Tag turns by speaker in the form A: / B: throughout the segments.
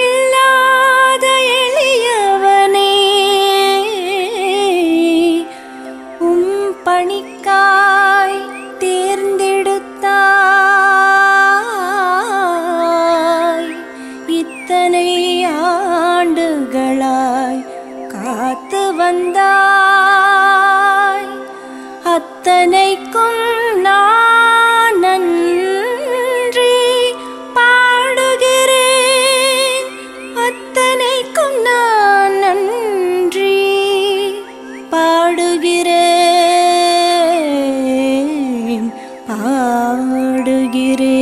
A: இல்லாத எளியவனே பணிக்காய் தேர்ந்தெடுத்தாய். இத்தனை ஆண்டுகளாய் காத்து வந்தாய். அத்தனைக்கும் நான் நன்றி பாடுகிறேன். அத்தனைக்கும் நான் நன்றி பாடுகிறேன் பாடுகிறேன்.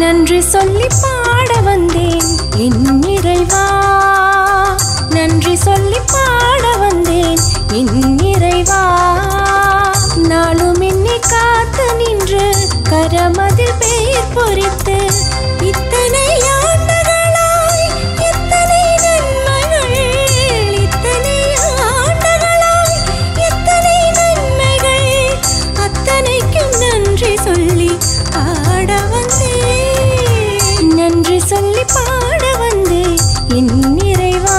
A: நன்றி சொல்லி பாட வந்தேன் என் இறைவா. நன்றி சொல்லி பாட வந்தேன் என் இறைவா. நாளும் என்னை காத்து நின்று கரமதில் பெயர் பொறித்து இத்தனை ஆண்டுகளாய் எத்தனை நன்மைகள். இத்தனை ஆண்டுகளாய் எத்தனை நன்மைகள். அத்தனைக்கும் நன்றி சொல்லி பாட வந்தேன். நன்றி சொல்லி பாட வந்தேன் என் இறைவா.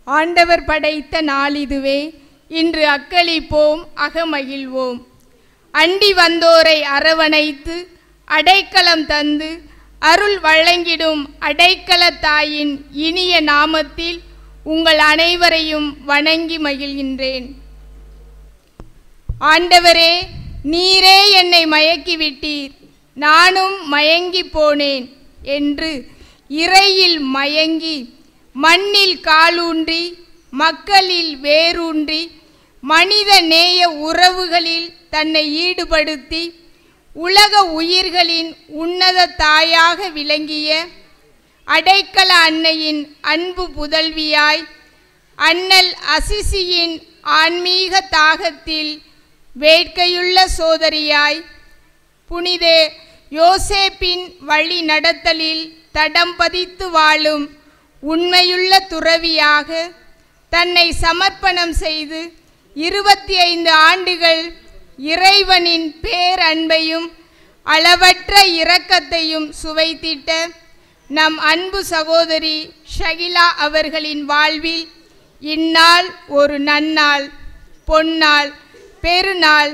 B: ஆண்டவர் படைத்த நாளிதுவே. இன்று அக்களிப்போம் அகமகிழ்வோம். அண்டி வந்தோரை அரவணைத்து அடைக்கலம் தந்து அருள் வழங்கிடும் அடைக்கல தாயின் இனிய நாமத்தில் உங்கள் அனைவரையும் வணங்கி மகிழ்கின்றேன். ஆண்டவரே, நீரே என்னை மயக்கிவிட்டீர், நானும் மயங்கி போனேன் என்று இறையில் மயங்கி மண்ணில் காலூன்றி மக்களில் வேரூன்றி மனித நேய உறவுகளில் தன்னை ஈடுபடுத்தி உலக உயிர்களின் உன்னத தாயாக விளங்கிய அடைக்கல அன்னையின் அன்பு புதல்வியாய் அண்ணல் அசிசியின் ஆன்மீக தாகத்தில் வேட்கையுள்ள சோதரியாய் புனித யோசேப்பின் வழி நடத்தலில் தடம் பதித்து வாழும் உண்மையுள்ள துறவியாக தன்னை சமர்ப்பணம் செய்து 25 ஆண்டுகள் இறைவனின் பேரன்பையும் அளவற்ற இரக்கத்தையும் சுவைத்திட்ட நம் அன்பு சகோதரி ஷகிலா அவர்களின் வாழ்வில் இந்நாள் ஒரு நன்னாள், பொன்னாள், பெருநாள்,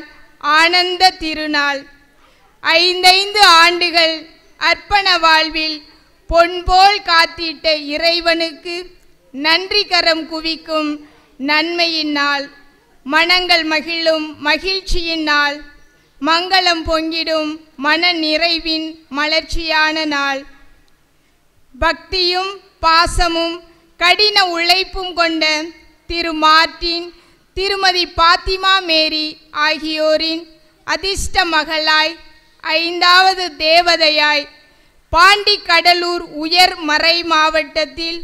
B: ஆனந்த திருநாள். 5 ஆண்டுகள் அர்ப்பண வாழ்வில் பொன்போல் காத்திட்ட இறைவனுக்கு நன்றி கரம் குவிக்கும் நன்மையின் நாள், மனங்கள் மகிழும் மகிழ்ச்சியின் நாள், மங்களம் பொங்கிடும் மன நிறைவின் மலர்ச்சியான நாள். பக்தியும் பாசமும் கடின உழைப்பும் கொண்ட திரு மார்ட்டின், திருமதி பாத்திமா மேரி ஆகியோரின் அதிர்ஷ்ட மகளாய், 5வது தேவதையாய் பாண்டி கடலூர் உயர் மறை மாவட்டத்தில்,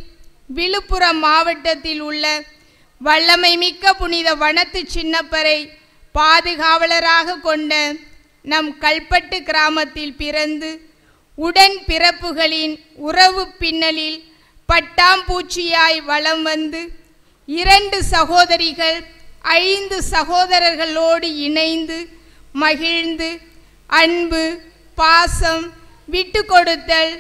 B: விழுப்புரம் மாவட்டத்தில் உள்ள வல்லமை மிக்க புனித வனத்து சின்னப்பரை பாதுகாவலராக கொண்ட நம் கல்பட்டு கிராமத்தில் பிறந்து, உடன் பிறப்புகளின் உறவு பின்னலில் பட்டாம்பூச்சியாய் வலம் வந்து 2 சகோதரிகள் 5 சகோதரர்களோடு இணைந்து மகிழ்ந்து அன்பு, பாசம், விட்டு கொடுத்தல்,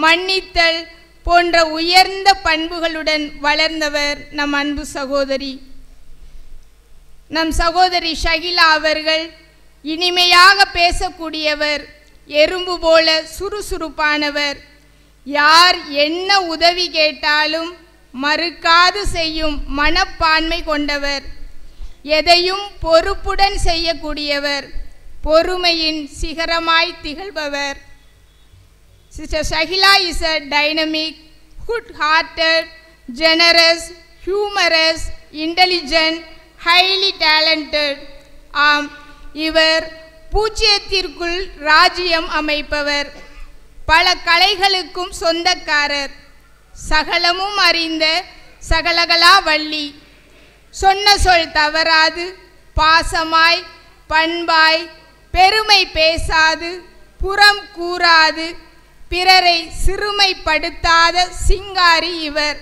B: மன்னித்தல் போன்ற உயர்ந்த பண்புகளுடன் வளர்ந்தவர் நம் அன்பு சகோதரி. நம் சகோதரி ஷகிலா அவர்கள் இனிமையாக பேசக்கூடியவர், எறும்பு போல சுறுசுறுப்பானவர், யார் என்ன உதவி கேட்டாலும் மறுக்காது செய்யும் மனப்பான்மை கொண்டவர், எதையும் பொறுப்புடன் செய்யக்கூடியவர், பொறுமையின் சிகரமாய் திகழ்பவர். Sister Shahila is a dynamic, good-hearted, generous, humorous, intelligent, highly talented. இவர் பூஜ்யத்திற்குள் ராஜ்யம் அமைப்பவர், பல கலைகளுக்கும் சொந்தக்காரர், சகலமும் அறிந்த சகலகலா வள்ளி, சொன்ன சொல் தவறாது, பாசமாய், பண்பாய், பெருமை பேசாது, புறம் கூறாது, பிறரை சிறுமைப்படுத்தாத சிங்காரி இவர்.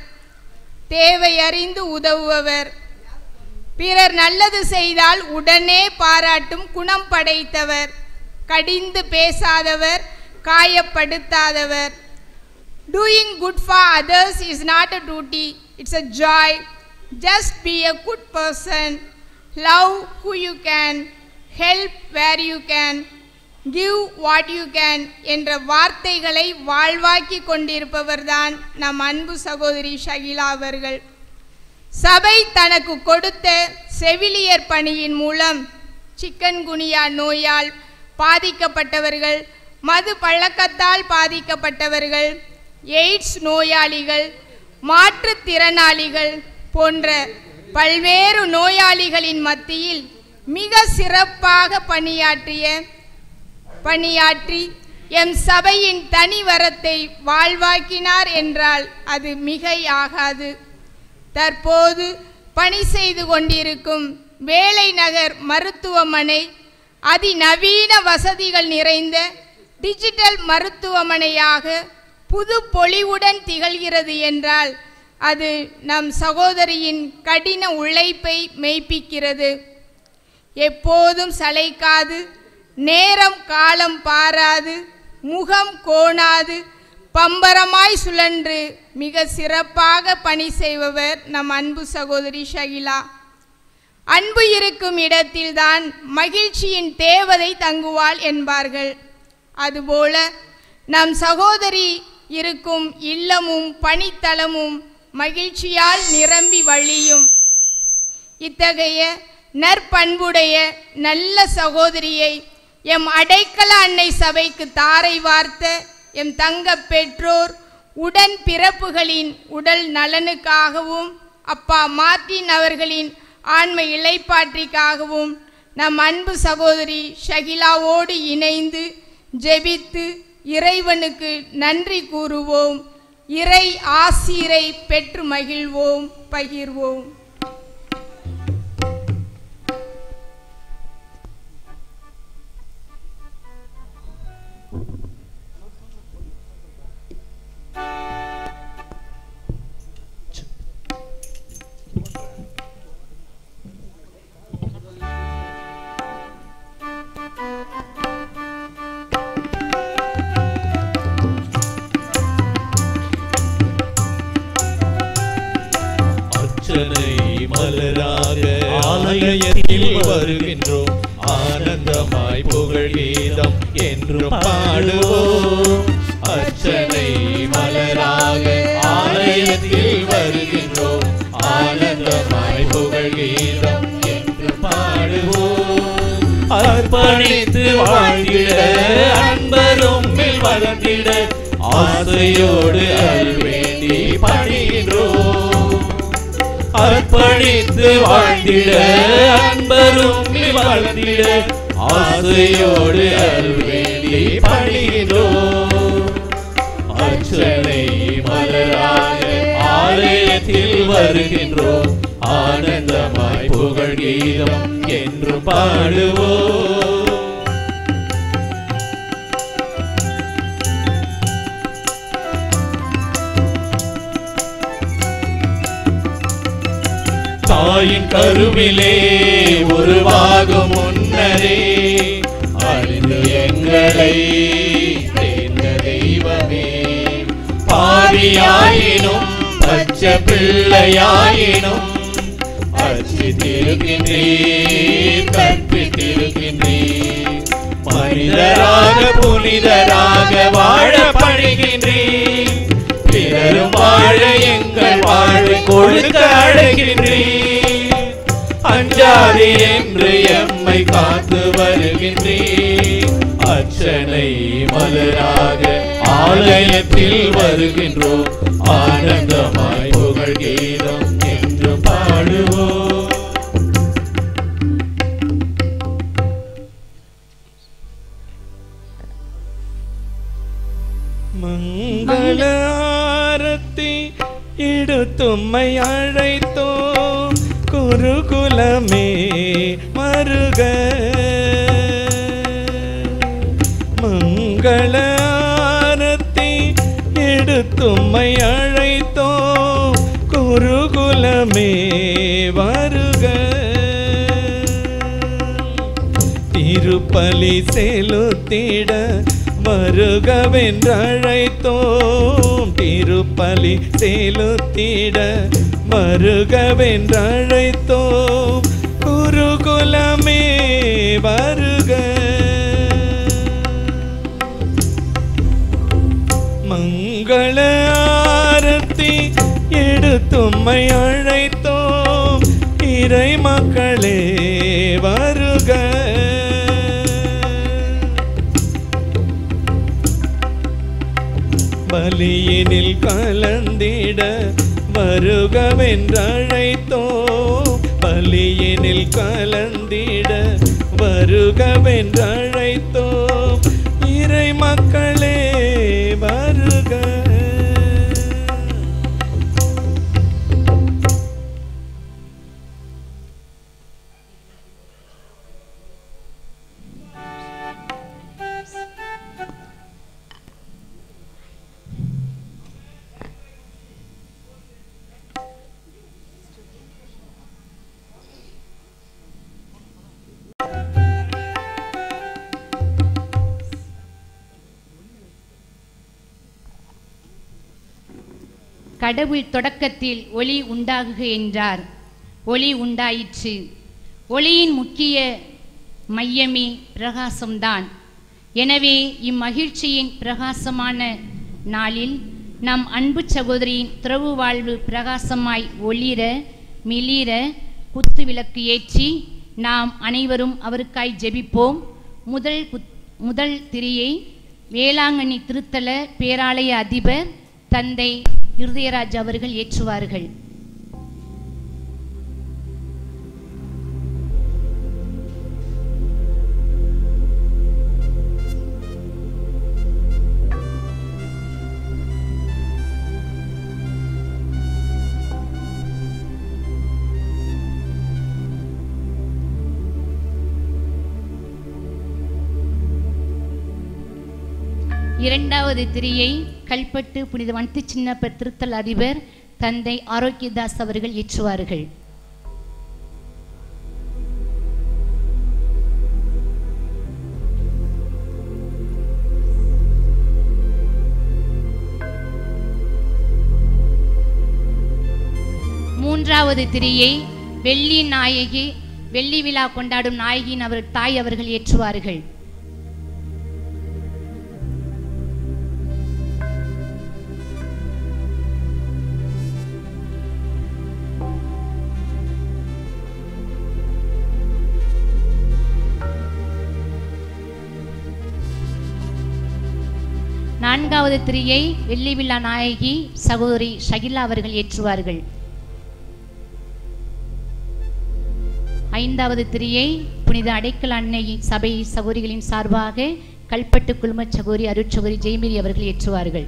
B: தேவை அறிந்து உதவுபவர், பிறர் நல்லது செய்தால் உடனே பாராட்டும் குணம் படைத்தவர், கடிந்து பேசாதவர், காயப்படுத்தாதவர். Doing good for others is not a duty, it's a joy. Just be a good person. Love who you can, help where you can, give what you can என்ற வார்த்தைகளை வாழ்வாக்கி கொண்டிருப்பவர்தான் நம் அன்பு சகோதரி ஷகிலா அவர்கள். சபை தனக்கு கொடுத்த செவிலியர் பணியின் மூலம் சிக்கன்குனியா நோயால் பாதிக்கப்பட்டவர்கள், மது பழக்கத்தால் பாதிக்கப்பட்டவர்கள், எய்ட்ஸ் நோயாளிகள், மாற்றுத்திறனாளிகள் போன்ற பல்வேறு நோயாளிகளின் மத்தியில் மிக சிறப்பாக பணியாற்றி எம் சபையின் தனிவரத்தை வாழ்வாக்கினார் என்றால் அது மிகையாகாது. தற்போது பணி செய்து கொண்டிருக்கும் வேலை நகர் மருத்துவமனை அதிநவீன வசதிகள் நிறைந்த டிஜிட்டல் மருத்துவமனையாக புது பொலிவுடன் திகழ்கிறது என்றால் அது நம் சகோதரியின் கடின உழைப்பை மெய்ப்பிக்கிறது. எப்போதும் சளைக்காது, நேரம் காலம் பாராது, முகம் கோணாது, பம்பரமாய் சுழன்று மிக சிறப்பாக பணி செய்பவர் நம் அன்பு சகோதரி ஷகிலா. அன்பு இருக்கும் இடத்தில்தான் மகிழ்ச்சியின் தேவதை தங்குவாள் என்பார்கள். அதுபோல நம் சகோதரி இருக்கும் இல்லமும் பணித்தலமும் மகிழ்ச்சியால் நிரம்பி வழியும். இத்தகைய நற்பண்புடைய நல்ல சகோதரியை எம் அடைக்கல அன்னை சபைக்கு தாரை வார்த்த எம் தங்க பெற்றோர் உடன் பிறப்புகளின் உடல் நலனுக்காகவும் அப்பா மார்ட்டின் அவர்களின் ஆன்ம இளைப்பாற்றிக்காகவும் நம் அன்பு சகோதரி ஷகிலாவோடு இணைந்து ஜெபித்து இறைவனுக்கு நன்றி கூறுவோம். இறை ஆசீரை பெற்று மகிழ்வோம், பகிர்வோம்.
C: மலராக ஆலயத்தில் வருகின்றோம், ஆனந்தமாய் புகழ் கீதம் என்று பாடுவோம். அர்ச்சனை மலராக ஆலயத்தில் வருகின்றோம். ஆனந்தமாய் புகழ் கீதம் என்று பாடுவோம். அர்ப்பணித்து வாழ்ந்திட அன்பரும் வளர்ந்திட ஆசையோடு அருள் வேண்டி பணிகின்றோம். அர்ப்பணித்து வாழ்ந்திட அன்பரும் வளர்ந்திட ஆசையோடு அருள் வேண்டி பணிகின்றோம். அர்ச்சனை மலராக ஆலயத்தில் வருகின்றோம். ஆனந்தமாய் புகழ் கீதம் என்று பாடுவோம். தாயின் கருவிலே உருவாகும் முன்னரே அறிந்து எங்களை தேர்ந்த தெய்வமே. பாவியாயினும் பச்சை பிள்ளையாயினும் அர்ச்சித்திருக்கின்றீர், கற்பித்திருக்கின்றீர். மனிதராக புனிதராக வாழ பணிகின்றீர். பிறரும் வாழ எங்கள் வாழ்வை கொடுக்க அழைக்கின்றீர். அஞ்சாதே என்று எம்மை காத்து வருகின்றீர். அர்ச்சனை மலராக ஆலயத்தில் வருகின்றோம். ஆனந்தமாய் புகழ் கீதம் என்று பாடுவோம். மங்கள ஆரத்தி இடுத்தும்மை அழைத்தோம். குருகுலமே மருக மங்கள ஆரத்தி எடுத்தும்மை அழைத்தோம். குருகுலமே வருக. திருப்பலி செலுத்திட வருகவென்றழைத்தோம். திருப்பலி செலுத்திட வருகவென்றழைத்தோம். குருகுலமே வருக. மங்கள ஆரத்தி எடுத்தும்மை அழைத்தோம். இறை மக்களே வருக. பலியினில் கலந்திட வருகவென்றழைத்தோம். பலியினில் கலந்திட வருகவென்றழைத்தோம். இறை மக்களே வருக.
D: கடவுள் தொடக்கத்தில் ஒளி உண்டாகுக என்றார். ஒளி உண்டாயிற்று. ஒளியின் முக்கிய மையமே பிரகாசம்தான். எனவே இம்மகிழ்ச்சியின் பிரகாசமான நாளில் நம் அன்பு சகோதரியின் துறவு வாழ்வு பிரகாசமாய் ஒளிர மிளிர குத்து விளக்கு ஏற்றி நாம் அனைவரும் அவருக்காய் ஜெபிப்போம். முதல் திரியை வேளாங்கண்ணி திருத்தல பேராலய அதிபர் தந்தை இருதயராஜ் அவர்கள் ஏற்றுவார்கள். இரண்டாவது திரியை கல்பட்டு புனித வனத்து சின்னப்பர் திருத்தல் அதிபர் தந்தை ஆரோக்கியதாஸ் அவர்கள் ஏற்றுவார்கள். மூன்றாவது திரியை வெள்ளி விழா கொண்டாடும் நாயகியின் அவர் தாய் அவர்கள் ஏற்றுவார்கள். 4வது திரியை வெள்ளி விழா நாயகி சகோதரி ஷகிலா அவர்கள் ஏற்றுவார்கள். 5வது திரியை புனித அடைக்கல அன்னை சபை சகோதரிகளின் சார்பாக கல்பட்டு குழும சகோதரி அருட்சகோதரி ஜெயமேரி அவர்கள் ஏற்றுவார்கள்.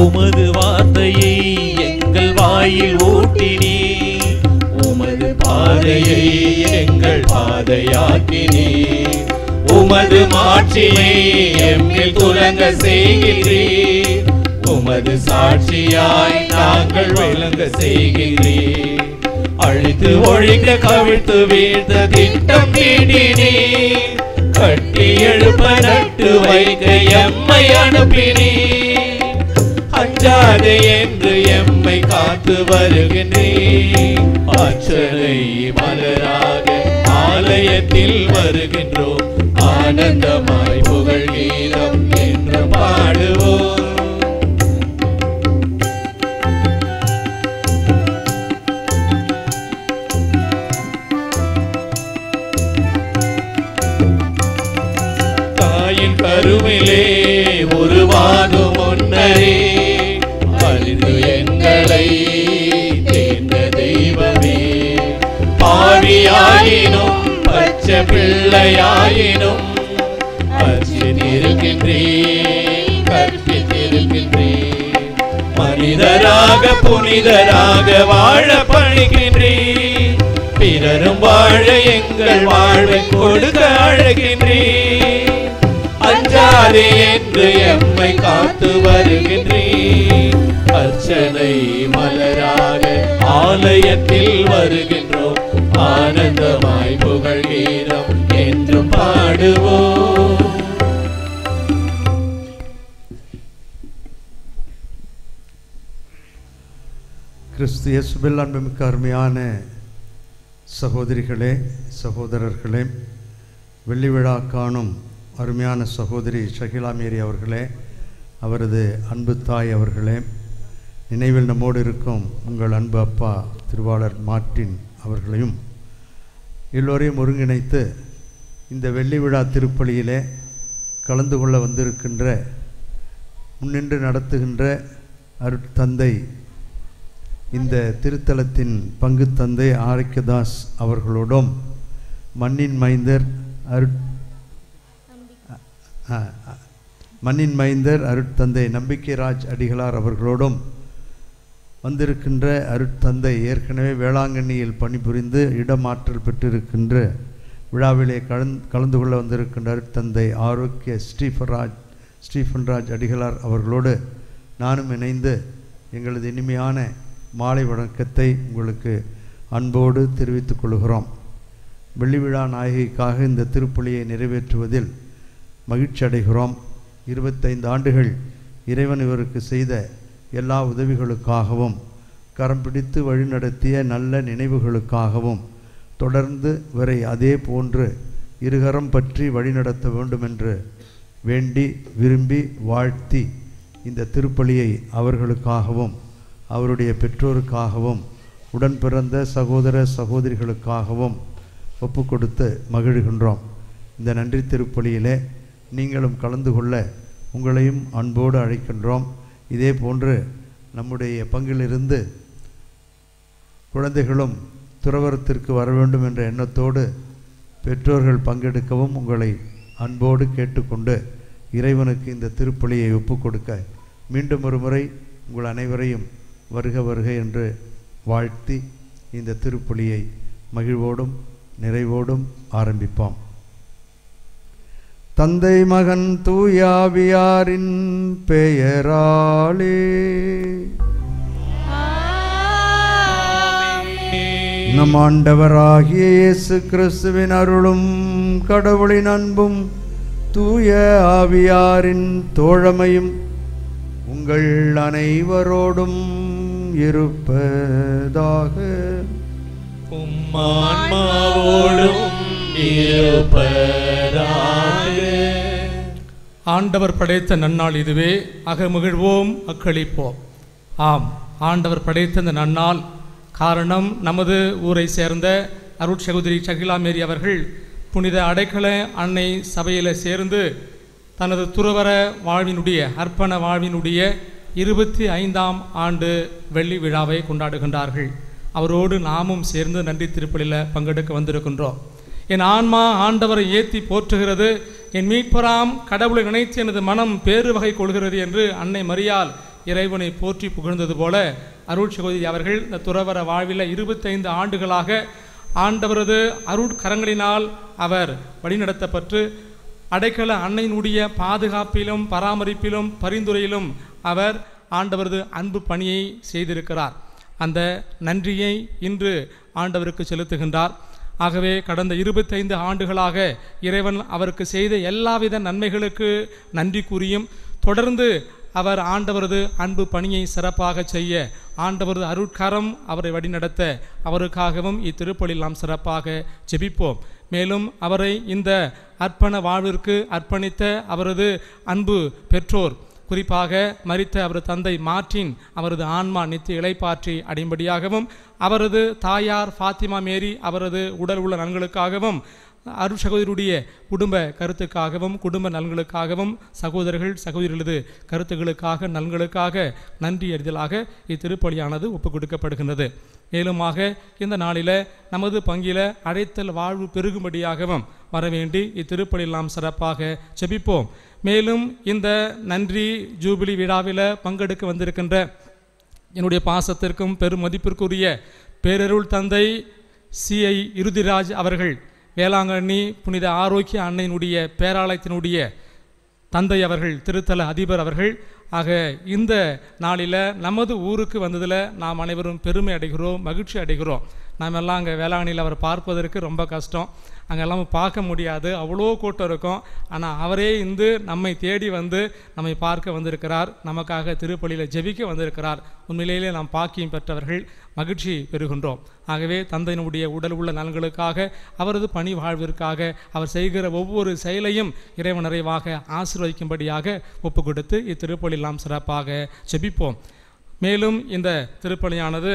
C: உமது வார்த்தையை எங்கள் வாயில் ஊட்டினீ, உமது பாதையை எங்கள் பாதையாக்கினீ, உமது மாட்சியை எம்மில் துலங்க செய்கின்றீர், உமது சாட்சியாய் நாங்கள் விளங்க செய்கின்றீர். அழித்து ஒழிக்க கவிழ்த்து வீழ்த்த திட்டம் தீட்டினீர், கட்டி எழுப்ப நட்டு வைக்க எம்மை அனுப்பினீர். அஞ்சாதே என்று எம்மை காத்து வருகின்றீர். அர்ச்சனை மலராக ஆலயத்தில் வருகின்றோம், ஆனந்தமாய் புகழ் கீதம் என்று பாடுவோம். தாயின் கருவிலே உருவாகும் முன்னரே அறிந்து எங்களை தேர்ந்த தெய்வமே, பாவியாயினும் பச்சை பிள்ளையாயினும் அர்ச்சித்திருக்கின்றீர், கற்பித்திருக்கின்றீர். மனிதராக புனிதராக வாழ பணிக்கின்றீர், பிறரும் வாழ எங்கள் வாழ்வை கொடுக்க அழைக்கின்றீர். அஞ்சாதே என்று எம்மை காத்து வருகின்றீர். அர்ச்சனை மலராக ஆலயத்தில் வருகின்றோம், ஆனந்தமாய் புகழ் கீதம் என்றும் பாடுவோம்.
E: கிறிஸ்து இயேசுவில் அன்புமிக்க அருமையான சகோதரிகளே சகோதரர்களே, வெள்ளி விழா காணும் அருமையான சகோதரி ஷகிலா மேரி அவர்களே, அவரது அன்பு தாய் அவர்களே, நினைவில் நம்மோடு இருக்கும் உங்கள் அன்பு அப்பா திருவாளர் மார்ட்டின் அவர்களையும் எல்லோரையும் ஒருங்கிணைத்து இந்த வெள்ளி விழா திருப்பலியிலே கலந்து கொள்ள வந்திருக்கின்ற முன்னின்று நடத்துகின்ற அருட்தந்தை, இந்த திருத்தலத்தின் பங்கு தந்தை ஆரோக்கியதாஸ் அவர்களோடும் மண்ணின் மைந்தர் அருட்தந்தை நம்பிக்கைராஜ் அடிகளார் அவர்களோடும் வந்திருக்கின்ற அருட்தந்தை ஏற்கனவே வேளாங்கண்ணியில் பணிபுரிந்து இடமாற்றல் பெற்றிருக்கின்ற விழாவிலே கலந்து கொள்ள வந்திருக்கின்ற அருட்தந்தை ஆரோக்கிய ஸ்டீஃபன்ராஜ் அடிகளார் அவர்களோடு நானும் இணைந்து எங்களது இனிமையான மாலை வணக்கத்தை உங்களுக்கு அன்போடு தெரிவித்துக் கொள்கிறோம். வெள்ளி விழா நாயகிக்காக இந்த திருப்பலியை நிறைவேற்றுவதில் மகிழ்ச்சி அடைகிறோம். 25 ஆண்டுகள் இறைவன் இவருக்கு செய்த எல்லா உதவிகளுக்காகவும், கரம் பிடித்து வழிநடத்திய நல்ல நினைவுகளுக்காகவும், தொடர்ந்து வரை அதே போன்று இருகரம் பற்றி வழிநடத்த வேண்டுமென்று வேண்டி விரும்பி வாழ்த்தி இந்த திருப்பலியை அவர்களுக்காகவும் அவருடைய பெற்றோருக்காகவும் உடன் பிறந்த சகோதர சகோதரிகளுக்காகவும் ஒப்பு கொடுத்து மகிழ்கின்றோம். இந்த நன்றி திருப்பலியிலே நீங்களும் கலந்து கொள்ள உங்களையும் அன்போடு அழைக்கின்றோம். இதே போன்று நம்முடைய பங்கிலிருந்து குழந்தைகளும் துறவரத்திற்கு வர வேண்டும் என்ற எண்ணத்தோடு பெற்றோர்கள் பங்கெடுக்கவும் உங்களை அன்போடு கேட்டுக்கொண்டு இறைவனுக்கு இந்த திருப்பலியை ஒப்புக் கொடுக்க மீண்டும் ஒரு முறை உங்கள் அனைவரையும் வருக வருக என்று வாழ்த்தி இந்த திருப்பலியை மகிழ்வோடும் நிறைவோடும் ஆரம்பிப்போம். தந்தை மகன் தூயாவியாரின் பெயராலே நம் ஆண்டவராகிய இயேசு கிறிஸ்துவின் அருளும் கடவுளின் அன்பும் தூய ஆவியாரின் தோழமையும் உங்கள் அனைவரோடும் இருப்பதாக.
C: உம்மான்மாவோடும் இருப்பதாக.
F: ஆண்டவர் படைத்த நன்னாள் இதுவே, அகமகிழ்வோம் அக்களிப்போம். ஆம், ஆண்டவர் படைத்த இந்த நன்னாள் காரணம் நமது ஊரை சேர்ந்த அருட்சகோதரி சகிலா மேரி அவர்கள் புனித அடைக்கல அன்னை சபையில் சேர்ந்து தனது துறவற வாழ்வினுடைய அர்ப்பண வாழ்வினுடைய 25ஆம் ஆண்டு வெள்ளி விழாவை கொண்டாடுகின்றார்கள். அவரோடு நாமும் சேர்ந்து நன்றி திருப்பலியில் பங்கெடுக்க வந்திருக்கின்றோம். என் ஆன்மா ஆண்டவரை ஏற்றி போற்றுகிறது, என் மீட்பராம் கடவுளை நினைத்து எனது மனம் பேறு வகை கொள்கிறது என்று அன்னை மரியாள் இறைவனை போற்றி புகழ்ந்தது போல அருட்சகோதரி அவர்கள் இந்த துறவற வாழ்வில் 25 ஆண்டுகளாக ஆண்டவரது அருட்கரங்களினால் அவர் வழிநடத்தப்பட்டு அடைக்கல அன்னையினுடைய பாதுகாப்பிலும் பராமரிப்பிலும் பரிந்துரையிலும் அவர் ஆண்டவரது அன்பு பணியை செய்திருக்கிறார். அந்த நன்றியை இன்று ஆண்டவருக்கு செலுத்துகின்றார். ஆகவே கடந்த 25 ஆண்டுகளாக இறைவன் அவருக்கு செய்த எல்லாவித நன்மைகளுக்கு நன்றி கூறியும் தொடர்ந்து அவர் ஆண்டவரது அன்பு பணியை சிறப்பாக செய்ய ஆண்டவரது அருட்கரம் அவரை வழிநடத்த அவருக்காகவும் இத்திருப்பலில் நாம் சிறப்பாக ஜெபிப்போம். மேலும் அவரை இந்த அர்ப்பண வாழ்விற்கு அர்ப்பணித்த அவரது அன்பு பெற்றோர், குறிப்பாக மரித்த அவரது தந்தை மார்ட்டின் அவரது ஆன்மா நித்திய இளைப்பாற்றி அடையும்படியாகவும் அவரது தாயார் ஃபாத்திமா மேரி அவரது உடல் உள்ள நலன்களுக்காகவும் அருட்சகோதரியுடைய குடும்ப கருத்துக்காகவும் குடும்ப நலன்களுக்காகவும் சகோதரர்கள் சகோதரிகளது கருத்துக்களுக்காக நலன்களுக்காக நன்றி அறிதலாக இத்திருப்பலியானது ஒப்புக் கொடுக்கப்படுகின்றது. மேலுமாக இந்த நாளில் நமது பங்கில அழைத்தல் வாழ்வு பெருகும்படியாகவும் வரவேண்டி இத்திருப்பலியில் நாம் சிறப்பாக ஜெபிப்போம். மேலும் இந்த நன்றி ஜூபிலி விழாவில் பங்கெடுக்க வந்திருக்கின்ற என்னுடைய பாசத்திற்கும் பெரும் மதிப்பிற்குரிய பேரருள் தந்தை CI இறுதிராஜ் அவர்கள், வேளாங்கண்ணி புனித ஆரோக்கிய அன்னையினுடைய பேராலயத்தினுடைய தந்தை அவர்கள், திருத்தல அதிபர் அவர்கள், ஆக இந்த நாளில் நமது ஊருக்கு வந்ததில் நாம் அனைவரும் பெருமை அடைகிறோம், மகிழ்ச்சி அடைகிறோம். நாம் எல்லாம் அங்கே வேளாங்கண்ணியில் அவர் பார்ப்பதற்கு ரொம்ப கஷ்டம், அங்கெல்லாம் பார்க்க முடியாது, அவ்வளோ கூட்டம் இருக்கும். ஆனால் அவரே நம்மை தேடி வந்து நம்மை பார்க்க வந்திருக்கிறார், நமக்காக திருப்பலியில் ஜெபிக்க வந்திருக்கிறார். உண்மையிலேயே நாம் பாக்கியம் பெற்றவர்கள், மகிழ்ச்சி பெறுகின்றோம். ஆகவே தந்தையினுடைய உடல் உள்ள நலன்களுக்காக அவரது பணி வாழ்விற்காக அவர் செய்கிற ஒவ்வொரு செயலையும் இறைவன் நிறைவாக ஆசீர்வதிக்கும்படியாக ஒப்பு கொடுத்து இத்திருப்பலியில் நாம் சிறப்பாக ஜெபிப்போம். மேலும் இந்த திருப்பலியானது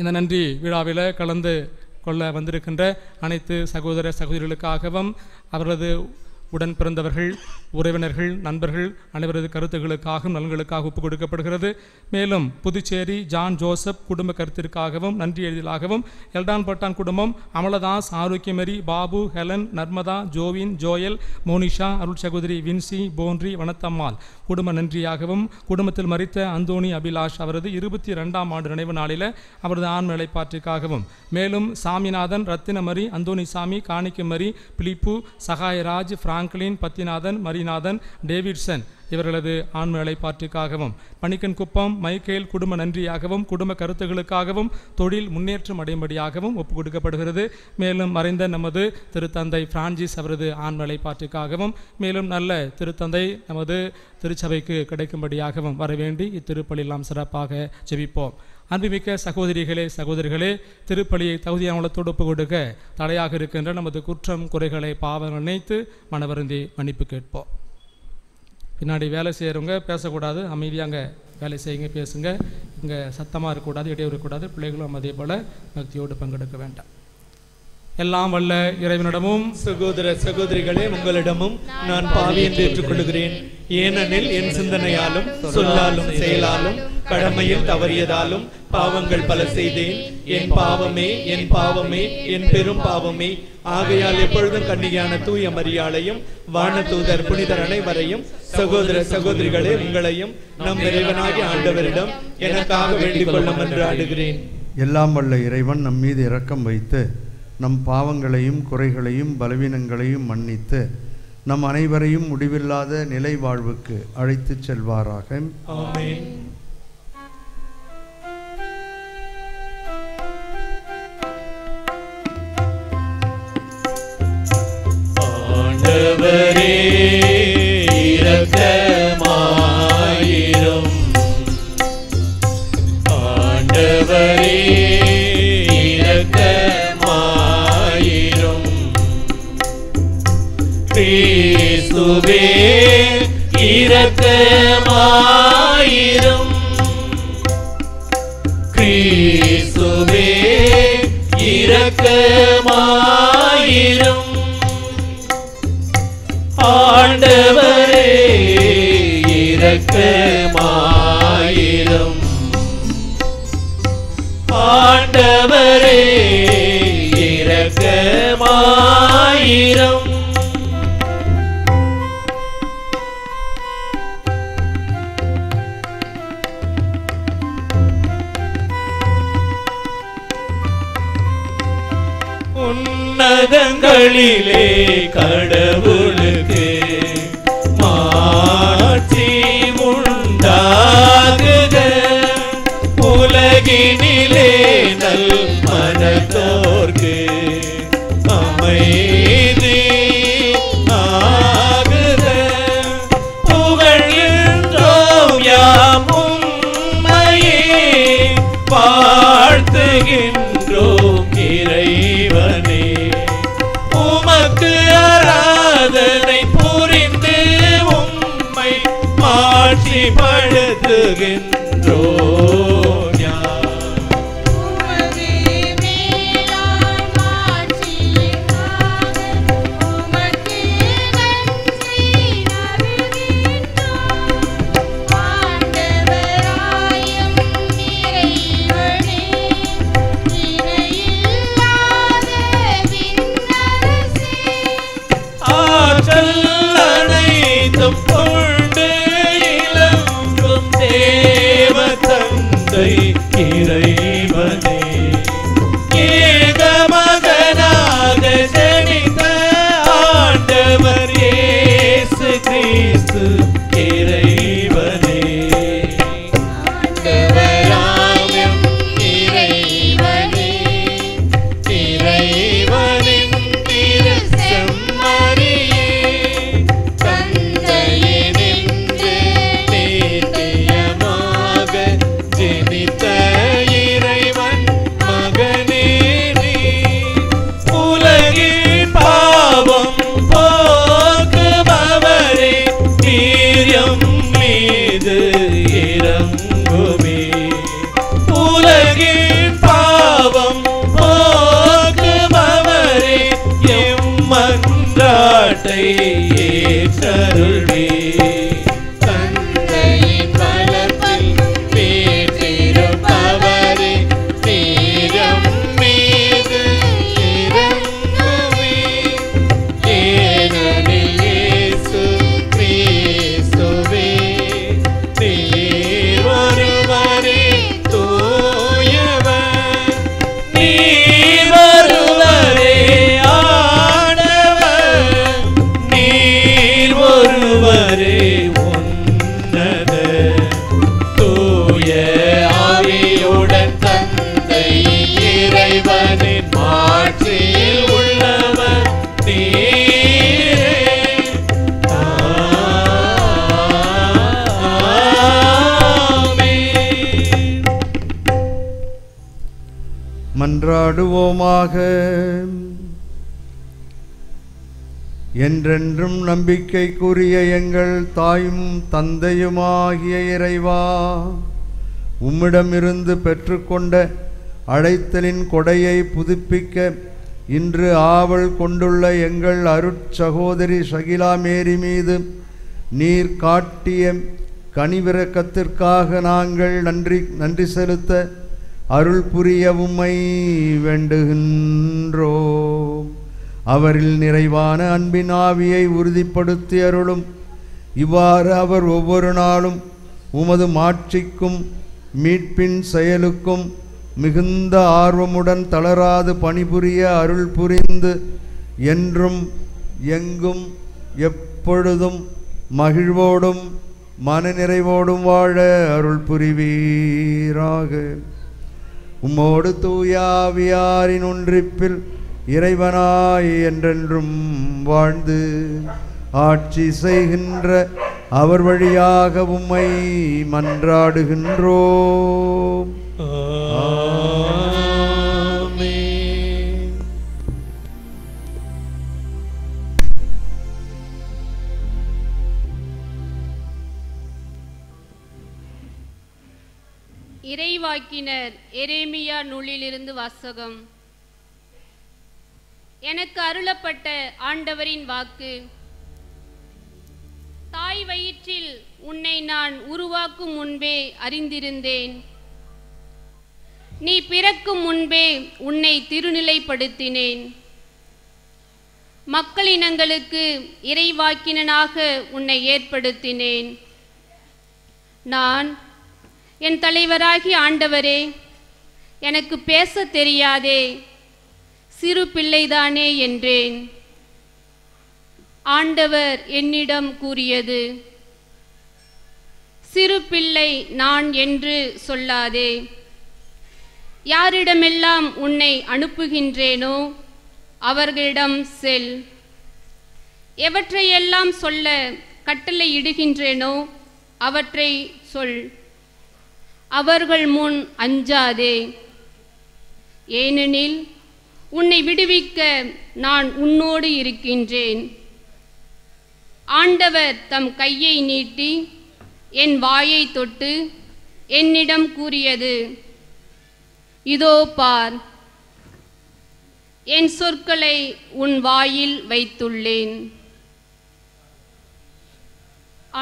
F: இந்த நன்றி விழாவில் கலந்து கொள்ள வந்திருக்கின்ற அனைத்து சகோதர சகோதரிகளுக்காகவும் அவரது உடன் பிறந்தவர்கள், உறவினர்கள், நண்பர்கள் அனைவரது கருத்துக்களுக்காகவும் நலன்களுக்காக ஒப்புக் கொடுக்கப்படுகிறது. மேலும் புதுச்சேரி ஜான் ஜோசப் குடும்ப கருத்திற்காகவும் நன்றி எழுதலாகவும் எல்டான் பட்டான் குடும்பம், அமலதாஸ், ஆரோக்கியமரி, பாபு, ஹெலன், நர்மதா, ஜோவின், ஜோயல், மோனிஷா, அருள் சகோதரி வின்சி, போன்றி, வனத்தம்மாள் குடும்ப நன்றியாகவும் குடும்பத்தில் மரித்த அந்தோணி அபிலாஷ் அவரது 22ஆம் ஆண்டு நினைவு நாளில் அவரது ஆன்ம இளைப்பாற்றிற்காகவும், மேலும் சாமிநாதன், ரத்தினமரி, அந்தோணி சாமி, காணிக்கமரி, பிலிப்பு, சகாயராஜ், பிராங்க்லின், பத்திநாதன், மரிநாதன், டேவிட்சன் இவர்களது ஆன்ம இளைப்பாற்றிற்காகவும், பணிக்கன் குப்பம் மைக்கேல் குடும்ப நன்றியாகவும் குடும்ப கருத்துகளுக்காகவும் தொழில் முன்னேற்றம் அடையும்படியாகவும் ஒப்புக் கொடுக்கப்படுகிறது. மேலும் மறைந்த நமது திருத்தந்தை பிரான்சிஸ் அவரது ஆன்ம இளைப்பாற்றிற்காகவும், மேலும் நல்ல திருத்தந்தை நமது திருச்சபைக்கு கிடைக்கும்படியாகவும் வரவேண்டி இத்திருப்பலியில் நாம் சிறப்பாக ஜெபிப்போம். அன்புமிக்க சகோதரிகளே சகோதரிகளே, திருப்பலியை தகுதியானத்தோடு ஒப்புக் கொடுக்க தடையாக இருக்கின்ற நமது குற்றம் குறைகளை பாவங்கள் நினைத்து மனவருந்தி மன்னிப்பு கேட்போம். பின்னாடி வேலை செய்கிறவங்க பேசக்கூடாது, அமைதியாக அங்கே வேலை செய்யுங்க, பேசுங்க. இங்கே சத்தமாக இருக்கக்கூடாது, இடையூறு இருக்கக்கூடாது. பிள்ளைகளும் அதே போல் பக்தியோடு பங்கெடுக்க வேண்டாம். எல்லாம் வல்ல இறைவனிடமும்
C: சகோதர சகோதரிகளே, உங்களிடமும் நான் பாவி என்று ஏற்றுக்கொள்கிறேன். ஏனெனில் என் சிந்தனையாலும் சொல்லாலும் செயலாலும் கடமையில் தவறியதாலும் பாவங்கள் பல செய்தேன். என் பாவமே என் பாவமே என் பெரும் பாவமே. ஆகையால் எப்பொழுதும் கன்னிகையான தூய மரியாளையும் வானதூதர் புனிதர் அனைவரையும் சகோதர சகோதரிகளே உங்களையும் நம் இறைவனாகிய ஆண்டவரிடம் எனக்காக வேண்டிக் கொள்ளும் என்று ஆடுகிறேன்.
E: எல்லாம் வல்ல இறைவன் நம் மீது இரக்கம் வைத்து நம் பாவங்களையும் குறைகளையும் பலவீனங்களையும் மன்னித்து நம் அனைவரையும் முடிவில்லாத நிலை வாழ்வுக்கு அழைத்துச் செல்வாராக. ஆமென்.
C: கிறிஸ்துவே இரக்கமாயிரும். கிறிஸ்துவே இரக்கமாயிரும். ஆண்டவரே இரக்கமாயிரும். ஆண்டவரே இரக்கமாயிரும். உன்னதங்களிலே கடவுளுக்கு மாட்சி உண்டாகுக. உலகினிலே நல் மனத்தோர்க்கு அமைதி ஆகுக. புகழ்கின்றோம் யாம் உம்மையே, வாழ்த்துகின்றோம் இறைவனே. உமக்கு ஆராதனை புரிந்து உம்மை மாட்சிப்படுத்துகின்றோம் யாம். ஆற்றல் அனைத்தும் கொண்டு இலங்கும் தேவ தந்தை இறைவனே. ஏக மகனாக ஜனித்த ஆண்டவர் இயேசு கிறிஸ்து இறைவனே. ஆண்டவராம் இறைவனே, இறைவனின் திரு செம்மறியே, தந்தையினின்று நித்தியமாக ஜனித்த இறைவன் மகனே நீ. உலகின் பாவம் போக்குபவரே, நீர் மீது இறங்குமே. உலகின் பாவம் போக்குபவரே, எம்மன்றாட்டை ஏற்றருள்வே. தந்தையின் வலத்தில் வீற்றிருப்பவரே, நீர் மீது இறங்குமே. ஏனெனில் இயேசு கிறிஸ்துவே நீர் ஒருவரே தூயவர். நீர் ஒருவரே ஆண்டவர். நீர் ஒருவரே உன்னத. தூய ஆவியுடன் தந்தை இறைவனின் மாட்சியில் உள்ளவர் நீரே. ஆமென்.
E: மன்றாடுவோமாக. என்றென்றும் நம்பிக்கைக்குரிய எங்கள் தாயும் தந்தையுமாகிய இறைவா, உம்மிடமிருந்து பெற்றுக்கொண்ட அழைத்தலின் கொடையை புதுப்பிக்க இன்று ஆவல் கொண்டுள்ள எங்கள் அருட்சகோதரி ஷகிலா மேரி மீது நீர் காட்டிய கனிவிரக்கத்திற்காக நாங்கள் நன்றி செலுத்த அருள் புரிய உம்மை வேண்டுகின்றோம். அவரில் நிறைவான அன்பின் ஆவியை உறுதிப்படுத்தி அருளும். இவ்வாறு அவர் ஒவ்வொரு நாளும் உமது மாட்சிக்கும் மீட்பின் செயலுக்கும் மிகுந்த ஆர்வமுடன் தளராது பணிபுரிய அருள் புரிந்து என்றும் எங்கும் எப்பொழுதும் மகிழ்வோடும் மனநிறைவோடும் வாழ அருள் புரிவீராக. உம்மோடு தூய ஆவியாரின் ஒன்றிப்பில் இறைவனாய் என்றென்றும் வாழ்ந்து ஆட்சி செய்கின்ற அவர் வழியாக உம்மை மன்றாடுகின்றோம்.
G: இறைவாக்கினர் எரேமியா நூலிலிருந்து வாசகம். எனக்கு அருளப்பட்ட ஆண்டவரின் வாக்கு. தாய் வயிற்றில் உன்னை நான் உருவாக்கும் முன்பே அறிந்திருந்தேன். நீ பிறக்கும் முன்பே உன்னை திருநிலைப்படுத்தினேன். மக்களினங்களுக்கு இறைவாக்கினனாக உன்னை ஏற்படுத்தினேன். நான் என் தலைவராகி ஆண்டவரே, எனக்கு பேச தெரியாதே, சிறு பிள்ளைதானே என்றேன். ஆண்டவர் என்னிடம் கூறியது, சிறு பிள்ளை நான் என்று சொல்லாதே. யாரிடமெல்லாம் உன்னை அனுப்புகின்றேனோ அவர்களிடம் செல். எவற்றையெல்லாம் சொல்ல கட்டளை இடுகின்றேனோ அவற்றை சொல். அவர்கள் முன் அஞ்சாதே, ஏனெனில் உன்னை விடுவிக்க நான் உன்னோடு இருக்கின்றேன். ஆண்டவர் தம் கையை நீட்டி என் வாயை தொட்டு என்னிடம் கூறியது, இதோ பார், என் சொற்களை உன் வாயில் வைத்துள்ளேன்.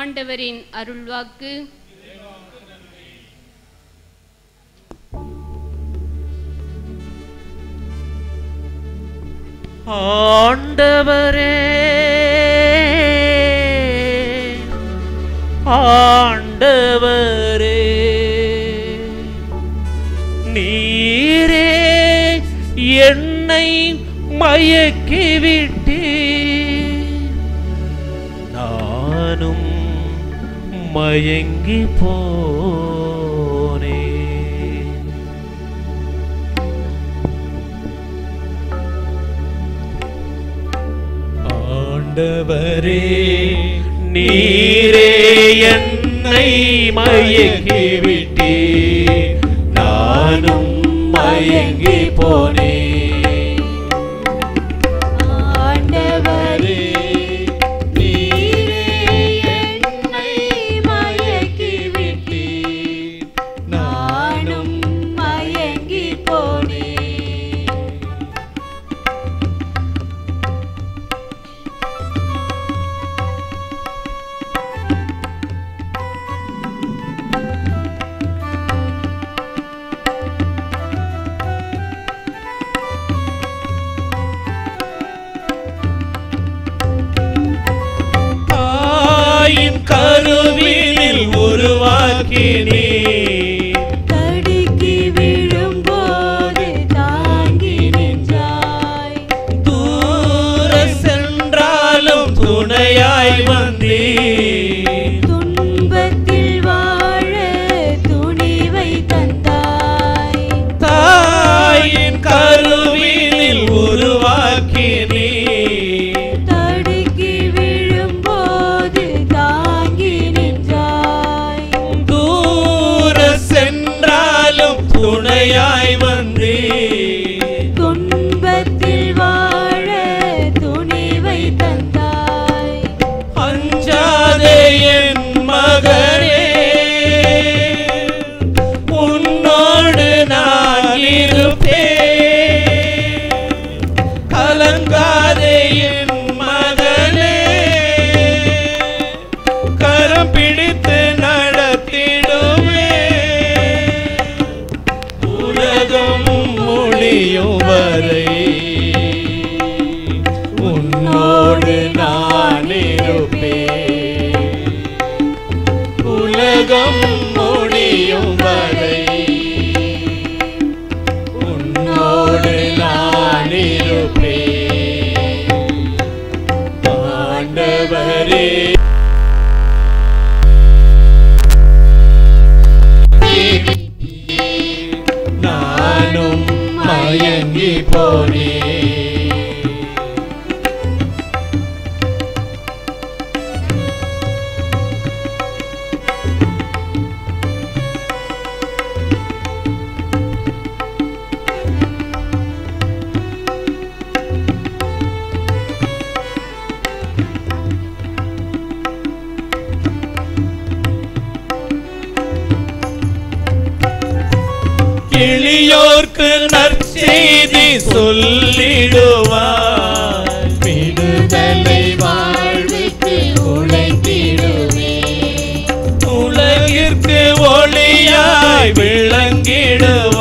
G: ஆண்டவரின் அருள்வாக்கு.
H: ஆண்டவரே, ஆண்டவரே, நீரே என்னை மயக்கிவிட்டீர், நானும் மயங்கி போனேன்.
C: ஆண்டவரே,
H: நீரே என்னை மயக்கிவிட்டீர், நானும் மயங்கி போனேன்.
A: ஆண்டவரே, நீரே என்னை மயக்கிவிட்டீர், நானும் மயங்கி போனேன்.
H: கருவினில் உருவாக்கினீர்,
A: தடுக்கி விழும்போது தாங்கி நின்றாய்.
H: தூர சென்றாலும் துணையாய் வந்தீர்,
A: துன்பத்தில் வாழ துணிவை தந்தாய்.
H: தாயின் கருவினில் உருவாக்கினீர்,
A: தடுக்கி விழும்போது தாங்கி நின்றாய்.
H: தூர சென்றாலும் துணையாய் வந்தீர்,
A: துன்பத்தில் வாழ துணிவை தந்தாய்.
H: அஞ்சாதே என் மகனே, உன்னோடு நான் இருப்பேன். கலங்காதே என் மகனே, கரம் பிடித்து நடத்திடுவேன். உலகம் முடியும் வரை உன்னோடு நான் இருப்பேன். உலகம் முடியும் வரை உன்னோடு நான் இருப்பேன். ஆண்டவரே, நானும் மயங்கி போனேன். எளியோர்க்கு நற்செய்தி சொல்லிடுவார். விடுதலை வாழ்வுக்கு உழைத்திடுவே, உலகிற்கு ஒளியாய் விளங்கிடுவார்.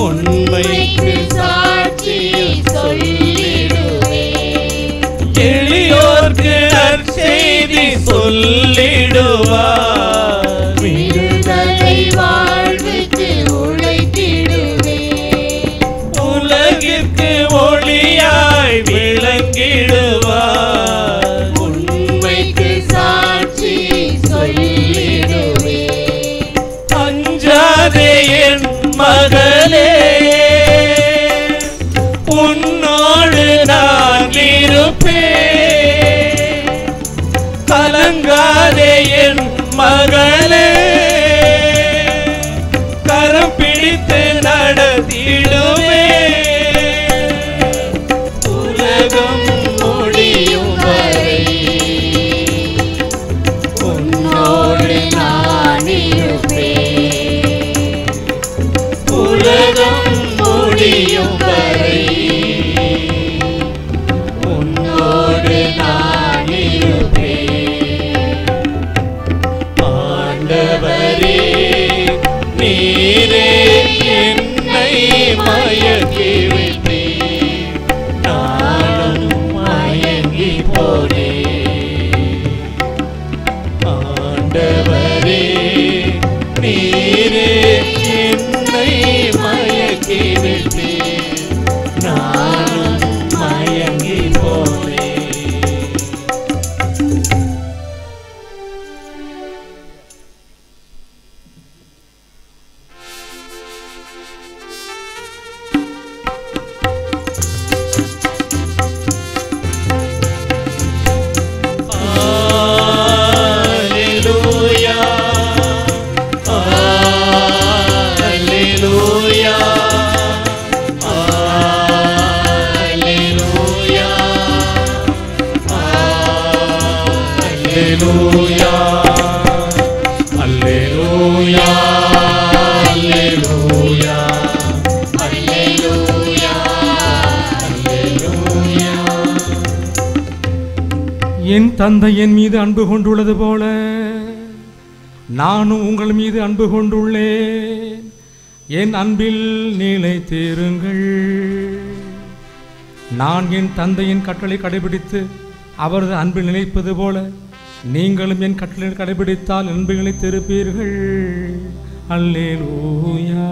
H: உண்மைக்கு சாட்சி சொல்லிடுவே, எளியோர்க்கு நற்செய்தி சொல்லிடுவார். விடுதலை வாழ்வுக்கு உழைத்திடுவே, உலகிற்கு ஒளியாய் விளங்கிடுவார். உண்மைக்கு சாட்சி சொல்லிடுவே. அஞ்சாதே என் மகளே, உன்னோடு நான் இருப்பேன். கலங்காதே என் மகளே, கரம் பிடித்து நடத்திடுவே. உலகம் முடியும் வரை உன்னோடு நான் இருப்பேன். உலகம் முடியும் வரை உன்னோடு நான் இருப்பேன். ஆண்டவரே, நீரே என்னை மயக்கிவிட்டீர், நானும் மயங்கி போனேன். ஆண்டவரே, நீரே என்னை மயக்கிவிட்டீர், நானும் மயங்கி போனேன்.
F: என் தந்தை என் மீது அன்பு கொண்டுள்ளது போல நானும் உங்கள் மீது அன்பு கொண்டுள்ளேன். என் அன்பில் நிலைத்திருங்கள். நான் என் தந்தையின் கட்டளை கடைபிடித்து அவரது அன்பில் நிலைப்பது போல நீங்களும் என் கட்டளை கடைபிடித்தால் அன்பில் நிலைத்திருப்பீர்கள். அல்லேலூயா.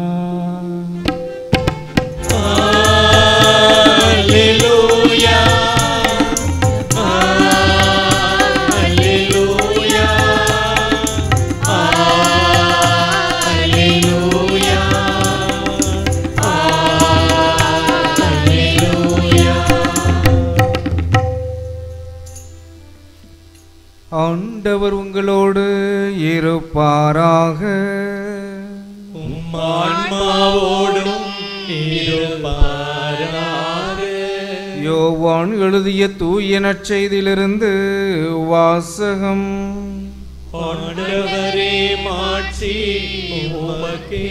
H: அல்லேலூயா.
I: ஆண்டவர் உங்களோடு இருப்பாராக.
H: ஆன்மாவோடும் இருப்பாராக.
I: யோவான் எழுதிய தூய நற்செய்தியிலிருந்து வாசகம்.
H: ஆண்டவரே, மாட்சி உமக்கே.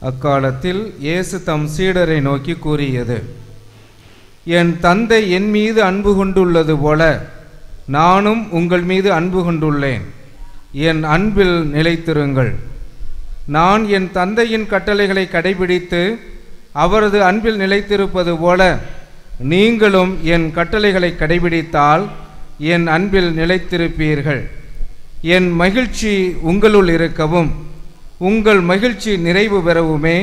I: அக்காலத்தில் இயேசு தம் சீடரை நோக்கி கூறியது: என் தந்தை என் மீது அன்பு கொண்டுள்ளது போல நானும் உங்கள் மீது அன்பு கொண்டுள்ளேன். என் அன்பில் நிலைத்திருங்கள். நான் என் தந்தையின் கட்டளைகளை கடைபிடித்து அவரது அன்பில் நிலைத்திருப்பது போல நீங்களும் என் கட்டளைகளை கடைபிடித்தால் என் அன்பில் நிலைத்திருப்பீர்கள். என் மகிழ்ச்சி உங்களுள் இருக்கவும் உங்கள் மகிழ்ச்சி நிறைவு பெறவுமே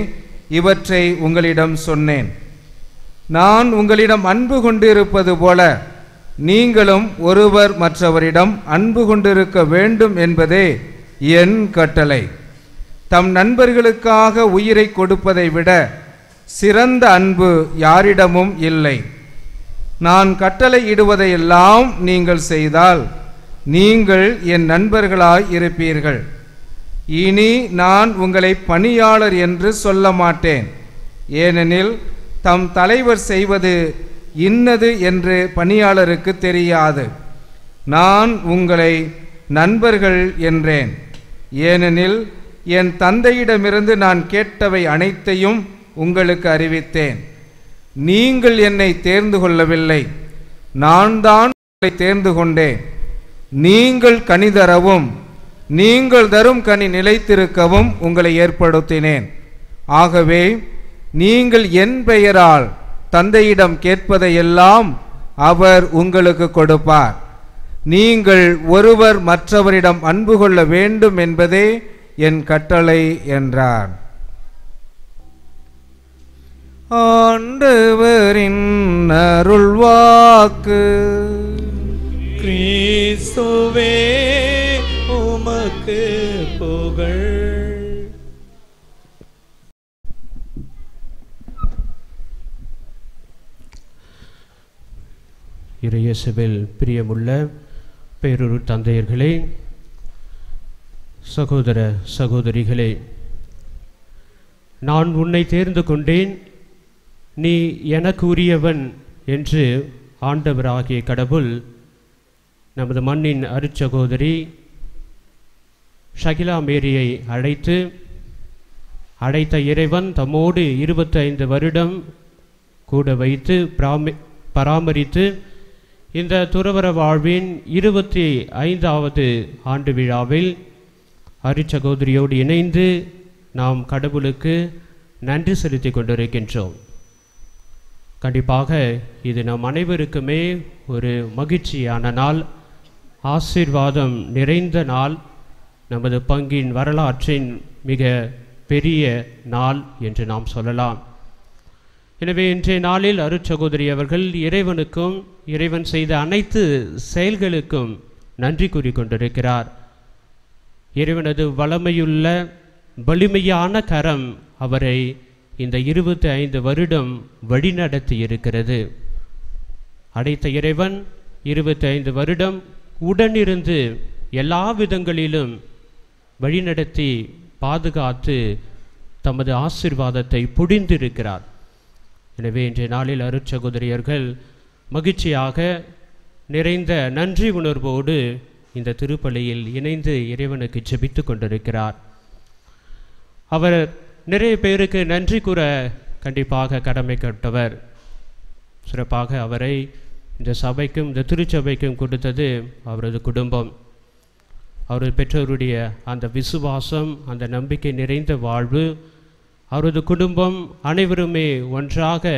I: இவற்றை உங்களிடம் சொன்னேன். நான் உங்களிடம் அன்பு கொண்டிருப்பது போல நீங்களும் ஒருவர் மற்றவரிடம் அன்பு கொண்டிருக்க வேண்டும் என்பதே என் கட்டளை. தம் நண்பர்களுக்காக உயிரை கொடுப்பதை விட சிறந்த அன்பு யாரிடமும் இல்லை. நான் கட்டளை இடுவதையெல்லாம் நீங்கள் செய்தால் நீங்கள் என் நண்பர்களாய் இருப்பீர்கள். இனி நான் உங்களை பணியாளர் என்று சொல்ல மாட்டேன். ஏனெனில் தம் தலைவர் செய்வது இன்னது என்று பணியாளருக்கு தெரியாது. நான் உங்களை நண்பர்கள் என்றேன், ஏனெனில் என் தந்தையிடமிருந்து நான் கேட்டவை அனைத்தையும் உங்களுக்கு அறிவித்தேன். நீங்கள் என்னை தேர்ந்து கொள்ளவில்லை, நான் தான் உங்களை தேர்ந்து கொண்டேன். நீங்கள் கனி தரவும் நீங்கள் தரும் கனி நிலைத்திருக்கவும் உங்களை ஏற்படுத்தினேன். ஆகவே நீங்கள் என் பெயரால் தந்தையிடம் கேட்பதையெல்லாம் அவர் உங்களுக்கு கொடுப்பார். நீங்கள் ஒருவர் மற்றவரிடம் அன்பு கொள்ள வேண்டும் என்பதே என் கட்டளை என்றார். ஆண்டவரின் அருள்வாக்கு.
H: கிறிஸ்துவே உமக்கு புகழ்.
J: இறையேசுவில் பிரியமுள்ள பேரொரு தந்தையர்களே, சகோதர சகோதரிகளே, நான் உன்னை தேர்ந்து கொண்டேன், நீ எனக்கு உரியவன் என்று ஆண்டவராகிய கடவுள் நமது மண்ணின் அருட்சகோதரி ஷகிலா மேரியை அழைத்த இறைவன் தம்மோடு 25 வருடம் கூட வைத்து பராமரித்து இந்த துறவற வாழ்வின் 25வது ஆண்டு விழாவில் அருட்சகோதரியோடு இணைந்து நாம் கடவுளுக்கு நன்றி செலுத்தி கொண்டிருக்கின்றோம். கண்டிப்பாக இது நம் அனைவருக்குமே ஒரு மகிழ்ச்சியான நாள், ஆசீர்வாதம் நிறைந்த நாள், நமது பங்கின் வரலாற்றின் மிக பெரிய நாள் என்று நாம் சொல்லலாம். எனவே இன்றைய நாளில் அருட்சகோதரி அவர்கள் இறைவனுக்கும் இறைவன் செய்த அனைத்து செயல்களுக்கும் நன்றி கூறிக்கொண்டிருக்கிறார். இறைவனது வலிமையான கரம் அவரை இந்த 25 வருடம் வழிநடத்தி இருக்கிறது. அடைத்த இறைவன் 25 வருடம் உடனிருந்து எல்லா விதங்களிலும் வழிநடத்தி பாதுகாத்து தமது ஆசீர்வாதத்தை பொழிந்திருக்கிறார். எனவே இன்றைய நாளில் அருட்சகோதரியர்கள் மகிழ்ச்சியாக நிறைந்த நன்றி உணர்வோடு இந்த திருப்பலியில் இணைந்து இறைவனுக்கு ஜெபித்து கொண்டிருக்கிறார். அவர் நிறைய பேருக்கு நன்றி கூற கண்டிப்பாக கடமைப்பட்டவர். சிறப்பாக அவரை இந்த சபைக்கும் இந்த திருச்சபைக்கும் கொடுத்தது அவரது குடும்பம். அவரது பெற்றோருடைய அந்த விசுவாசம், அந்த நம்பிக்கை நிறைந்த வாழ்வு, அவரது குடும்பம் அனைவருமே ஒன்றாக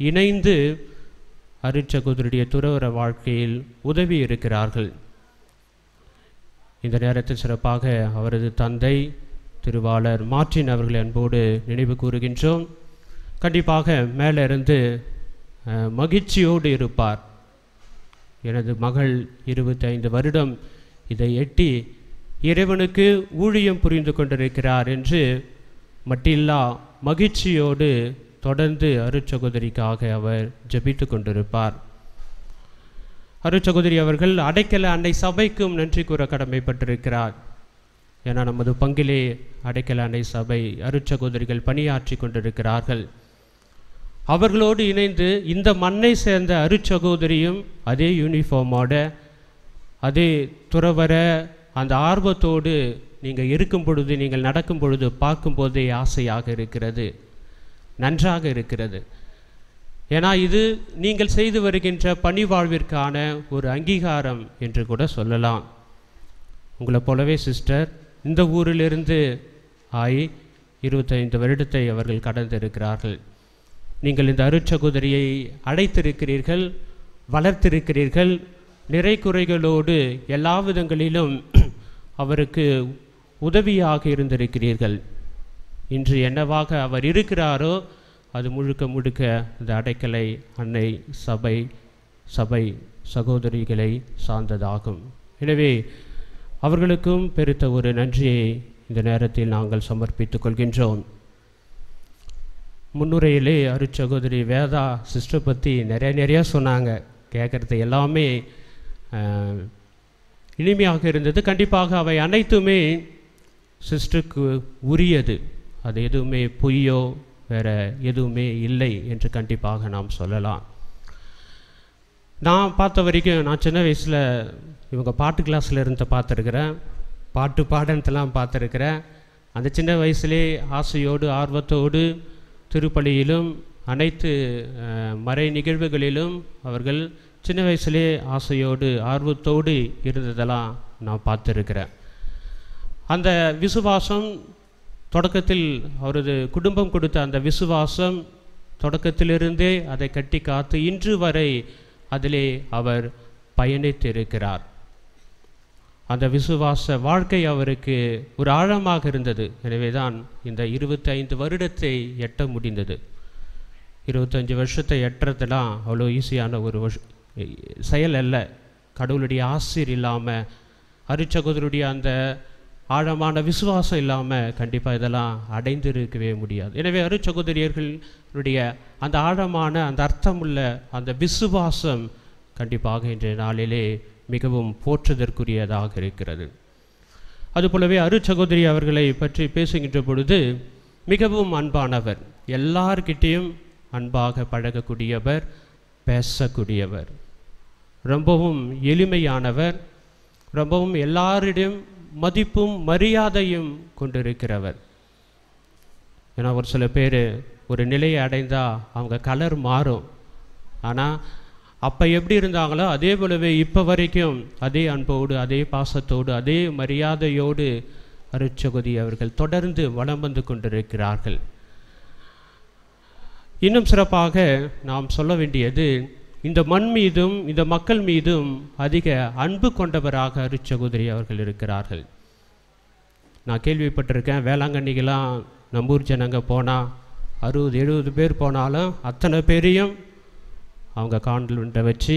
J: இணைந்து அருட்சகோதரியுடைய துறவற வாழ்க்கையில் உதவி இருக்கிறார்கள். இந்த நேரத்தில் சிறப்பாக அவரது தந்தை திருவாளர் மார்ட்டின் அவர்களை அன்போடு நினைவு கூறுகின்றோம். கண்டிப்பாக மேலே இருந்து மகிழ்ச்சியோடு இருப்பார். எனது மகள் 25 வருடம் இதை எட்டி இறைவனுக்கு ஊழியம் புரிந்து கொண்டிருக்கிறார் என்று மட்டில்லா மகிழ்ச்சியோடு தொடர்ந்து அருட்சகோதரிக்காக அவர் ஜெபித்து கொண்டிருப்பார். அருட்சகோதரி அவர்கள் அடைக்கல அன்னை சபைக்கும் நன்றி கூற கடமைப்பட்டிருக்கிறார். ஏன்னா நமது பங்கிலே அடைக்கல அன்னை சபை அருட்சகோதரிகள் பணியாற்றி கொண்டிருக்கிறார்கள். அவர்களோடு இணைந்து இந்த மண்ணை சேர்ந்த அருட்சகோதரியும் அதே யூனிஃபார்மோட அதே துறவர அந்த ஆர்வத்தோடு நீங்கள் இருக்கும் பொழுது, நீங்கள் நடக்கும் பொழுது பார்க்கும்போதே ஆசையாக இருக்கிறது, நன்றாக இருக்கிறது. ஏன்னா இது நீங்கள் செய்து வருகின்ற பணிவாழ்விற்கான ஒரு அங்கீகாரம் என்று கூட சொல்லலாம். உங்களை போலவே சிஸ்டர் இந்த ஊரிலிருந்து 25 வருடத்தை அவர்கள் கடந்திருக்கிறார்கள். நீங்கள் இந்த அருட்சகோதரியை அழைத்திருக்கிறீர்கள், வளர்த்திருக்கிறீர்கள். நிறை குறைகளோடு எல்லா விதங்களிலும் அவருக்கு உதவியாக இருந்திருக்கிறீர்கள். இன்று என்னவாக அவர் இருக்கிறாரோ அது முழுக்க முழுக்க இந்த அடைக்கலை அன்னை சபை சகோதரிகளை சார்ந்ததாகும். எனவே அவர்களுக்கும் பெருத்த ஒரு நன்றியை இந்த நேரத்தில் நாங்கள் சமர்ப்பித்துக் கொள்கின்றோம். முன்னுரையிலே அருட்சகோதரி வேதா சிஸ்டர் பற்றி நிறையா சொன்னாங்க. கேட்குறது எல்லாமே இனிமையாக இருந்தது. கண்டிப்பாக அவை அனைத்துமே சிஸ்டருக்கு உரியது. அது எதுவுமே பொய்யோ வேறு எதுவுமே இல்லை என்று கண்டிப்பாக நாம் சொல்லலாம். நான் பார்த்த வரைக்கும் நான் சின்ன வயசில் இவங்க பாட்டு கிளாஸில் இருந்து பார்த்துருக்குறேன், பாட்டு பாடனத்தெல்லாம் பார்த்துருக்குறேன். அந்த சின்ன வயசுலே ஆசையோடு ஆர்வத்தோடு திருப்பலியிலும் அனைத்து மறை நிகழ்வுகளிலும் அவர்கள் சின்ன வயசுலே ஆசையோடு ஆர்வத்தோடு இருந்ததெல்லாம் நான் பார்த்துருக்கிறேன். அந்த விசுவாசம் தொடக்கத்தில் அவரது குடும்பம் கொடுத்த அந்த விசுவாசம் தொடக்கத்திலிருந்தே அதை கட்டி காத்து இன்று வரை அதிலே அவர் பயணித்திருக்கிறார். அந்த விசுவாச வாழ்க்கை அவருக்கு ஒரு ஆழமாக இருந்தது. எனவே தான் இந்த 25 வருடத்தை எட்ட முடிந்தது. 25 வருஷத்தை எட்டுறதுலாம் அவ்வளோ ஈஸியான ஒரு செயல் அல்ல. கடவுளுடைய ஆசீர் இல்லாமல், அருட்சகோதரருடைய அந்த ஆழமான விசுவாசம் இல்லாமல் கண்டிப்பாக இதெல்லாம் அடைந்திருக்கவே முடியாது. எனவே அருட்சகோதரியர்களுடைய அந்த ஆழமான அந்த அர்த்தமுள்ள அந்த விசுவாசம் கண்டிப்பாக இன்றைய நாளிலே மிகவும் போற்றுதற்குரியதாக இருக்கிறது. அதுபோலவே அருட்சகோதரி அவர்களை பற்றி பேசுகின்ற பொழுது மிகவும் அன்பானவர், எல்லார்கிட்டேயும் அன்பாக பழகக்கூடியவர், பேசக்கூடியவர், ரொம்பவும் எளிமையானவர், ரொம்பவும் எல்லாரிடம் மதிப்பும் மரியாதையும் கொண்டிருக்கிறவர். ஏன்னா ஒரு சில பேர் ஒரு நிலையை அடைந்தால் அவங்க கலர் மாறும், ஆனால் அப்போ எப்படி இருந்தாங்களோ அதே போலவே இப்போ வரைக்கும் அதே அன்போடு, அதே பாசத்தோடு, அதே மரியாதையோடு அருட்சகோதரி அவர்கள் தொடர்ந்து வலம் வந்து கொண்டிருக்கிறார்கள். இன்னும் சிறப்பாக நாம் சொல்ல வேண்டியது, இந்த மண் மீதும் இந்த மக்கள் மீதும் அதிக அன்பு கொண்டவராக அருட்சகோதரி அவர்கள் இருக்கிறார்கள். நான் கேள்விப்பட்டிருக்கேன், வேளாங்கண்ணிக்கெல்லாம் நம்பூர் ஜனங்க போனால் 60-70 பேர் போனாலும் அத்தனை பேரையும் அவங்க கான்வென்ட்டை வச்சு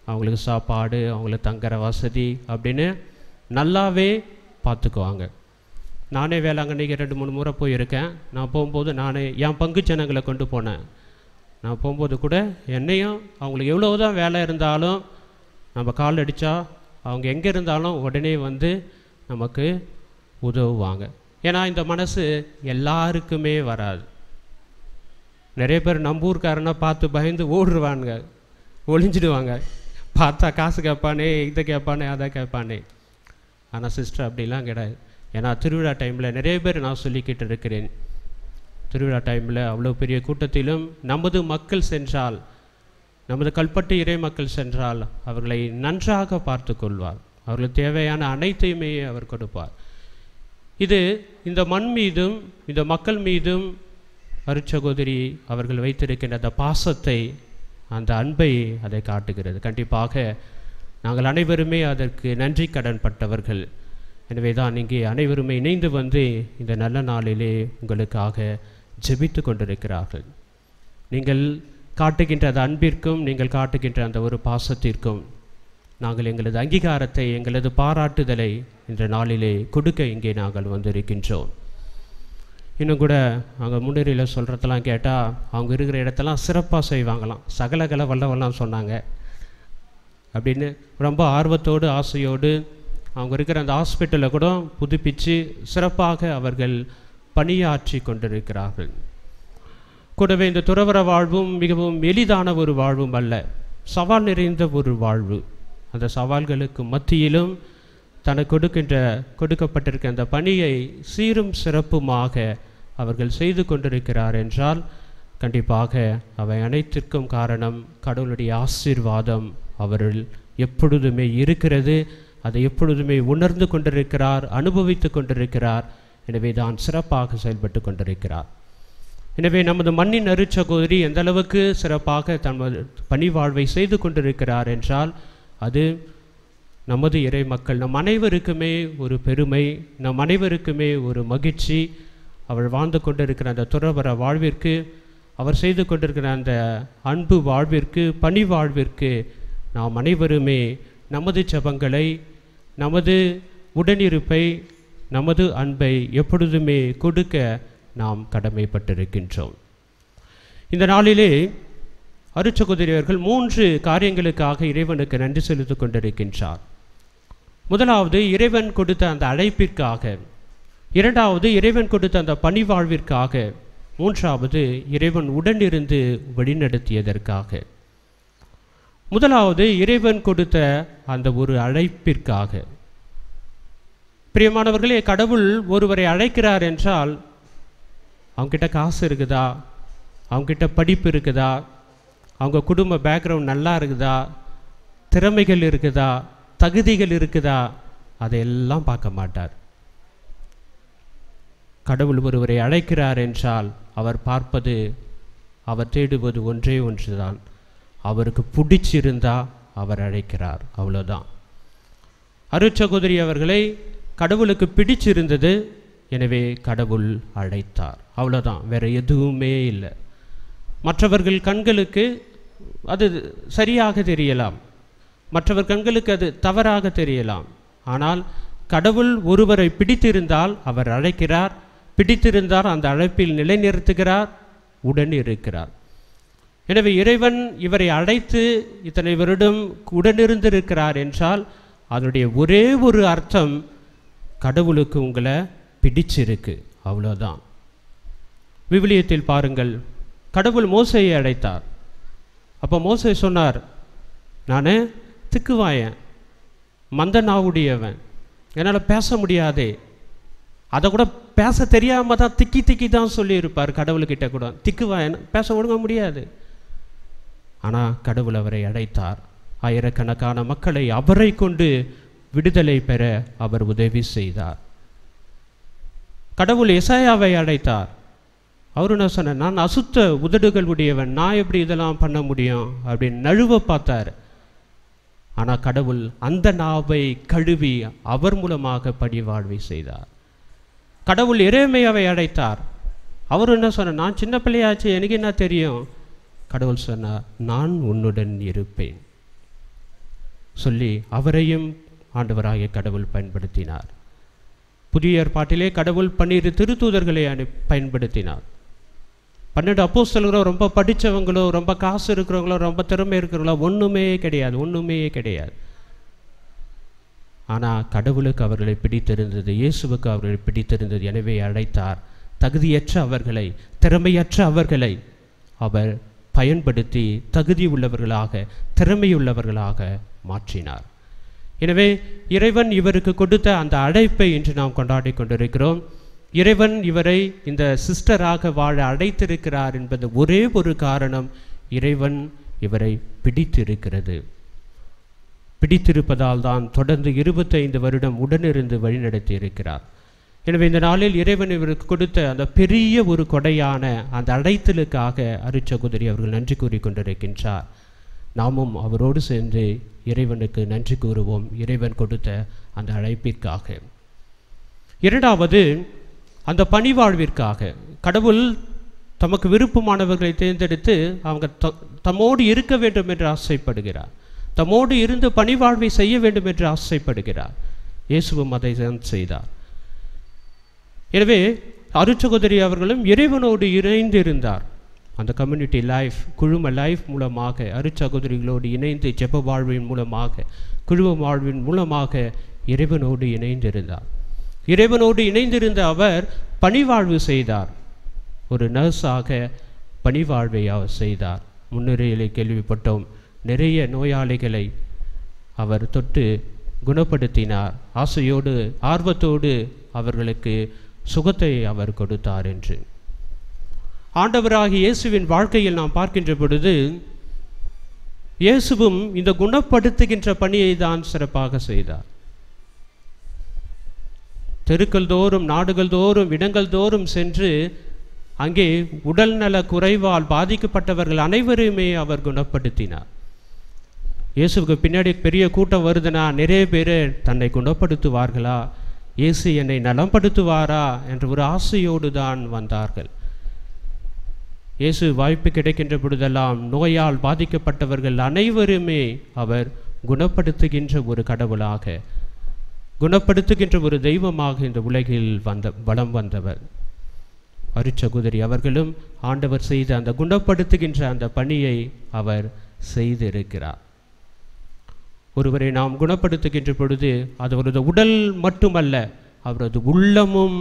J: அவங்களுக்கு சாப்பாடு, அவங்களுக்கு தங்குற வசதி அப்படின்னு நல்லாவே பார்த்துக்குவாங்க. நானே வேளாங்கண்ணிக்கு 2-3 முறை போயிருக்கேன். நான் போகும்போது நானே என் பங்கு ஜனங்களை கொண்டு போனேன். நான் போகும்போது கூட என்னையும் அவங்களுக்கு எவ்வளோ தான் வேலை இருந்தாலும் நம்ம கால் அடித்தா அவங்க எங்கே இருந்தாலும் உடனே வந்து நமக்கு உதவுவாங்க. ஏன்னா இந்த மனசு எல்லாருக்குமே வராது. நிறைய பேர் நம்பூர்காரனை பார்த்து பயந்து ஓடுருவானுங்க, ஒளிஞ்சிடுவாங்க. பார்த்தா காசு கேட்பானே, இதை கேட்பானே, அதை கேட்பானே. ஆனால் சிஸ்டர் அப்படிலாம் கிடையாது. ஏன்னா திருவிழா டைமில் நிறைய பேர் நான் சொல்லிக்கிட்டு இருக்கிறேன், திருவிழா டைமில் அவ்வளோ பெரிய கூட்டத்திலும் நமது மக்கள் சென்றால், நமது கல்பட்டு இறை மக்கள் சென்றால் அவர்களை நன்றாக பார்த்து கொள்வார், அவர்களுக்கு தேவையான அனைத்தையுமே அவர் கொடுப்பார். இது இந்த மண் மீதும் இந்த மக்கள் மீதும் அருட்சகோதரி அவர்கள் வைத்திருக்கின்ற அந்த பாசத்தை, அந்த அன்பை அதை காட்டுகிறது. கண்டிப்பாக நாங்கள் அனைவருமே அதற்கு நன்றி கடன் பட்டவர்கள். எனவே தான் இங்கே அனைவருமே இணைந்து வந்து இந்த நல்ல நாளிலே உங்களுக்காக ஜெபித்து கொண்டிருக்கிறார்கள். நீங்கள் காட்டுகின்ற அந்த அன்பிற்கும், நீங்கள் காட்டுகின்ற அந்த ஒரு பாசத்திற்கும் நாங்கள் எங்களது அங்கீகாரத்தை, எங்களது பாராட்டுதலை இந்த நாளிலே கொடுக்க இங்கே நாங்கள் வந்திருக்கின்றோம். இன்னும் கூட அவங்க முன்னுரையில் சொல்கிறதெல்லாம் கேட்டால் அவங்க இருக்கிற இடத்தெல்லாம் சிறப்பாக செய்வாங்களாம், சகலகல வல்லவெல்லாம் சொன்னாங்க அப்படின்னு ரொம்ப ஆர்வத்தோடு ஆசையோடு அவங்க இருக்கிற அந்த ஹாஸ்பிட்டலை கூட புதுப்பித்து சிறப்பாக அவர்கள் பணியாற்றி கொண்டிருக்கிறார்கள். கூடவே இந்த துறவற வாழ்வும் மிகவும் எளிதான ஒரு வாழ்வும் அல்ல, சவால் நிறைந்த ஒரு வாழ்வு. அந்த சவால்களுக்கு மத்தியிலும் தனக்கு கொடுக்கப்பட்டிருக்க அந்த பணியை சீரும் சிறப்புமாக அவர்கள் செய்து கொண்டிருக்கிறார் என்றால் கண்டிப்பாக அவை அனைத்திற்கும் காரணம் கடவுளுடைய ஆசீர்வாதம் அவர்கள் எப்பொழுதுமே இருக்கிறது. அதை எப்பொழுதுமே உணர்ந்து கொண்டிருக்கிறார், அனுபவித்து கொண்டிருக்கிறார். எனவே தான் சிறப்பாக செயல்பட்டு கொண்டிருக்கிறார். எனவே நமது மண்ணின் அருட்சகோதரி எந்த அளவுக்கு சிறப்பாக தமது பணி வாழ்வை செய்து கொண்டிருக்கிறார் என்றால் அது நமது இறை மக்கள் நம் அனைவருக்குமே ஒரு பெருமை, நம் அனைவருக்குமே ஒரு மகிழ்ச்சி. அவள் வாழ்ந்து கொண்டிருக்கிற அந்த துறவற வாழ்விற்கு, அவர் செய்து கொண்டிருக்கிற அந்த அன்பு வாழ்விற்கு, பணி வாழ்விற்கு நாம் அனைவருமே நமது ஜெபங்களை, நமது உடனிருப்பை, நமது அன்பை எப்பொழுதுமே கொடுக்க நாம் கடமைப்பட்டிருக்கின்றோம். இந்த நாளிலே அருட்சகோதரியர்கள் 3 காரியங்களுக்காக இறைவனுக்கு நன்றி செலுத்திக் கொண்டிருக்கின்றார். முதலாவது இறைவன் கொடுத்த அந்த அழைப்பிற்காக, இரண்டாவது இறைவன் கொடுத்த அந்த பணி வாழ்விற்காக, மூன்றாவது இறைவன் உடனிருந்து வழிநடத்தியதற்காக. முதலாவது இறைவன் கொடுத்த அந்த ஒரு அழைப்பிற்காக. பிரியமானவர்களே, கடவுள் ஒருவரை அழைக்கிறார் என்றால் அவங்ககிட்ட காசு இருக்குதா, அவங்ககிட்ட படிப்பு இருக்குதா, அவங்க குடும்ப பேக்ரவுண்ட் நல்லா இருக்குதா, திறமைகள் இருக்குதா, தகுதிகள் இருக்குதா, அதையெல்லாம் பார்க்க மாட்டார். கடவுள் ஒருவரை அழைக்கிறார் என்றால் அவர் பார்ப்பது, அவர் தேடுவது ஒன்றே ஒன்றுதான். அவருக்கு பிடிச்சிருந்தா அவர் அழைக்கிறார், அவ்வளோதான். அருட்சகோதரி அவர்களை கடவுளுக்கு பிடிச்சிருந்தது, எனவே கடவுள் அழைத்தார், அவ்வளோதான். வேற எதுவுமே இல்லை. மற்றவர்கள் கண்களுக்கு அது சரியாக தெரியலாம், மற்றவர் கண்களுக்கு அது தவறாக தெரியலாம். ஆனால் கடவுள் ஒருவரை பிடித்திருந்தால் அவர் அழைக்கிறார், பிடித்திருந்தார் அந்த அழைப்பில் நிலைநிறுத்துகிறார், உடன் இருக்கிறார். எனவே இறைவன் இவரை அழைத்து இத்தனை வருடம் உடனிருந்திருக்கிறார் என்றால் அதனுடைய ஒரே ஒரு அர்த்தம், கடவுளுக்கு உங்களை பிடிச்சிருக்கு, அவ்வளோதான். விவிலியத்தில் பாருங்கள், கடவுள் மோசையை அழைத்தார். அப்போ மோசே சொன்னார், நான் திக்குவாயன், மந்த நாவுடையவன், என்னால் பேச முடியாதே. அதை கூட பேச தெரியாமல் தான் திக்கி திக்கி தான் சொல்லியிருப்பார் கடவுள்கிட்ட கூட. திக்குவாயன், பேச ஒழுங்க முடியாது. ஆனால் கடவுள் அவரை அழைத்தார். ஆயிரக்கணக்கான மக்களை அவரை கொண்டு விடுதலை பெற அவர் உதவி செய்தார். கடவுள் எசாயாவை அழைத்தார். அவரு என்ன சொன்னார், நான் அசுத்த உதடுகள் உடையவன், நான் எப்படி இதெல்லாம் பண்ண முடியும் அப்படின்னு நழுவ பார்த்தார். ஆனால் கடவுள் அந்த நாவை கழுவி அவர் மூலமாக பணிவாழ்வை செய்தார். கடவுள் எரேமியாவை அழைத்தார். அவர் என்ன சொன்னார், நான் சின்ன பிள்ளையாச்சு, எனக்கு என்ன தெரியும். கடவுள் சொன்னார், நான் உன்னுடன் இருப்பேன் சொல்லி அவரையும் ஆண்டவராகிய கடவுள் பயன்படுத்தினார். புதிய ஏற்பாட்டிலே கடவுள் 12 திருத்தூதர்களை பயன்படுத்தினார். 12 அப்போஸ்தலர்களோ ரொம்ப படித்தவங்களோ, ரொம்ப காசு இருக்கிறவங்களோ, ரொம்ப திறமை இருக்கிறவங்களோ ஒன்றுமே கிடையாது, ஒன்றுமே கிடையாது. ஆனால் கடவுளுக்கு அவர்களை பிடித்திருந்தது, இயேசுவுக்கு அவர்களை பிடித்திருந்தது. எனவே அழைத்தார். தகுதியற்ற அவர்களை, திறமையற்ற அவர்களை அவர் பயன்படுத்தி தகுதி உள்ளவர்களாக, திறமையுள்ளவர்களாக மாற்றினார். எனவே இறைவன் இவருக்கு கொடுத்த அந்த அழைப்பை இன்று நாம் கொண்டாடி கொண்டிருக்கிறோம். இறைவன் இவரை இந்த சிஸ்டராக வாழ அழைத்திருக்கிறார் என்பது ஒரே ஒரு காரணம், இறைவன் இவரை பிடித்திருக்கிறது. பிடித்திருப்பதால் தான் தொடர்ந்து 25 வருடம் உடனிருந்து வழிநடத்தி இருக்கிறார். எனவே இந்த நாளில் இறைவன் இவருக்கு கொடுத்த அந்த பெரிய ஒரு கொடையான அந்த அழைத்தலுக்காக அருட்சகோதரி அவர்கள் நன்றி கூறிக்கொண்டிருக்கின்றார். நாமும் அவரோடு சேர்ந்து இறைவனுக்கு நன்றி கூறுவோம், இறைவன் கொடுத்த அந்த அழைப்பிற்காக. இரண்டாவது, அந்த பணிவாழ்விற்காக. கடவுள் தமக்கு விருப்பமானவர்களை தேர்ந்தெடுத்து அவங்க தம்மோடு இருக்க வேண்டும் என்று ஆசைப்படுகிறார், தம்மோடு இருந்து பணிவாழ்வை செய்ய வேண்டும் என்று ஆசைப்படுகிறார். இயேசுவும் அதை செய்தார். எனவே அருட்சகோதரி அவர்களும் இறைவனோடு இணைந்து இருந்தார். அந்த கம்யூனிட்டி லைஃப், குழும லைஃப் மூலமாக, அருட்சகோதரிகளோடு இணைந்து ஜெப வாழ்வின் மூலமாக, குழும வாழ்வின் மூலமாக இறைவனோடு இணைந்திருந்தார். இறைவனோடு இணைந்திருந்த அவர் பணிவாழ்வு செய்தார். ஒரு நர்ஸாக பணிவாழ்வை அவர் செய்தார். முன்னுரையிலே கேள்விப்பட்டோம், நிறைய நோயாளிகளை அவர் தொட்டு குணப்படுத்தினார். ஆசையோடு, ஆர்வத்தோடு அவர்களுக்கு சுகத்தை அவர் கொடுத்தார் என்று. ஆண்டவராகிய இயேசுவின் வாழ்க்கையில் நாம் பார்க்கின்ற பொழுது, இயேசுவும் இந்த குணப்படுத்துகின்ற பணியை தான் சிறப்பாக செய்தார். தெருக்கள் தோறும், நாடுகள் தோறும், இடங்கள் தோறும் சென்று அங்கே உடல்நல குறைவால் பாதிக்கப்பட்டவர்கள் அனைவரையுமே அவர் குணப்படுத்தினார். இயேசுவுக்கு பின்னாடி பெரிய கூட்டம் வருதுன்னா நிறைய பேர் தன்னை குணப்படுத்துவார்களா, இயேசு என்னை நலப்படுத்துவாரா என்ற ஒரு ஆசையோடு தான் வந்தார்கள். இயேசு வாய்ப்பு கிடைக்கின்ற பொழுதெல்லாம் நோயால் பாதிக்கப்பட்டவர்கள் அனைவருமே அவர் குணப்படுத்துகின்ற ஒரு கடவுளாக, குணப்படுத்துகின்ற ஒரு தெய்வமாக இந்த உலகில் வலம் வந்தவர். அருட்சகோதரி அவர்களும் ஆண்டவர் செய்த அந்த குணப்படுத்துகின்ற அந்த பணியை அவர் செய்திருக்கிறார். ஒருவரை நாம் குணப்படுத்துகின்ற பொழுது அது அவரது உடல் மட்டுமல்ல, அவரது உள்ளமும்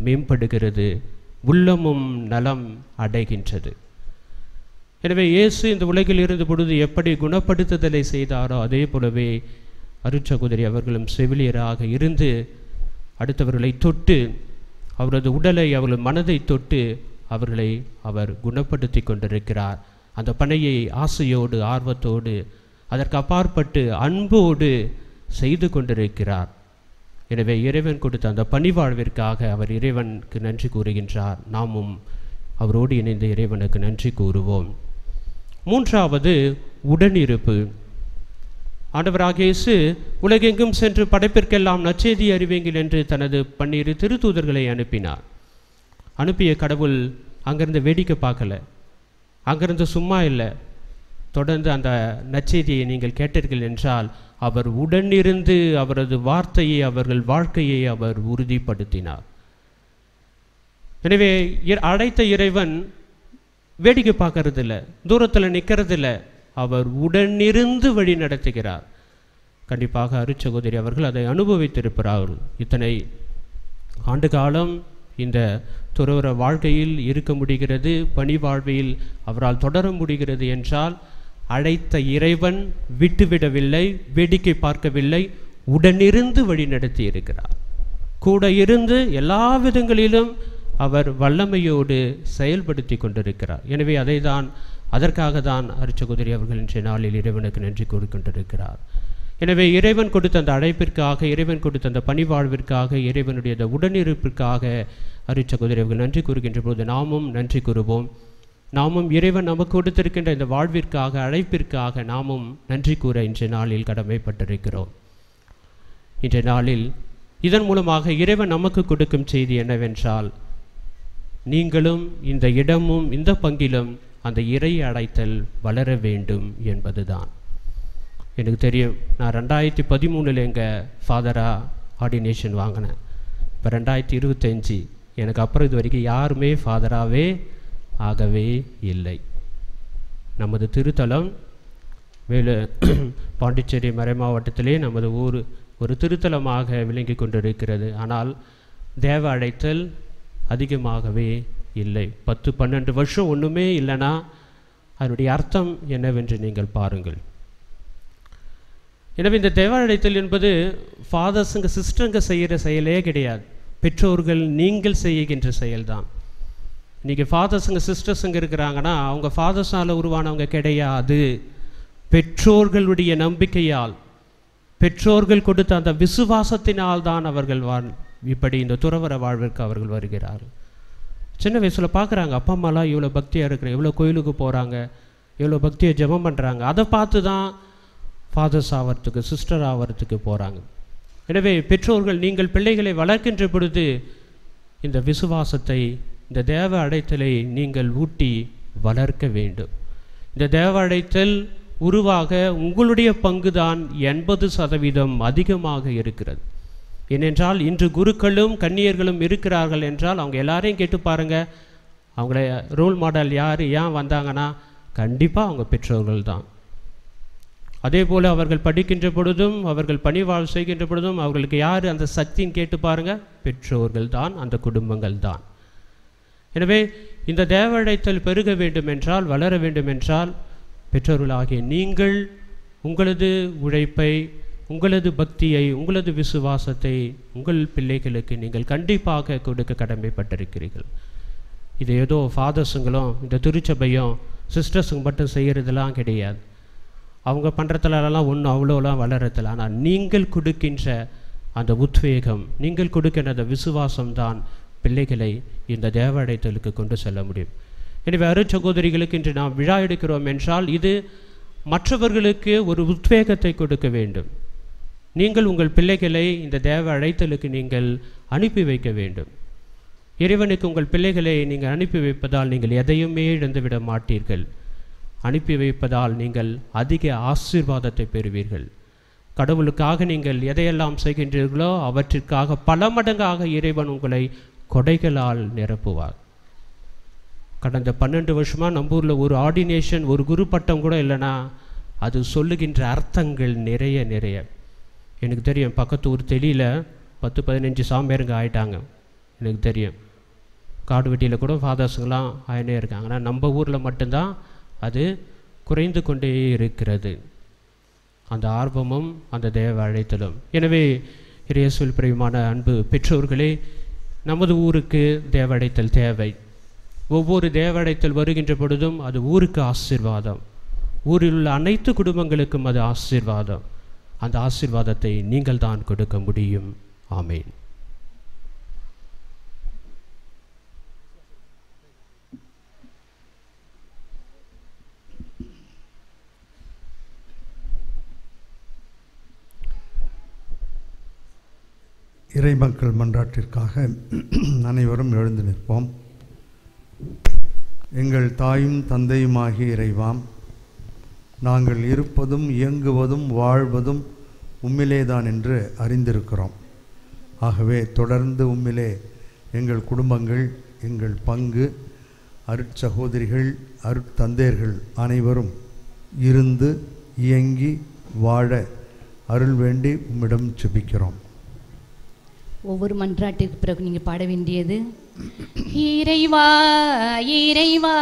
J: மேம்படுகிறது, உள்ளமும் நலம் அடைகின்றது. எனவே இயேசு இந்த உலகில் இருந்த பொழுது எப்படி குணப்படுத்துதலை செய்தாரோ அதே போலவே அருட்சகோதரி அவர்களும் செவிலியராக இருந்து அடுத்தவர்களை தொட்டு அவரது உடலை அவர்கள் மனதை தொட்டு அவர்களை அவர் குணப்படுத்தி கொண்டிருக்கிறார். அந்த பணியை ஆசையோடு ஆர்வத்தோடு அதற்கு அப்பாற்பட்டு அன்போடு செய்து கொண்டிருக்கிறார். எனவே இறைவன் கொடுத்த அந்த பணிவாழ்விற்காக அவர் இறைவனுக்கு நன்றி கூறுகின்றார். நாமும் அவரோடு இணைந்த இறைவனுக்கு நன்றி கூறுவோம். மூன்றாவது உடனிருப்பு. ஆண்டவராகிய இயேசு உலகெங்கும் சென்று படைப்பிற்கெல்லாம் நற்செய்தி அறிவியுங்கள் என்று தனது 12 திருத்தூதர்களை அனுப்பினார். அனுப்பிய கடவுள் அங்கிருந்து வேடிக்கை பார்க்கல, அங்கிருந்து சும்மா இல்லை. தொடர்ந்து அந்த நற்செய்தியை நீங்கள் கேட்டீர்கள் என்றால் அவர் உடனிருந்து அவரது வார்த்தையை அவர்கள் வாழ்க்கையை அவர் உறுதிப்படுத்தினார். எனவே அழைத்த இறைவன் வேடிக்கை பார்க்கறதில்ல, தூரத்தில் நிற்கிறதில்ல, அவர் உடனிருந்து வழி நடத்துகிறார். கண்டிப்பாக அருட்சகோதரி அவர்கள் அதை அனுபவித்திருக்கிறார்கள். இத்தனை ஆண்டு காலம் இந்த துறவற வாழ்க்கையில் இருக்க முடிகிறது, பணி வாழ்வில் அவரால் தொடர முடிகிறது என்றால் அழைத்த இறைவன் விட்டுவிடவில்லை, வேடிக்கை பார்க்கவில்லை, உடனிருந்து வழி நடத்தி இருக்கிறார். கூட இருந்து எல்லா விதங்களிலும் அவர் வல்லமையோடு செயல்படுத்தி கொண்டிருக்கிறார். எனவே அதற்காக தான் அருட்சகோதரி அவர்கள் இன்றைய நாளில் இறைவனுக்கு நன்றி கூறிக்கொண்டிருக்கிறார். எனவே இறைவன் கொடுத்த அந்த அழைப்பிற்காக, இறைவன் கொடுத்த அந்த பணிவாழ்விற்காக, இறைவனுடைய அந்த உடனிருப்பிற்காக அருட்சகோதரி அவர்கள் நன்றி கூறுகின்ற போது நாமும் நன்றி கூறுவோம். நாமும் இறைவன் நமக்கு கொடுத்திருக்கின்ற இந்த வாழ்விற்காக, அழைப்பிற்காக நாமும் நன்றி கூற இன்றைய நாளில் கடமைப்பட்டிருக்கிறோம். இன்றைய நாளில் இதன் மூலமாக இறைவன் நமக்கு கொடுக்கும் செய்தி என்னவென்றால், நீங்களும் இந்த இடமும் இந்த பங்கிலும் அந்த இறை அழைத்தல் வளர வேண்டும் என்பதுதான். எனக்கு தெரியும், நான் 2013 எங்கள் ஃபாதராக ஆர்டினேஷன் வாங்கினேன். இப்போ 2025, எனக்கு அப்புறம் இது வரைக்கும் யாருமே ஃபாதராகவே ஆகவே இல்லை. நமது திருத்தலம் பாண்டிச்சேரி மறை மாவட்டத்திலே நமது ஊர் ஒரு திருத்தலமாக விளங்கி கொண்டிருக்கிறது. ஆனால் தேவ அழைத்தல் அதிகமாகவே இல்லை. 10-12 வருஷம் ஒன்றுமே இல்லைன்னா அதனுடைய அர்த்தம் என்னவென்று நீங்கள் பாருங்கள். எனவே இந்த தேவ அழைத்தல் என்பது ஃபாதர்ஸுங்க சிஸ்டருங்க செய்கிற செயலே கிடையாது, பெற்றோர்கள் நீங்கள் செய்கின்ற செயல்தான். இன்றைக்கி ஃபாதர்ஸுங்க சிஸ்டர்ஸுங்க இருக்கிறாங்கன்னா அவங்க ஃபாதர்ஸால் உருவானவங்க கிடையாது. பெற்றோர்களுடைய நம்பிக்கையால், பெற்றோர்கள் கொடுத்த அந்த விசுவாசத்தினால் தான் அவர்கள் இப்படி இந்த துறவற வாழ்விற்கு அவர்கள் வருகிறார்கள். சின்ன வயசில் பார்க்குறாங்க, அப்பா அம்மாலாம் இவ்வளோ பக்தியாக இருக்கிற, எவ்வளோ கோயிலுக்கு போகிறாங்க, எவ்வளோ பக்தியை ஜெபம் பண்ணுறாங்க, அதை பார்த்து தான் ஃபாதர்ஸ் ஆகிறதுக்கு, சிஸ்டர் ஆகிறதுக்கு போகிறாங்க. எனவே பெற்றோர்கள் நீங்கள் பிள்ளைகளை வளர்க்கின்ற பொழுது இந்த விசுவாசத்தை, இந்த தேவ அழைத்தலை நீங்கள் ஊட்டி வளர்க்க வேண்டும். இந்த தேவ அழைத்தல் உருவாக உங்களுடைய பங்குதான் 80% அதிகமாக இருக்கிறது. ஏனென்றால் இன்று குருக்களும் கன்னியர்களும் இருக்கிறார்கள் என்றால் அவங்க எல்லாரையும் கேட்டு பாருங்கள், அவங்கள ரோல் மாடல் யார், ஏன் வந்தாங்கன்னா கண்டிப்பாக அவங்க பெற்றோர்கள் தான். அதே போல் அவர்கள் படிக்கின்ற பொழுதும் அவர்கள் பணிவாழ் செய்கின்ற பொழுதும் அவர்களுக்கு யார் அந்த சக்தின்னு கேட்டு பாருங்கள், பெற்றோர்கள் தான், அந்த குடும்பங்கள் தான். எனவே இந்த தேவ அழைத்தல் பெருக வேண்டுமென்றால், வளர வேண்டுமென்றால் பெற்றோர்களாகிய நீங்கள் உங்களது உழைப்பை, உங்களது பக்தியை, உங்களது விசுவாசத்தை உங்கள் பிள்ளைகளுக்கு நீங்கள் கண்டிப்பாக கொடுக்க கடமைப்பட்டிருக்கிறீர்கள். இது ஏதோ ஃபாதர்ஸுங்களும் இந்த திருச்சபையும் சிஸ்டர்ஸுங்க மட்டும் செய்கிறதுலாம் கிடையாது. அவங்க பண்ணுறதுலாம் ஒன்றும் அவ்வளோலாம் வளரதில்லை. ஆனால் நீங்கள் கொடுக்கின்ற அந்த உத்வேகம், நீங்கள் கொடுக்கின்ற அந்த விசுவாசம்தான் பிள்ளைகளை இந்த தேவ அழைத்தலுக்கு கொண்டு செல்ல முடியும். எனவே அருட்சகோதரிகளுக்கு இன்று நாம் விழா எடுக்கிறோம் என்றால் இது மற்றவர்களுக்கு ஒரு உத்வேகத்தை கொடுக்க வேண்டும். நீங்கள் உங்கள் பிள்ளைகளை இந்த தேவ அழைத்தலுக்கு நீங்கள் அனுப்பி வைக்க வேண்டும். இறைவனுக்கு உங்கள் பிள்ளைகளை நீங்கள் அனுப்பி வைப்பதால் நீங்கள் எதையுமே இழந்துவிட மாட்டீர்கள். அனுப்பி வைப்பதால் நீங்கள் அதிக ஆசீர்வாதத்தை பெறுவீர்கள். கடவுளுக்காக நீங்கள் எதையெல்லாம் செய்கின்றீர்களோ அவற்றிற்காக பல மடங்காக இறைவன் உங்களை கொடைகளால் நிரப்புவார். கடந்த 12 வருஷமாக நம்ம ஊரில் ஒரு ஆர்டினேஷன், ஒரு குரு பட்டம் கூட இல்லைன்னா அது சொல்லுகின்ற அர்த்தங்கள் நிறைய. எனக்கு தெரியும், பக்கத்து ஊர் தெளியில் 10-15 சாமியாருங்க ஆயிட்டாங்க. எனக்கு தெரியும், காடு வெட்டியில் கூட ஃபாதர்ஸுங்கெல்லாம் ஆயினே இருக்காங்க. ஆனால் நம்ம ஊரில் மட்டும்தான் அது குறைந்து கொண்டே இருக்கிறது. அந்த ஆர்வமும் அந்த தேவ அழைத்தலும். எனவே இயேசுவில் பிரியமான அன்பு பெற்றோர்களே, நமது ஊருக்கு தேவ அழைத்தல் தேவை. ஒவ்வொரு தேவ அழைத்தல் வருகின்ற பொழுதும் அது ஊருக்கு ஆசீர்வாதம், ஊரில் உள்ள அனைத்து குடும்பங்களுக்கும் அது ஆசீர்வாதம். அந்த ஆசீர்வாதத்தை நீங்கள் தான் கொடுக்க முடியும். ஆமேன்.
E: இறைமக்கள் மன்றாட்டிற்காக அனைவரும் எழுந்து நிற்போம். எங்கள் தாயும் தந்தையுமாகிய இறைவாம், நாங்கள் இருப்பதும் இயங்குவதும் வாழ்வதும் உம்மிலேதான் என்று அறிந்திருக்கிறோம். ஆகவே தொடர்ந்து உம்மிலே எங்கள் குடும்பங்கள், எங்கள் பங்கு, அருட்சகோதரிகள், அருட்தந்தையர்கள் அனைவரும் இருந்து இயங்கி வாழ அருள் வேண்டி உம்மிடம் ஜெபிக்கிறோம்.
D: ஒவ்வொரு மன்றாட்டிற்கு பிறகு நீங்கள் பாட வேண்டியது, இறைவா இறைவா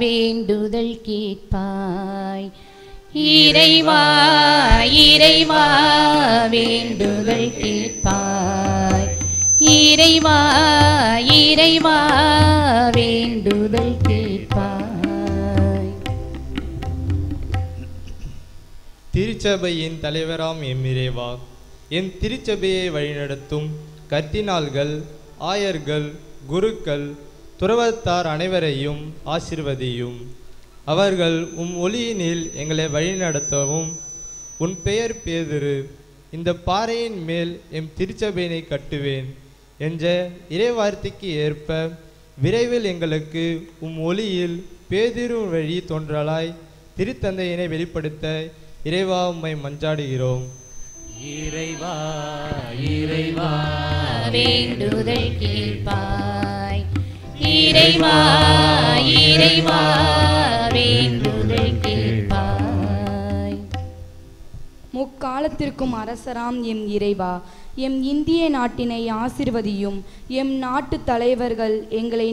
D: வேண்டுதல் கேட்பாய், இறைவா இறைவா வேண்டுதல் கேட்பாய், இறைவா இறைவா வேண்டுதல் கேட்பாய்.
H: திருச்சபையின் தலைவராம் எம் இறைவா, என் திருச்சபையை வழிநடத்தும் கர்தினால்கள், ஆயர்கள், குருக்கள், துறவத்தார் அனைவரையும் ஆசிர்வதியும். அவர்கள் உம் ஒளியினில் எங்களை வழிநடத்தவும். உன் பெயர் பேதுரு, இந்த பாறையின் மேல் எம் திருச்சபையினை கட்டுவேன் என்ற இறைவார்த்தைக்கு ஏற்ப விரைவில் எங்களுக்கு உம் ஒளியில் பேதுரு வழி தோன்றலாய் திருத்தந்தையினை வெளிப்படுத்த இறைவா உம்மை மன்றாடுகிறோம்.
A: இறைவா இறைவா
D: வேண்டுதல் கேட்பாய், இறைவா இறைவா வேண்டுதல் கேட்பாய்.
K: முக்காலத்திற்கும் அரசராம் எம் இறைவா, எம் இந்திய நாட்டினை ஆசிர்வதியும். எம் நாட்டு தலைவர்கள் எங்களை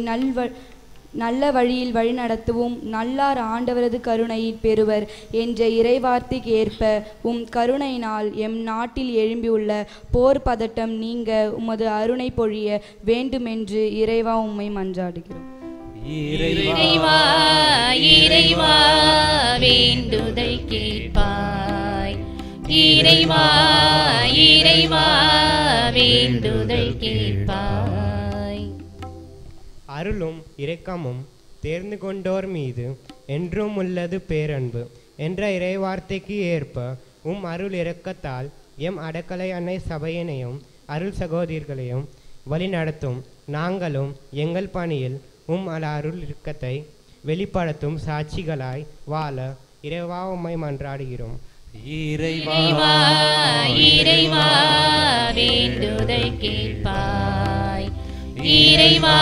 K: நல்ல வழியில் வழிநடத்தவும் நல்லார் ஆண்டவரது கருணையில் பெறுவர் என்ற இறைவார்த்தைக்கு ஏற்ப உம் கருணையினால் எம் நாட்டில் எழும்பியுள்ள போர் பதட்டம் நீங்க உமது அருணை பொழிய வேண்டுமென்று இறைவா உம்மை மன்றாடுகிறோம்.
A: இறைவா இறைவா வேண்டுதல் கேட்பாய், இறைவா இறைவா வேண்டுதல் கேட்பாய்.
L: அருளும் இரக்கமும் தேர்ந்து கொண்டோர் மீது என்றும் உள்ளது பேரன்பு என்ற இறைவார்த்தைக்கு ஏற்ப உம் அருள் இரக்கத்தால் எம் அடக்கலை அன்னை சபையினையும் அருள் சகோதரிகளையும் வழிநடத்தும். நாங்களும் எங்கள் பணியில் உம் அருள் இரக்கத்தை வெளிப்படுத்தும் சாட்சிகளாய் வாழ இறைவா உம்மை மன்றாடுகிறோம்.
A: இறைவா இறைவா வேண்டுதல் கேட்பாய், இறைவா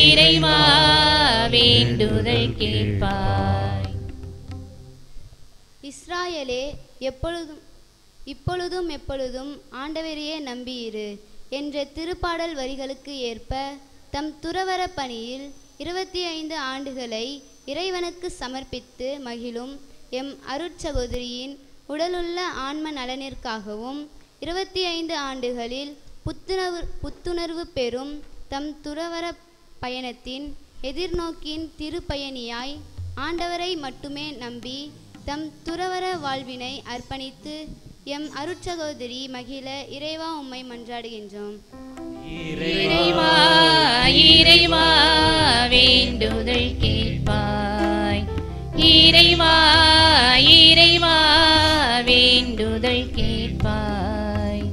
A: இறைவா வேண்டுதல் கேட்பாய்.
M: இஸ்ராயலே, இப்பொழுதும் எப்பொழுதும் ஆண்டவரையே நம்பியிரு என்ற திருப்பாடல் வரிகளுக்கு ஏற்ப தம் துறவர பணியில் 25 ஆண்டுகளை இறைவனுக்கு சமர்ப்பித்து மகிழும் எம் அருட்சகோதரியின் உடலுள்ள ஆன்ம நலனிற்காகவும் 25 ஆண்டுகளில் புத்துணர்வு பெறும் தம் துறவர பயணத்தின் எதிர்நோக்கின் திருப்பயணியாய் ஆண்டவரை மட்டுமே நம்பி தம் துறவர வாழ்வினை அர்ப்பணித்து எம் அருட்சகோதரி மகிழ இறைவா உம்மை மன்றாடுகின்றோம்.
A: இறைவா இறைவா வேண்டுதல் கேட்பாய், இறைவா இறைவா வேண்டுதல் கேட்பாய்.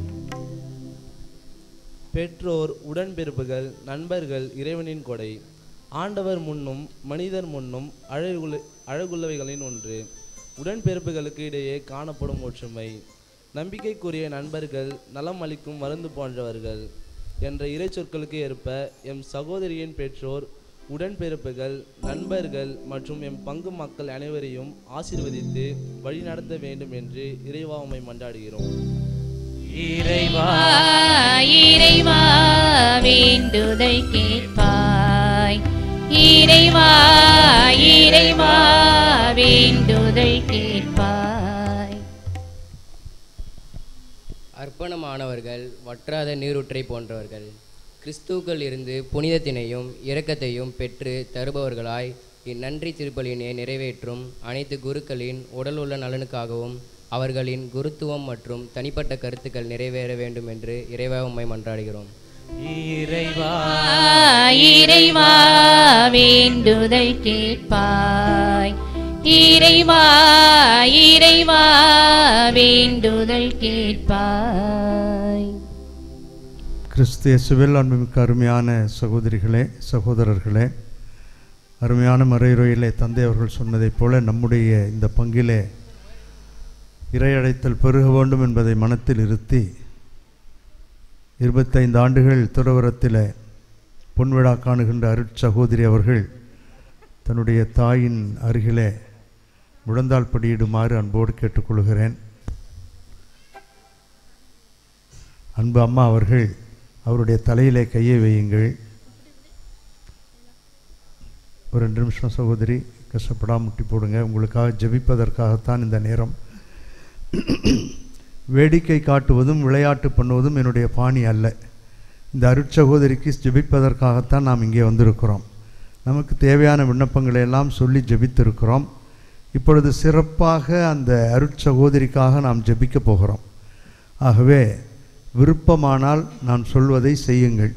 N: பெற்றோர், உடன்பிறப்புகள், நண்பர்கள் இறைவனின் கொடை. ஆண்டவர் முன்னும் மனிதர் முன்னும் அழகுள்ளவைகளின் ஒன்று. உடன்பிறப்புகளுக்கு இடையே காணப்படும் ஒற்றுமை. நம்பிக்கைக்குரிய நண்பர்கள் நலம் அளிக்கும் மருந்து போன்றவர்கள் என்ற இறை சொற்களுக்கு ஏற்ப எம் சகோதரியின் பெற்றோர், உடன்பிறப்புகள், நண்பர்கள் மற்றும் எம் பங்கு மக்கள் அனைவரையும் ஆசீர்வதித்து வழிநடத்த வேண்டும் என்று இறைவா உம்மை மன்றாடுகிறோம்.
A: இறைவா இறைவா வேண்டுதல் கேட்பாய், இறைவா இறைவா
O: அர்ப்பணமானவர்கள் வற்றாத நீரூற்றை போன்றவர்கள். கிறிஸ்துக்கள் இருந்து புனிதத்தினையும் இரக்கத்தையும் பெற்று தருபவர்களாய் இந்நன்றி திருப்பலியினை நிறைவேற்றும் அனைத்து குருக்களின் உடல் உள்ள நலனுக்காகவும் அவர்களின் குருத்துவம் மற்றும் தனிப்பட்ட கருத்துக்கள் நிறைவேற வேண்டும் என்று இறைவா உம்மை மன்றாடுகிறோம்.
A: இறைவா இறைவா வேண்டுதல் கேட்பாய். இறைவா இறைவா வேண்டுதல் கேட்பாய்.
E: கிறிஸ்து இயேசுவில் அன்புமிக்க அருமையான சகோதரிகளே சகோதரர்களே, அருமையான மறையுரையிலே தந்தை அவர்கள் சொன்னதைப் போல நம்முடைய இந்த பங்கிலே இறையடைத்தல் பெருக வேண்டும் என்பதை மனத்தில் இருத்தி 25 ஆண்டுகள் துறவரத்தில் பொன்விழா காணுகின்ற அருட்சகோதரி அவர்கள் தன்னுடைய தாயின் அருகிலே முழந்தாள் படியிடுமாறு அன்போடு கேட்டுக்கொள்கிறேன். அன்பு அம்மா அவர்கள் அவருடைய தலையிலே கையை வையுங்கள். ஒரு 2 நிமிஷம் சகோதரி, கஷ்டப்படாமல் முட்டி போடுங்க. உங்களுக்காக ஜெபிப்பதற்காகத்தான் இந்த நேரம். வேடிக்கை காட்டுவதும் விளையாட்டு பண்ணுவதும் என்னுடைய பாணி அல்ல. இந்த அருட்சகோதரிக்கு ஜெபிப்பதற்காகத்தான் நாம் இங்கே வந்திருக்கிறோம். நமக்கு தேவையான விண்ணப்பங்களை எல்லாம் சொல்லி ஜெபித்திருக்கிறோம். இப்பொழுது சிறப்பாக அந்த அருட்சகோதரிக்காக நாம் ஜெபிக்க போகிறோம். ஆகவே விருப்பமானால் நான் சொல்வதை செய்யுங்கள்.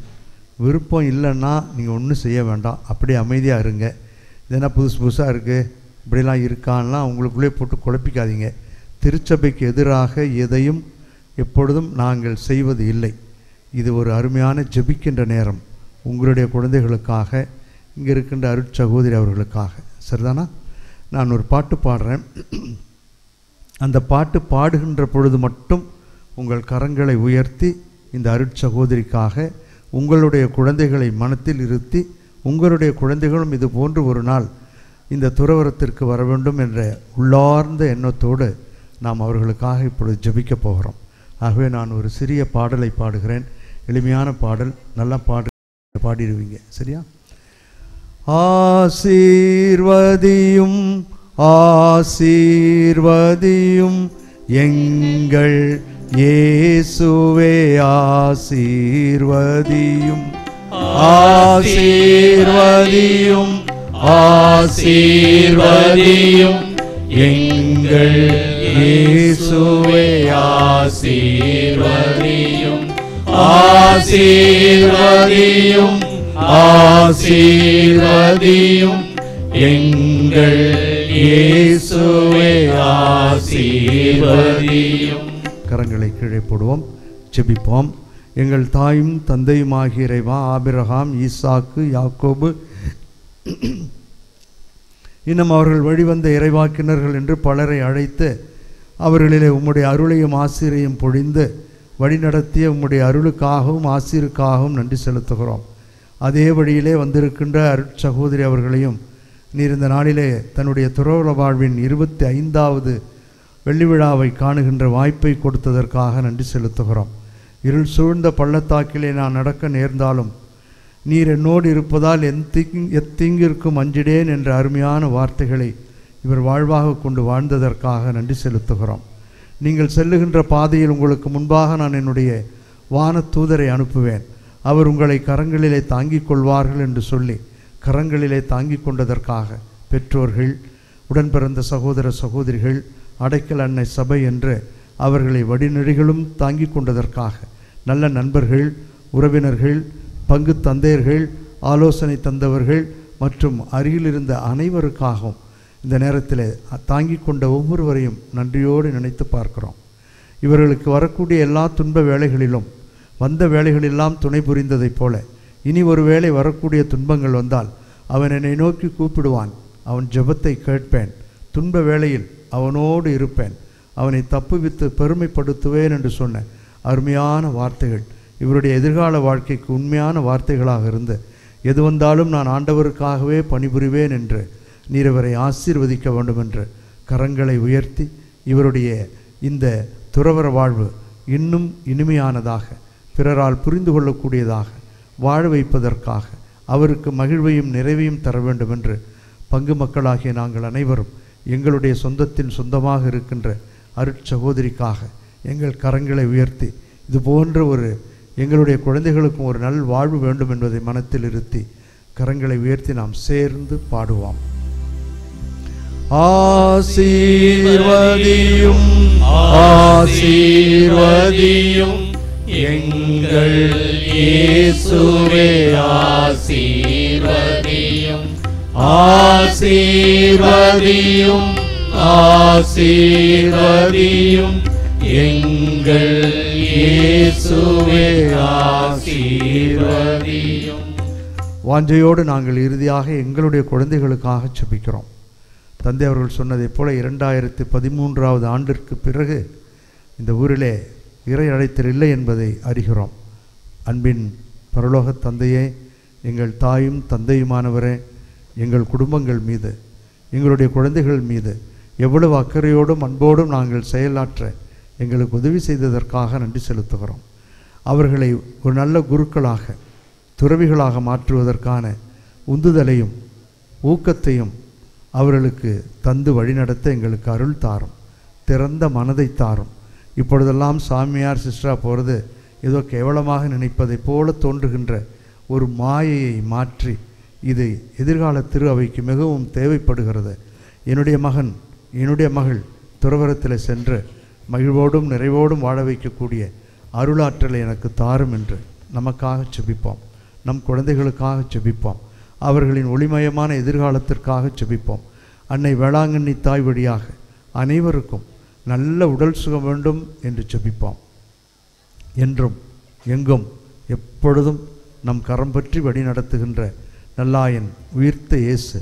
E: விருப்பம் இல்லைன்னா நீங்கள் ஒன்றும் செய்ய வேண்டாம், அப்படியே அமைதியாக இருங்க. இதெல்லாம் புதுசாக இருக்குது, இப்படிலாம் இருக்கான்லாம் உங்களுக்குள்ளே போட்டு குழப்பிக்காதீங்க. திருச்சபைக்கு எதிராக எதையும் எப்பொழுதும் நாங்கள் செய்வது இல்லை. இது ஒரு அருமையான ஜெபிக்கின்ற நேரம், உங்களுடைய குழந்தைகளுக்காக, இங்கே இருக்கின்ற அருட்சகோதரி அவர்களுக்காக. சரிதானா? நான் ஒரு பாட்டு பாடுறேன். அந்த பாட்டு பாடுகின்ற பொழுது மட்டும் உங்கள் கரங்களை உயர்த்தி இந்த அருட்சகோதரிக்காக உங்களுடைய குழந்தைகளை மனத்தில் இருத்தி, உங்களுடைய குழந்தைகளும் இது போன்று ஒரு நாள் இந்த துறவரத்திற்கு வர வேண்டும் என்ற உள்ளார்ந்த எண்ணத்தோடு நாம் அவர்களுக்காக இப்பொழுது ஜெபிக்க போகிறோம். ஆகவே நான் ஒரு சிறிய பாடலை பாடுகிறேன். எளிமையான பாடல், நல்லா பாடிடுவீங்க. சரியா? ஆசீர்வதியும் ஆசீர்வதியும் எங்கள் இயேசுவே ஆசீர்வதியும் ஆசீர்வதியும் ஆசீர்வதியும் எங்கள் இயேசுவே ஆசீர்வதியும் ஆசீர்வதியும் ஆசீர்வதியும் எங்கள் இயேசுவே ஆசீர்வதியும். கரங்களை கீழே போடுவோம், ஜெபிப்போம். எங்கள் தாயும் தந்தையுமாகிய இறைவா, ஆபிரகாம், ஈசாக்கு, யாக்கோபு இன்னும் அவர்கள் வழிவந்த இறைவாக்கினர்கள் என்று பலரை அழைத்து அவர்களிலே உம்முடைய அருளையும் ஆசிரியையும் பொழிந்து வழிநடத்திய உம்முடைய அருளுக்காகவும் ஆசிரியருக்காகவும் நன்றி செலுத்துகிறோம். அதே வழியிலே வந்திருக்கின்ற அருட்சகோதரி அவர்களையும் நீர் இந்த நாளிலே தன்னுடைய துறவற வாழ்வின் 25வது வெள்ளி விழாவை காணுகின்ற வாய்ப்பை கொடுத்ததற்காக நன்றி செலுத்துகிறோம். இருள் சூழ்ந்த பள்ளத்தாக்கிலே நான் நடக்க நேர்ந்தாலும் நீர் என்னோடு இருப்பதால் எத்தீங்கிற்கும் அஞ்சிடேன் என்ற அருமையான வார்த்தைகளை இவர் வாழ்வாக கொண்டு வாழ்ந்ததற்காக நன்றி செலுத்துகிறோம். நீங்கள் செல்லுகின்ற பாதையில் உங்களுக்கு முன்பாக நான் என்னுடைய வான தூதரை அனுப்புவேன், அவர் உங்களை கரங்களிலே தாங்கிக் கொள்வார்கள் என்று சொல்லி கரங்களிலே தாங்கிக் கொண்டதற்காக பெற்றோர்கள், உடன் பிறந்த சகோதர சகோதரிகள், அடைக்கல் அன்னை சபை என்று அவர்களை வழிநெறிகளும் தாங்கிக் கொண்டதற்காக நல்ல நண்பர்கள், உறவினர்கள், பங்கு தந்தையர்கள், ஆலோசனை தந்தவர்கள் மற்றும் அருகில் இருந்த அனைவருக்காகவும் இந்த நேரத்தில் தாங்கிக் கொண்ட ஒவ்வொருவரையும் நன்றியோடு நினைத்து பார்க்கிறோம். இவர்களுக்கு வரக்கூடிய எல்லா துன்ப வேளைகளிலும் வந்த வேளைகளெல்லாம் துணை புரிந்ததைப் போல இனி ஒரு வேளை வரக்கூடிய துன்பங்கள் வந்தால் அவன் என்னை நோக்கி கூப்பிடுவான், அவன் ஜெபத்தை கேட்பேன், துன்ப வேளையில் அவனோடு இருப்பேன், அவனை தப்புவித்து பெருமைப்படுத்துவேன் என்று சொன்ன அருமையான வார்த்தைகள் இவருடைய எதிர்கால வாழ்க்கைக்கு உண்மையான வார்த்தைகளாக இருந்து எது வந்தாலும் நான் ஆண்டவருக்காகவே பணிபுரிவேன் என்று நீர் இவரை ஆசீர்வதிக்க வேண்டும் என்று கரங்களை உயர்த்தி இவருடைய இந்த துறவற வாழ்வு இன்னும் இனிமையானதாக, பிறரால் புரிந்து கொள்ளக்கூடியதாக வாழ வைப்பதற்காக அவருக்கு மகிழ்வையும் நிறைவையும் தர வேண்டும் என்று பங்கு மக்களாகிய நாங்கள் அனைவரும் எங்களுடைய சொந்தத்தின் சொந்தமாக இருக்கின்ற அருட்சகோதரிக்காக எங்கள் கரங்களை உயர்த்தி இது போன்ற ஒரு எங்களுடைய குழந்தைகளுக்கும் ஒரு நல் வாழ்வு வேண்டும் என்பதை மனத்தில் இருத்தி கரங்களை உயர்த்தி நாம் சேர்ந்து பாடுவோம். ஆசீர்வதியும் ஆசீர்வதியும் எங்கள் இயேசுவே ஆசீர்வதியும் ஆசீர்வதியும் ஆசீர்வதியும் எங்கள் இயேசுவே ஆசீர்வதியும். வாஞ்சையோடு நாங்கள் இறுதியாக எங்களுடைய குழந்தைகளுக்காக ஜெபிக்கிறோம். தந்தை அவர்கள் சொன்னதைப் போல 2013 ஆண்டிற்கு பிறகு இந்த ஊரிலே இறை அழைத்தல் இல்லை என்பதை அறிகிறோம். அன்பின் பரலோக தந்தையே, எங்கள் தாயும் தந்தையுமானவரே, எங்கள் குடும்பங்கள் மீது எங்களுடைய குழந்தைகள் மீது எவ்வளவு அக்கறையோடும் அன்போடும் நாங்கள் செயலாற்ற எங்களுக்கு உதவி செய்ததற்காக நன்றி செலுத்துகிறோம். அவர்களை ஒரு நல்ல குருக்களாக துறவிகளாக மாற்றுவதற்கான உந்துதலையும் ஊக்கத்தையும் அவர்களுக்கு தந்து வழிநடத்த எங்களுக்கு அருள் தாரும், திறந்த மனதை தாரும். இப்பொழுதெல்லாம் சாமியார் சிஸ்டரா போகிறது ஏதோ கேவலமாக நினைப்பதைப் போல தோன்றுகின்ற ஒரு மாயையை மாற்றி இது எதிர்கால திரு அவைக்கு மிகவும் தேவைப்படுகிறது. என்னுடைய மகன் என்னுடைய மகள் துறவரத்தில் சென்று மகிழ்வோடும் நிறைவோடும் வாழ வைக்கக்கூடிய அருளாற்றலை எனக்கு தாரும் என்று நமக்காக ஜெபிப்போம். நம் குழந்தைகளுக்காக ஜெபிப்போம். அவர்களின் ஒளிமயமான எதிர்காலத்திற்காக ஜெபிப்போம். அன்னை வேளாங்கண்ணி தாய் வழியாக அனைவருக்கும் நல்ல உடல் சுகம் வேண்டும் என்று ஜெபிப்போம். என்றும் எங்கும் எப்பொழுதும் நம் கரம் பற்றி வழி நடத்துகின்ற நல்லாயன் உயிர்த்த இயேசு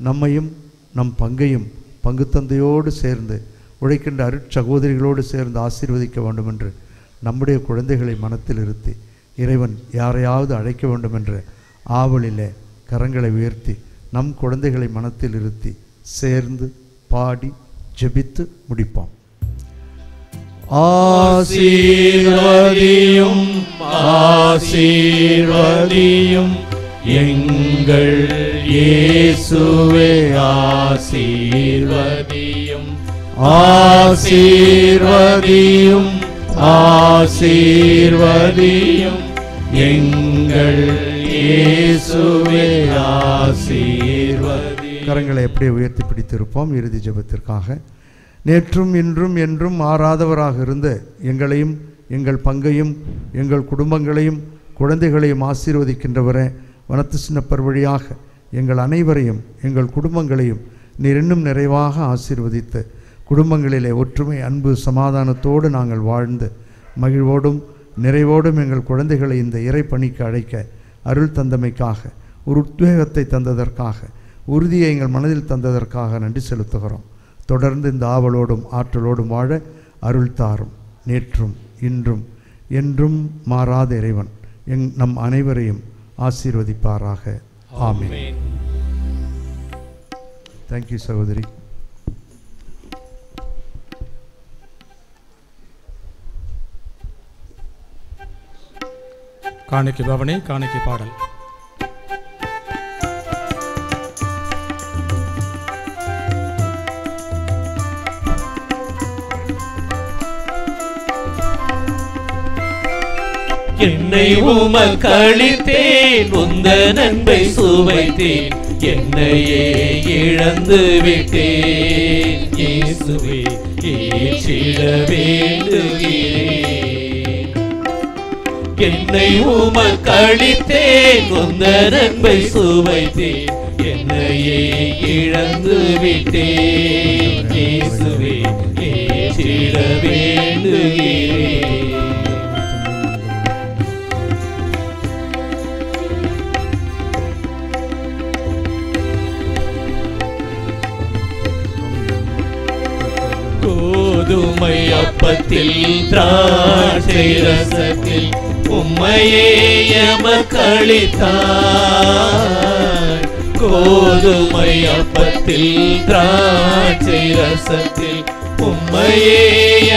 E: நம்மையும் நம் பங்கையும் பங்கு தந்தையோடு சேர்ந்து உழைக்கின்ற அருட்சகோதரிகளோடு சேர்ந்து ஆசீர்வதிக்க வேண்டும் என்று நம்முடைய குழந்தைகளை மனத்தில் இருத்தி இறைவன் யாரையாவது அழைக்க வேண்டும் என்ற ஆவலிலே கரங்களை உயர்த்தி நம் குழந்தைகளை மனத்தில் இருத்தி சேர்ந்து பாடி ஜெபித்து முடிப்போம். ஆசீர்வதியும் ஆசீர்வதியும் எங்கள் இயேசுவே ஆசீர்வதியும் ஆசீர்வதியும் ஆசீர்வதியும் எங்கள் இயேசுவே ஆசீர்வதியும். கரங்களை அப்படியே உயர்த்தி பிடித்திருப்போம் இறுதி ஜெபத்திற்காக. நேற்றும் இன்றும் என்றும் மாறாதவராக இருந்த எங்களையும் எங்கள் பங்கையும் எங்கள் குடும்பங்களையும் குழந்தைகளையும் ஆசீர்வதிக்கின்றவரே, வனத்து சின்னப்பர் வழியாக எங்கள் அனைவரையும் எங்கள் குடும்பங்களையும் நீர் இன்னும் நிறைவாக ஆசீர்வதித்து குடும்பங்களிலே ஒற்றுமை அன்பு சமாதானத்தோடு நாங்கள் வாழ்ந்து மகிழ்வோடும் நிறைவோடும் எங்கள் குழந்தைகளை இந்த இறை பணிக்கு அழைக்க அருள் தந்தமைக்காக ஒரு உத்வேகத்தை தந்ததற்காக உறுதியை எங்கள் மனதில் தந்ததற்காக நன்றி செலுத்துகிறோம். தொடர்ந்து இந்த ஆவலோடும் ஆற்றலோடும் வாழ அருள் தாரும். நேற்றும் இன்றும் என்றும் மாறாத இறைவன் நம் அனைவரையும் ஆசீர்வதிப்பாராக. ஆமென். தேங்க்யூ சகோதரி.
F: காணிக்கை பவனி காணிக்கை பாடல்.
C: என்னை உமக்களித்தேன், உந்தன் அன்பை சுவைத்தேன், என்னையே இழந்து விட்டேன். இயேசுவே ஏற்றிட வேண்டுகிறேன். என்னை உமக்களித்தேன், உந்தன் அன்பை சுவைத்தேன், என்னையே இழந்து விட்டேன். இயேசுவே ஏற்றிட வேண்டுகிறேன். கோதுமை அப்பத்தில் திராட்சை ரசத்தில் உம்மையே எமக்களித்தாய். கோதுமை அப்பத்தில் திராட்சை ரசத்தில் உம்மையே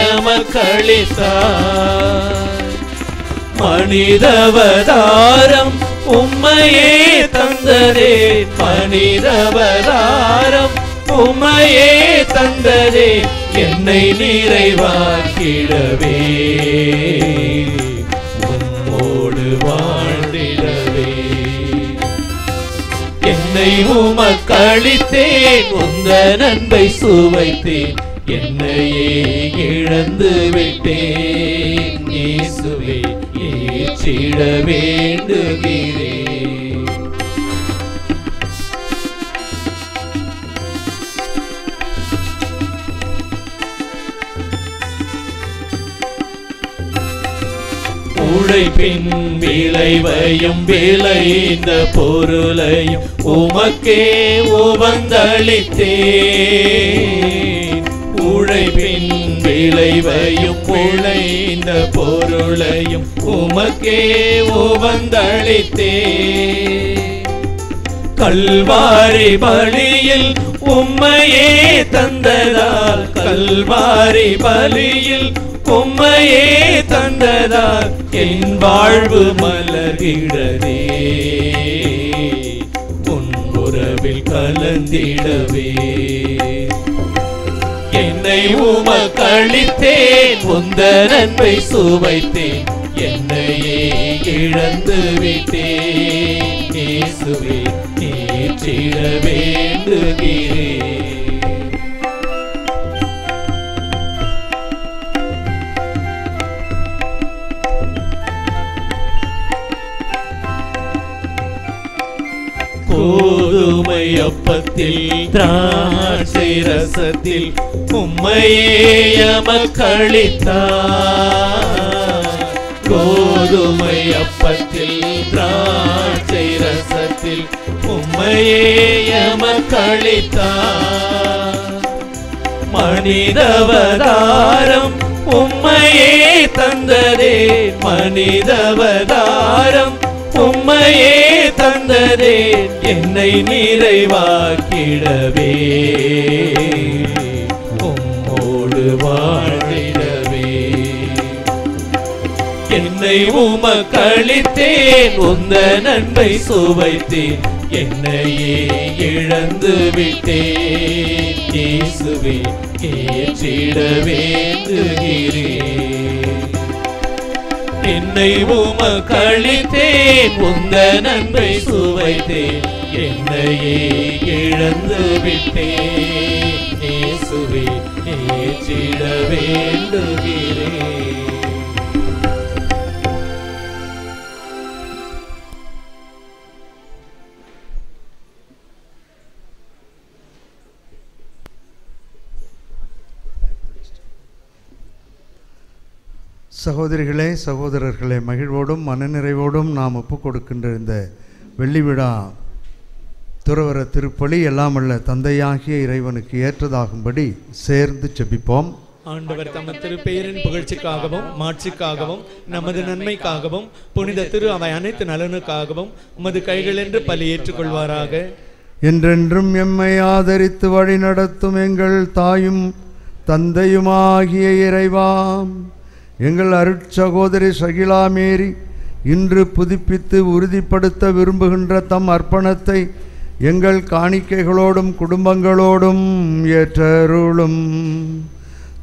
C: எமக்களித்தாய். மனிதவதாரம் உம்மையே தந்ததே, மனிதவதாரம் உம்மையே தந்ததே என்னை நிறைவாக்கிடவே, உம்மோடு வாழ்ந்திடவே. என்னை உமக்களித்தேன், உந்தன் அன்பை சுவைத்தேன், என்னையே இழந்து விட்டேன். இயேசுவே ஏற்றிட வேண்டுகிறேன். உழைப்பின் விளைவையும் விளைந்த பொருளையும் உமக்கே உவந்தளித்தேன். உழைப்பின் விளைவையும் விளைந்த பொருளையும் உமக்கே உவந்தளித்தேன். கல்வாரி பலியில் உம்மையே தந்ததால், கல்வாரி பலியில் உம்மையே தந்ததால் என் வாழ்வு மலர்கிறதே, உன் உறவில் கலந்திடவே. என்னை உமக்களித்தேன், உந்தன் அன்பை சுவைத்தேன், என்னையே இழந்து விட்டேன். இயேசுவே ஏற்றிட வேண்டுகிறேன். கோதுமை அப்பத்தில் திராட்சை ரசத்தில் உம்மையே எமக்களித்தார். கோதுமை அப்பத்தில் திராட்சை ரசத்தில் உம்மையே எமக்களித்தார். மனிதவதாரம் உம்மையே தந்ததே, மனிதவதாரம் உம்மையே தந்ததே என்னை நிறைவாக்கிடவே, உம்மோடு வாழிடவே. என்னை உமக்களித்தேன், உந்தன் அன்பை சுவைத்தேன், என்னையே இழந்து விட்டேன். இயேசுவே ஏற்றிட வேண்டுகிறேன். என்னை உமக்களித்தேன், உந்தன் அன்பை சுவைத்தேன், என்னையே இழந்து விட்டேன். இயேசுவே ஏற்றிட வேண்டுகிறேன்.
E: சகோதரிகளே, சகோதரர்களே, மகிழ்வோடும் மனநிறைவோடும் நாம் ஒப்புக் கொடுக்கின்ற இந்த வெள்ளி விழா துறவர திருப்பலி எல்லாம் உள்ள தந்தையாகிய இறைவனுக்கு ஏற்றதாகும்படி சேர்ந்து செபிப்போம்.
C: ஆண்டவர் தமது திருப்பெயரின் புகழ்ச்சிக்காகவும் மாட்சிக்காகவும் நமது நன்மைக்காகவும் புனித திரு அவை அனைத்து நலனுக்காகவும் உமது கைகளென்று பலி ஏற்றுக்கொள்வாராக.
E: என்றென்றும் எம்மை ஆதரித்து வழி நடத்தும் எங்கள் தாயும் தந்தையுமாகிய இறைவாம், எங்கள் அருட்சகோதரி சகிலா மேரி இன்று புதுப்பித்து உறுதிப்படுத்த விரும்புகின்ற தம் அர்ப்பணத்தை எங்கள் காணிக்கைகளோடும் குடும்பங்களோடும் ஏற்றருளும்.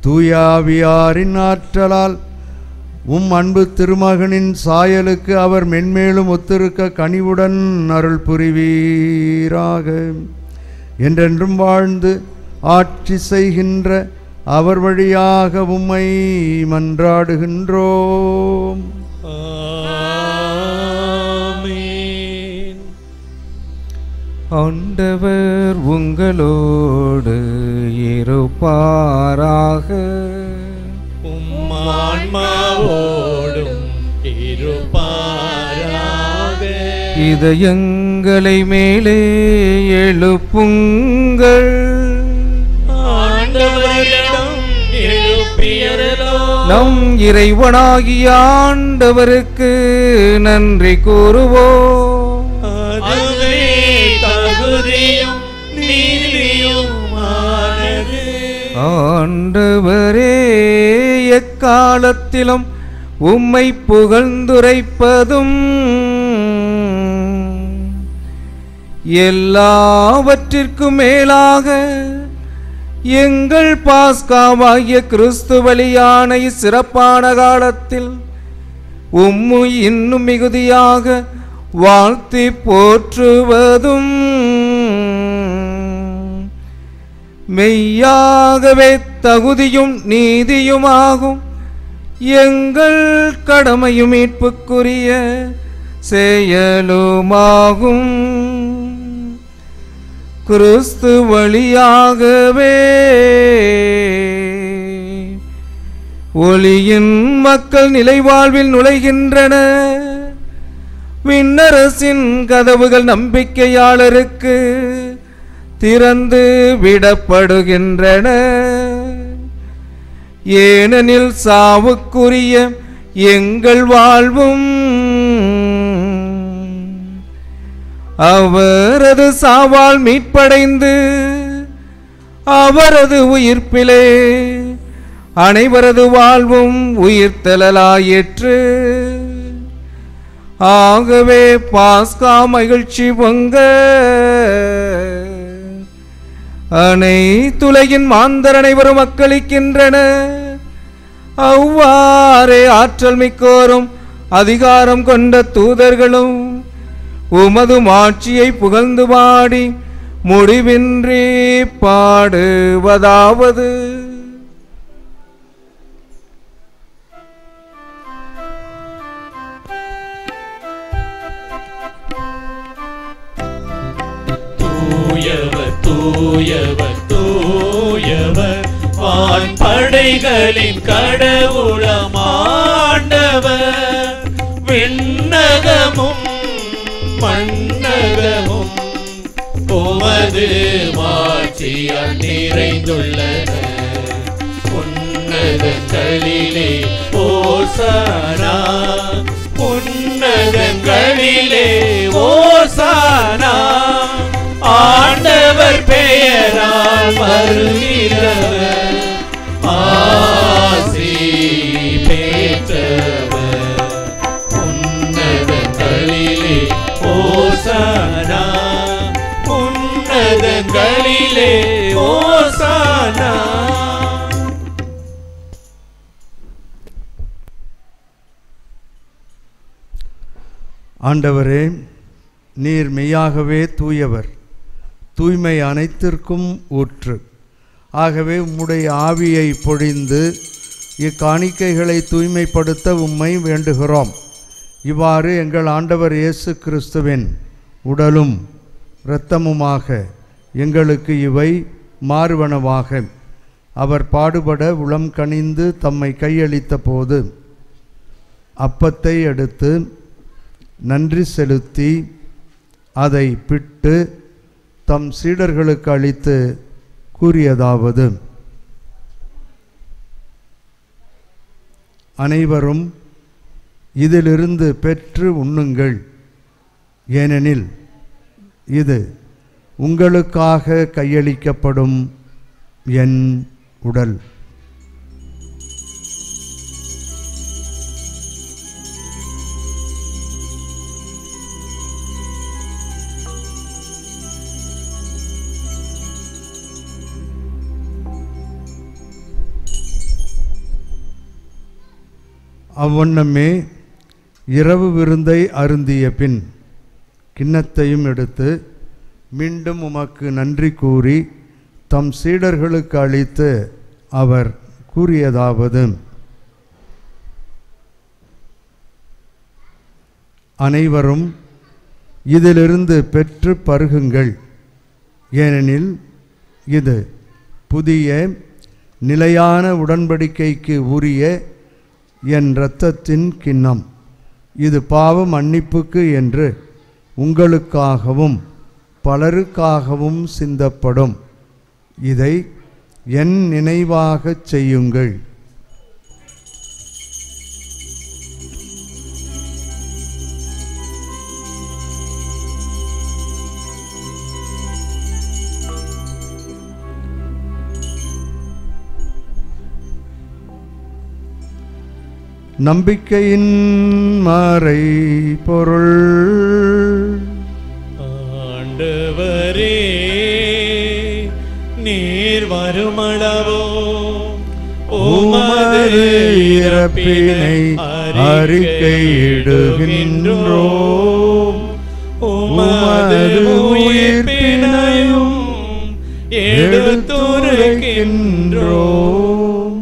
E: தூயாவியாரின் ஆற்றலால் உம் அன்பு திருமகனின் சாயலுக்கு அவர் மென்மேலும் ஒத்திருக்க கனிவுடன் அருள் புரிவீராக. என்றென்றும் வாழ்ந்து ஆட்சி செய்கின்ற அவர் வழியாக உம்மை மன்றாடுகின்றோம்.
C: ஆமென்.
I: ஆண்டவர் உங்களோடு இருப்பாராக.
C: உம் ஆன்மாவோடும் இருப்பாராக.
I: இதயங்களை மேலே எழுப்புங்கள். நம் இறைவனாகிய ஆண்டவருக்கு நன்றி கூறுவோம்.
C: அதுவே தகுதியும் நீதியுமானது.
I: ஆண்டவரே, எக்காலத்திலும் உம்மை புகழ்ந்துரைப்பதும் எல்லாவற்றிற்கும் மேலாக எங்கள் பாஸ்காவாகிய கிறிஸ்து வழியான இச்சிறப்பான காலத்தில் உம்மை இன்னும் மிகுதியாக வாழ்த்தி போற்றுவதும் மெய்யாகவே தகுதியும் நீதியுமாகும். எங்கள் கடமையும் மீட்புக்குரிய செயலுமாகும். கிறிஸ்து வழியாகவே ஒளியின் மக்கள் நிலைவாழ்வில் நுழைகின்றன. விண்ணரசின் கதவுகள் நம்பிக்கையாளருக்கு திறந்து விடப்படுகின்றன. ஏனெனில் சாவுக்குரிய எங்கள் வாழ்வும் அவரது சாவால் மீட்படைந்து அவரது உயிர்ப்பிலே அனைவரது வாழ்வும் உயிர்த்தெழலாயிற்று. ஆகவே பாஸ்கா மகிழ்ச்சி பொங்க அனைத்துலகின் மாந்தர் அனைவரும் மக்களிக்கின்றன. அவ்வாறே ஆற்றல் மிக்கோரும் அதிகாரம் கொண்ட தூதர்களும் உமது மாட்சியை புகழ்ந்து பாடி முடிவின்றி பாடுவதாவது:
C: தூயவர் தூயவர் தூயவர் வான்படைகளின் கடவுளமாண்டவர். விண்ணகமும் மண்ணகமும் உமது மாட்சியால் நிறைந்துள்ளன. உன்னதங்களிலே ஓசானா, உன்னதங்களிலே ஓசானா. ஆண்டவர் பெயரால் வருகிறவர் ஆசி பெற்றவர். உன்னதங்களிலே ஓசானா, உன்னதங்களிலே ஓசானா.
E: ஆண்டவரே, நீர் மெய்யாகவே தூயவர், தூய்மை அனைத்திற்கும் ஊற்று. ஆகவே உம்முடைய ஆவியை பொழிந்து இக்காணிக்கைகளை தூய்மைப்படுத்த உம்மை வேண்டுகிறோம். இவ்வாறு எங்கள் ஆண்டவர் இயேசு கிறிஸ்துவின் உடலும் இரத்தமுமாக எங்களுக்கு இவை மாறுவனவாக. அவர் பாடுபட உளம் கனிந்து தம்மை கையளித்த போது அப்பத்தை எடுத்து நன்றி செலுத்தி அதை பிட்டு தம் சீடர்களுக்கு அளித்து கூறியதாவது: அனைவரும் இதிலிருந்து பெற்று உண்ணுங்கள், ஏனெனில் இது உங்களுக்காக கையளிக்கப்படும் என் உடல். அவ்வண்ணமே இரவு விருந்தை அருந்திய பின் கிண்ணத்தையும் எடுத்து மீண்டும் உமக்கு நன்றி கூறி தம் சீடர்களுக்கு அளித்து அவர் கூறியதாவது: அனைவரும் இதிலிருந்து பெற்று பருகுங்கள், ஏனெனில் இது புதிய நிலையான உடன்படிக்கைக்கு உரிய என் இரத்தத்தின் கிண்ணம். இது பாவ மன்னிப்புக்கு என்று உங்களுக்காகவும் பலருக்காகவும் சிந்தப்படும். இதை என் நினைவாகச் செய்யுங்கள். நம்பிக்கையின் மறை பொருள்.
C: ஆண்டவரே, நீர் வருமளவோ
E: உமது இறப்பினை அறிக்கையிடுகின்றோம். உமது உயிர்ப்பினையும் எடுத்துரைக்கின்றோம்.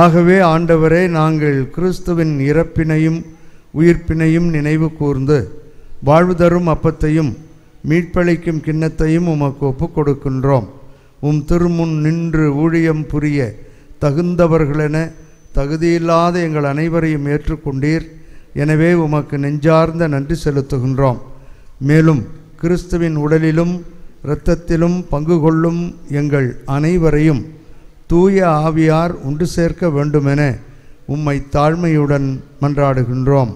E: ஆகவே ஆண்டவரே, நாங்கள் கிறிஸ்துவின் இறப்பினையும் உயிர்ப்பினையும் நினைவு கூர்ந்து வாழ்வு தரும் அப்பத்தையும் மீட்பளிக்கும் கிண்ணத்தையும் உமக்கு ஒப்புக் கொடுக்கின்றோம். உம் திருமுன் நின்று ஊழியம் புரிய தகுந்தவர்களென தகுதியில்லாத எங்கள் அனைவரையும் ஏற்றுக்கொண்டீர். எனவே உமக்கு நெஞ்சார்ந்த நன்றி செலுத்துகின்றோம். மேலும் கிறிஸ்துவின் உடலிலும் இரத்தத்திலும் பங்கு கொள்ளும் எங்கள் அனைவரையும் தூய ஆவியார் ஒன்று சேர்க்க வேண்டுமென உம்மை தாழ்மையுடன் மன்றாடுகின்றோம்.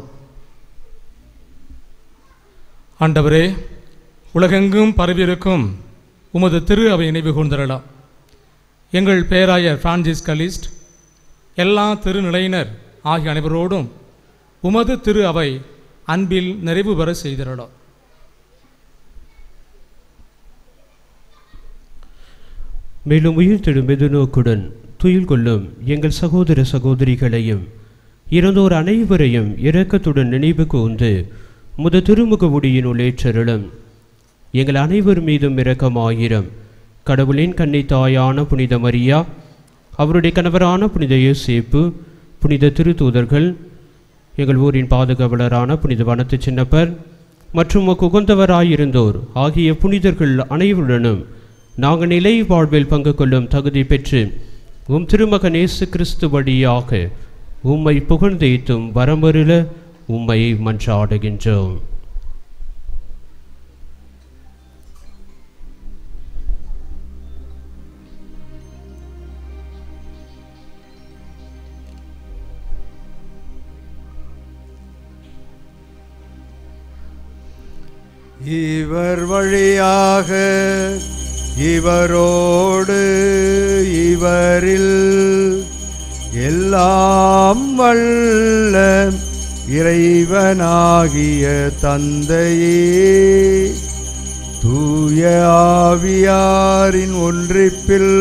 F: ஆண்டவரே, உலகெங்கும் பரவியிருக்கும் உமது திரு அவை நினைவு கூர்ந்தரலாம். எங்கள் பேராயர் பிரான்சிஸ் கலிஸ்ட், எல்லா திருநிலையினர் ஆகிய அனைவரோடும் உமது திரு அவை அன்பில் நிறைவு பெற செய்திரலாம்.
J: மேலும் உயிர்த்தெழும் எதிர்நோக்குடன் துயில் கொள்ளும் எங்கள் சகோதர சகோதரிகளையும் இறந்தோர் அனைவரையும் இரக்கத்துடன் நினைவு கூர்ந்து முத திருமுக ஒளியினுள் ஏற்றருளும். எங்கள் அனைவர் மீதும் இரக்கமாயிரம். கடவுளின் கன்னி தாயான புனித மரியா, அவருடைய கணவரான புனித யோசேப்பு, புனித திருத்தூதர்கள், எங்கள் ஊரின் பாதுகாவலரான புனித வனத்து சின்னப்பர் மற்றும் உகந்தவராயிருந்தோர் ஆகிய புனிதர்கள் அனைவருடனும் நாங்கள் நிலை வாழ்வில் பங்கு கொள்ளும் தகுதி பெற்று உம் திருமகன் இயேசு கிறிஸ்து வழியாக உம்மை புகழ்ந்தேத்தும் வரமருள உம்மை மன்றாடுகின்றோம்.
E: இவர் வழியாக இவரோடு இவரில் எல்லாம் வல்ல இறைவனாகிய தந்தையே, தூய ஆவியாரின் ஒன்றிப்பில்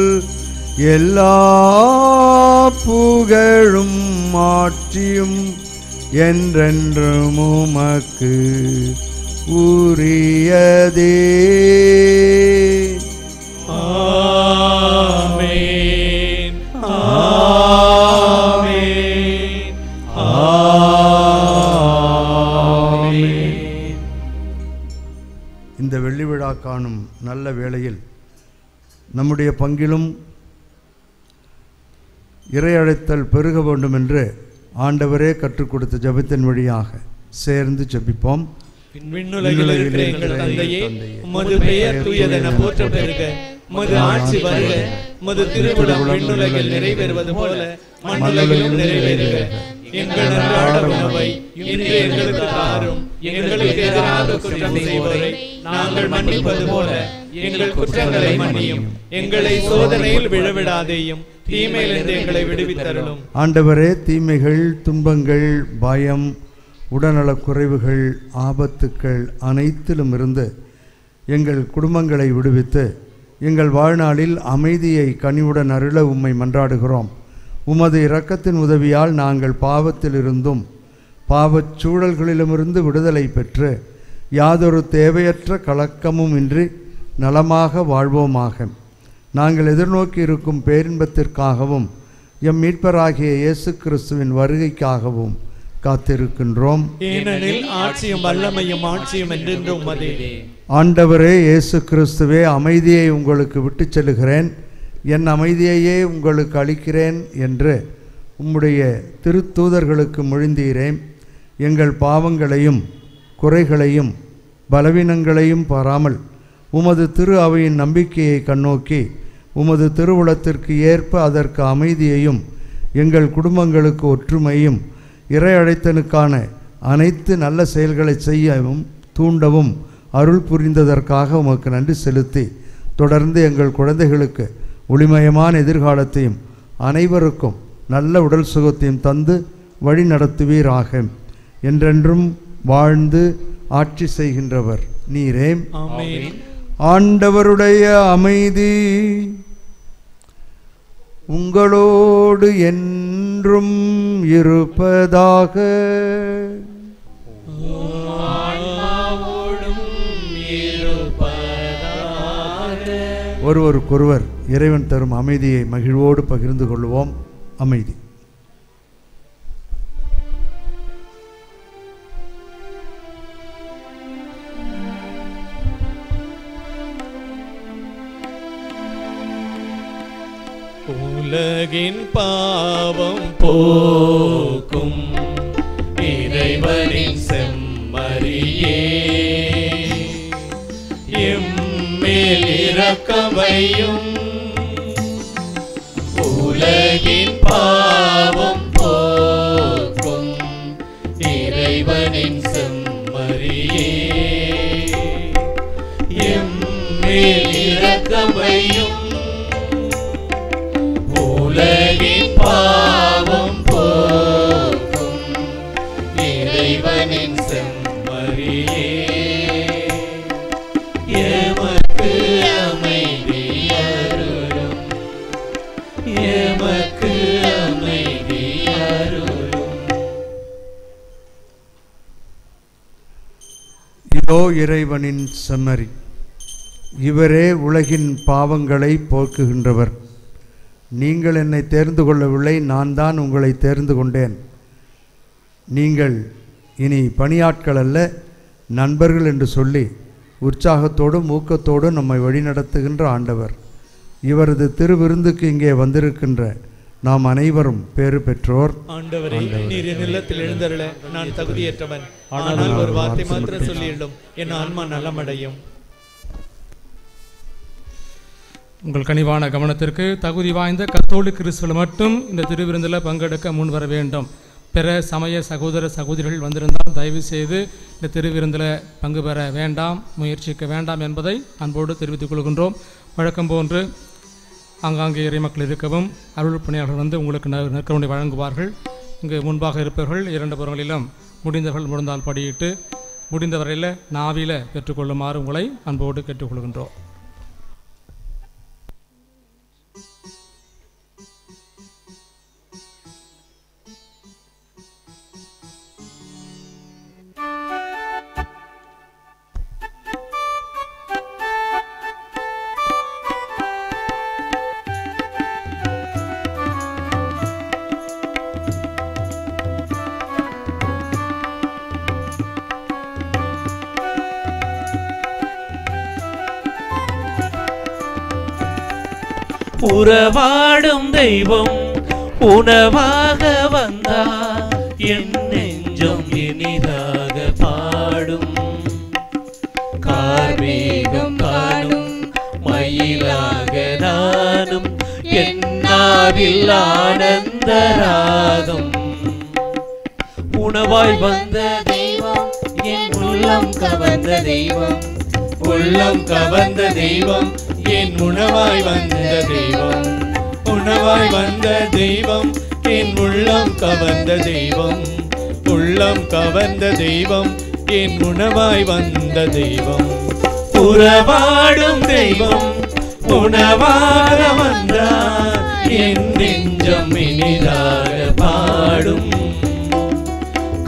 E: எல்லா புகழும் ஆட்சியும் என்றென்றும் உமக்கு உரியதே.
C: ஆமென். ஆமென். ஆமென்.
E: இந்த வெள்ளி விழா காணும் நல்ல வேளையில் நம்முடைய பங்கிலும் இறையழைத்தல் பெருக வேண்டும் என்று ஆண்டவரே கற்றுக் கொடுத்த ஜெபத்தின் வழியாக சேர்ந்து ஜெபிப்போம்.
C: விண்ணுலகில் இருக்கிற எங்கள் தந்தையே, உமது பெயர் தூயதென போற்ற பெறுக. உமது ஆட்சி வருக. உமது திருவுளம் விண்ணுலகில் நிறைவேறுவது போல மண்ணுலகிலும் நிறைவேறுக. எங்கள் அன்றாட உணவை இன்று எங்களுக்கு தாரும். எங்களுக்கு எதிராக குற்றம் செய்வோரை நாங்கள் மன்னிப்பது போல எங்கள் குற்றங்களை மன்னியும். எங்களை சோதனையில் விழவிடாதேயும், தீமையிலிருந்து எங்களை விடுவித்தருளும்.
E: ஆண்டவரே, தீமைகள், துன்பங்கள், பயம், உடல்நலக் குறைவுகள், ஆபத்துக்கள் அனைத்திலும் இருந்து எங்கள் குடும்பங்களை விடுவித்து எங்கள் வாழ்நாளில் அமைதியை கனிவுடன் அருள உம்மை மன்றாடுகிறோம். உமது இரக்கத்தின் உதவியால் நாங்கள் பாவத்திலிருந்தும் பாவச் சூழல்களிலுமிருந்து விடுதலை பெற்று யாதொரு தேவையற்ற கலக்கமும் இன்றி நலமாக வாழ்வோமாக. நாங்கள் எதிர்நோக்கி இருக்கும் பேரின்பத்திற்காகவும் எம் மீட்பராகிய இயேசு கிறிஸ்துவின் வருகைக்காகவும் காத்திருக்கின்றோம்.
C: ஏனெனில் ஆட்சியும் வல்லமையும் ஆட்சியும் என்றென்றும் உமதே.
E: ஆண்டவரே இயேசு கிறிஸ்துவே, அமைதியை உங்களுக்கு விட்டுச் செல்கிறேன், என் அமைதியையே உங்களுக்கு அளிக்கிறேன் என்று உம்முடைய திருத்தூதர்களுக்கு மொழிந்தீரேன். எங்கள் பாவங்களையும் குறைகளையும் பலவீனங்களையும் பாராமல் உமது திரு அவையின் நம்பிக்கையை கண்ணோக்கி உமது திருவுளத்திற்கு ஏற்ப அதற்கு அமைதியையும் எங்கள் குடும்பங்களுக்கு ஒற்றுமையும் இறையழைத்தலுக்கான அனைத்து நல்ல செயல்களை செய்யவும் தூண்டவும் அருள் புரிந்ததற்காக உமக்கு நன்றி செலுத்தி தொடர்ந்து எங்கள் குழந்தைகளுக்கு ஒளிமயமான எதிர்காலத்தையும் அனைவருக்கும் நல்ல உடல் சுகத்தையும் தந்து வழி நடத்துவீராக. என்றென்றும் வாழ்ந்து ஆட்சி செய்கின்றவர் நீரே.
C: ஆமென்.
E: ஆண்டவருடைய அமைதி உங்களோடு என்றும் இருப்பதாக. ஒருவருக்கொருவர் இறைவன் தரும் அமைதியை மகிழ்வோடு பகிர்ந்து கொள்வோம். அமைதி.
C: உலகின் பாவம் போக்கும் இறைவனின் செம்மறியே, எம்மேல் இரக்கமையும். உலகின் பாவம் போக்கும் இறைவனின் செம்மறியே, எம்மேல் இரக்கமையும். உலகின் பாவம் போக்கும் இறைவனின் செம்மறியே, எமக்கு அமைதி அருளும், எமக்கு அமைதி அருளும்.
E: இதோ இறைவனின் செம்மறி, இவரே உலகின் பாவங்களை போக்குகின்றவர். நீங்கள் என்னை தேர்ந்து கொள்ளவில்லை, நான் தான் உங்களை தேர்ந்து கொண்டேன். நீங்கள் இனி பணியாட்கள் அல்ல, நண்பர்கள் என்று சொல்லி உற்சாகத்தோடும் ஊக்கத்தோடும் நம்மை வழிநடத்துகின்ற ஆண்டவர். இவரது திருவிருந்துக்கு இங்கே வந்திருக்கின்ற நாம் அனைவரும் பேறு பெற்றோர்.
C: ஆண்டவரே, நீர் என் இல்லத்தில் எழுந்தருள நான் தகுதியற்றவன். ஆனால் ஒரு வார்த்தை மாத்திரம் சொல்லிடும், என் ஆன்மா நலமடையும்.
F: உங்கள் கனிவான கவனத்திற்கு தகுதி வாய்ந்த கத்தோலிக்க கிறிஸ்துவர்கள் மட்டும் இந்த திருவிருந்தில் பங்கெடுக்க முன் வர வேண்டும். பிற சமய சகோதர சகோதரிகள் வந்திருந்தால் தயவு செய்து இந்த திருவிருந்தில் பங்கு பெற வேண்டாம், முயற்சிக்க வேண்டாம் என்பதை அன்போடு தெரிவித்துக் கொள்கின்றோம். வழக்கம் போன்று ஆங்காங்கே இறைமக்கள் இருக்கவும் அருள் பணியாளர்கள் வந்து உங்களுக்கு நற்கருணை வழங்குவார்கள். இங்கு முன்பாக இருப்பவர்கள் இரண்டு புறங்களிலும் முடிந்தவர்கள் முடிந்தால் படியிட்டு முடிந்தவரையில் நாவில பெற்றுக்கொள்ளுமாறு உங்களை அன்போடு கேட்டுக்கொள்கின்றோம்.
C: உறவாடும் தெய்வம் உணவாக வந்தார், என் நெஞ்சம் இனிதாக பாடும். கார்மேகம் காணும் மயிலாக நானும், என்னாவில் ஆனந்த ராகம். உணவாய் வந்த தெய்வம், என் உள்ளம் கவர்ந்த தெய்வம், உள்ளம் கவர்ந்த தெய்வம், என் உணவாய் வந்த தெய்வம், உணவாய் வந்த தெய்வம், என் உள்ளம் கவர்ந்த தெய்வம், உள்ளம் கவர்ந்த தெய்வம், என் உணவாய் வந்த தெய்வம். உறவாடும் தெய்வம் உணவாக வந்தார், என் நெஞ்சம் இனிதாக பாடும்.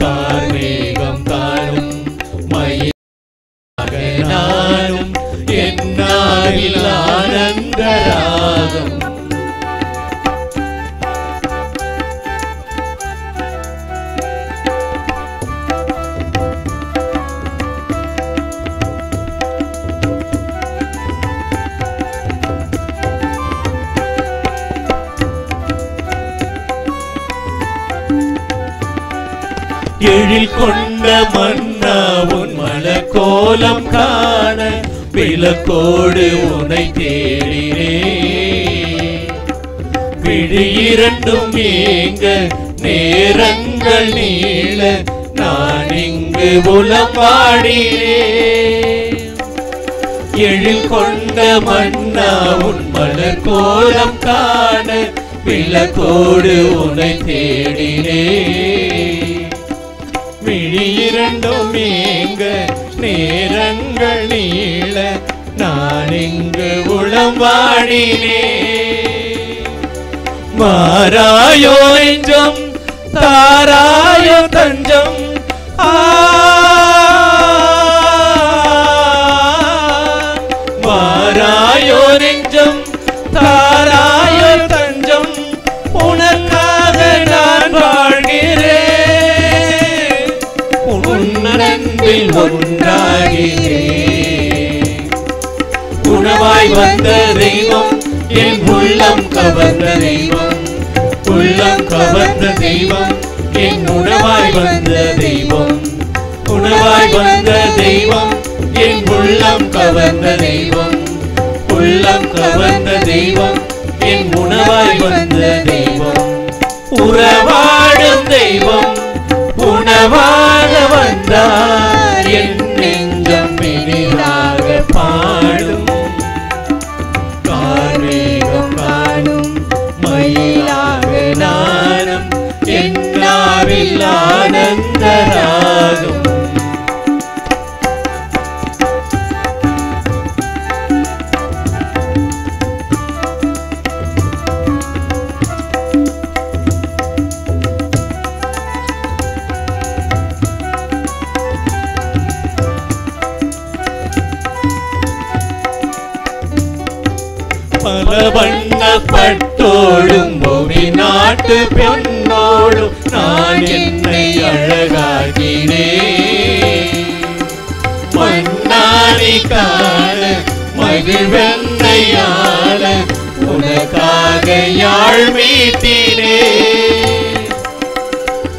C: கார்மேகம் காணும் மயிலாக நானும், என்னாவில் ஆனந்த ராகம். எழில் கொண்ட மன்னா உன் மலர்கோலம் காண, விளக்கோடு உனை தேடினே. விழி இரண்டும் ஏங்க நேரங்கள் நீள, நான் இங்கு உலம் பாடினே. எழில் கொண்ட மன்னா உன் மலர்கோலம் காண, விளக்கோடு உனை தேடினே. விழி இரண்டும் ஏங்க நேரங்கள் நீள, நான் நான் இங்கு உளம் வாடினே. மாறாயோ நெஞ்சம் தாராயோ தஞ்சம், மாறாயோ நெஞ்சம் தாராயோ தஞ்சம், உனக்காக நான் வாழ்கிறேன், உன்னன்பில் ஒன்றாகிறேன். உணவாய் வந்த தெய்வம் என் உள்ளம் கவர்ந்த தெய்வம், உள்ளம் கவர்ந்த தெய்வம் என் உணவாய் வந்த தெய்வம், உணவாய் வந்த தெய்வம் என் உள்ளம் கவர்ந்த தெய்வம், உள்ளம் கவர்ந்த தெய்வம் என் உணவாய் வந்த தெய்வம். உறவாடும் தெய்வம் உணவாக வந்தார், என் நெஞ்சம் இனிதாக பாடும். கார்மேகம் காணும் மயிலாக நானும், என்னாவில் ஆனந்தராகும். பல வண்ணப்பட்டோடும் பூமி நாட்டு பெண்ணோடும் நான் என்னை அழகாகினேன். மன்னாரி காண மகிழ்வெண்ணையாள உனக்காக யாழ் மீட்டினேன்.